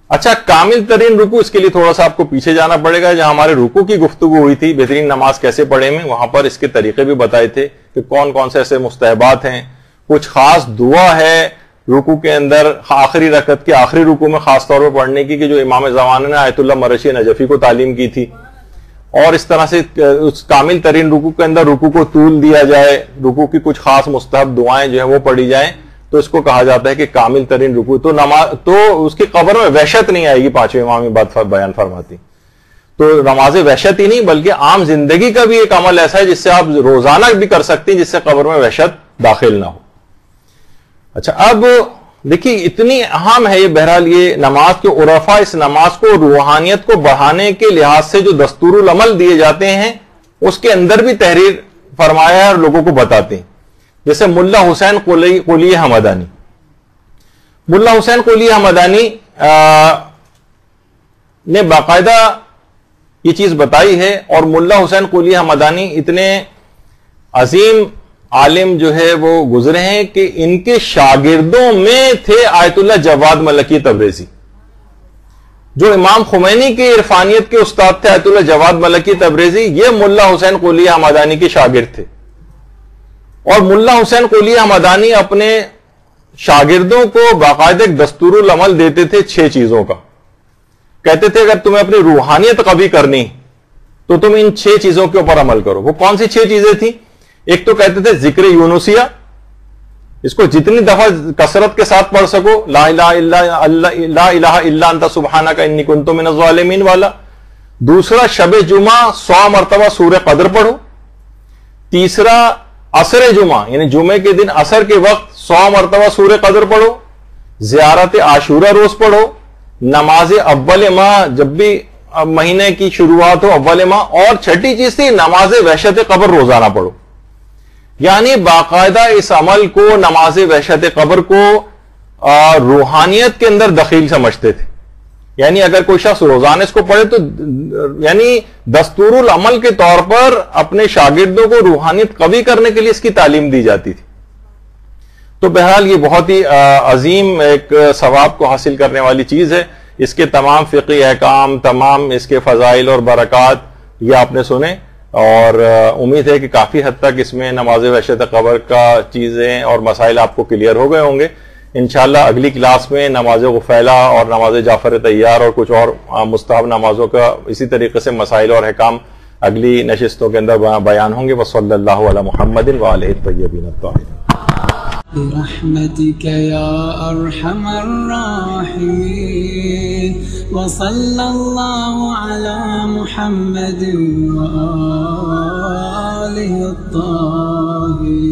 اچھا، کامل ترین رکوع، اس کے لیے تھوڑا سا آپ کو پیچھے جانا پڑے گا، جہاں ہمارے رکوع کی گفتگو ہوئی تھی بہترین نماز کیسے پڑھے میں، وہاں پر اس کے طریقے بھی بتائے تھے کہ کون کون سے ایسے مستحبات ہیں، کچھ خاص دعا ہے رکوع کے اندر آخری رکعت کے آخری رکوع میں خاص طور پر پڑھنے کی، کہ جو امام زمانہ نے آیت اللہ مرشی نجفی کو تعلیم کی تھی، اور اس طرح سے اس کامل ترین رکوع کے اندر رکوع کو طول دیا جائے، رکوع کی کچھ خاص مستحب دعائیں جو ہیں وہ پڑھی جائیں، تو اس کو کہا جاتا ہے کہ کامل ترین رکوع۔ تو نماز تو اس کی قبر میں وحشت نہیں آئے گی، 5 امام بات بیان فرماتی۔ تو نماز وحشت ہی نہیں بلکہ عام زندگی کا بھی ایک عمل ایسا ہے جس سے آپ روزانہ بھی کر سکتے ہیں، جس سے قبر میں وحشت داخل نہ ہو۔ اچھا، اب دیکھیے اتنی اہم ہے یہ، بہرحال یہ نماز کے عرفا اس نماز کو روحانیت کو بڑھانے کے لحاظ سے جو دستور العمل دیے جاتے ہیں اس کے اندر بھی تحریر فرمایا ہے اور لوگوں کو بتاتے ہیں، جیسے ملا حسین قلی حمدانی۔ ملا حسین قلی حمدانی نے باقاعدہ یہ چیز بتائی ہے، اور ملا حسین قلی حمدانی اتنے عظیم عالم جو ہے وہ گزرے ہیں کہ ان کے شاگردوں میں تھے آیت اللہ جواد ملکی تبریزی، جو امام خمینی کے عرفانیت کے استاد تھے آیت اللہ جواد ملکی تبریزی، یہ ملا حسین قلی حمدانی کے شاگرد تھے۔ اور ملا حسین قلی حمدانی اپنے شاگردوں کو باقاعدہ ایک دستور العمل دیتے تھے 6 چیزوں کا، کہتے تھے اگر تمہیں اپنی روحانیت قوی کرنی تو تم ان 6 چیزوں کے اوپر عمل کرو۔ وہ کون سی 6 چیزیں تھیں؟ ایک تو کہتے تھے ذکر یونسیہ، اس کو جتنی دفعہ کثرت کے ساتھ پڑھ سکو، لا الہ الا انت سبحانک انی کنت من الظالمین والا۔ دوسرا، شب جمعہ 100 مرتبہ سورہ قدر پڑھو۔ تیسرا، عصر جمعہ یعنی جمعے کے دن عصر کے وقت 100 مرتبہ سورہ قدر پڑھو۔ زیارت عاشورہ روز پڑھو۔ نماز اول ماہ، جب بھی مہینے کی شروعات ہو اول ماہ۔ اور 6ٹھی چیز تھی نماز وحشت قبر روزانہ پڑھو۔ یعنی باقاعدہ اس عمل کو، نماز وحشت قبر کو روحانیت کے اندر دخیل سمجھتے تھے، یعنی اگر کوئی شخص روزانہ اس کو پڑھے تو یعنی دستور العمل کے طور پر اپنے شاگردوں کو روحانیت قوی کرنے کے لیے اس کی تعلیم دی جاتی تھی۔ تو بہرحال یہ بہت ہی عظیم ایک ثواب کو حاصل کرنے والی چیز ہے۔ اس کے تمام فقہی احکام، تمام اس کے فضائل اور برکات یہ آپ نے سنے، اور امید ہے کہ کافی حد تک اس میں نماز وحشت قبر کا چیزیں اور مسائل آپ کو کلیئر ہو گئے ہوں گے۔ انشاءاللہ اگلی کلاس میں نماز غفیلہ اور نماز جعفر طیار اور کچھ اور مستحب نمازوں کا اسی طریقے سے مسائل اور احکام اگلی نشستوں کے اندر بیان ہوں گے۔ وصلی اللہ علی محمد وآلہ الطیبین الطاہرین۔ برحمتك يا أرحم الراحمين وصلى الله على محمد وآله الطاهرين۔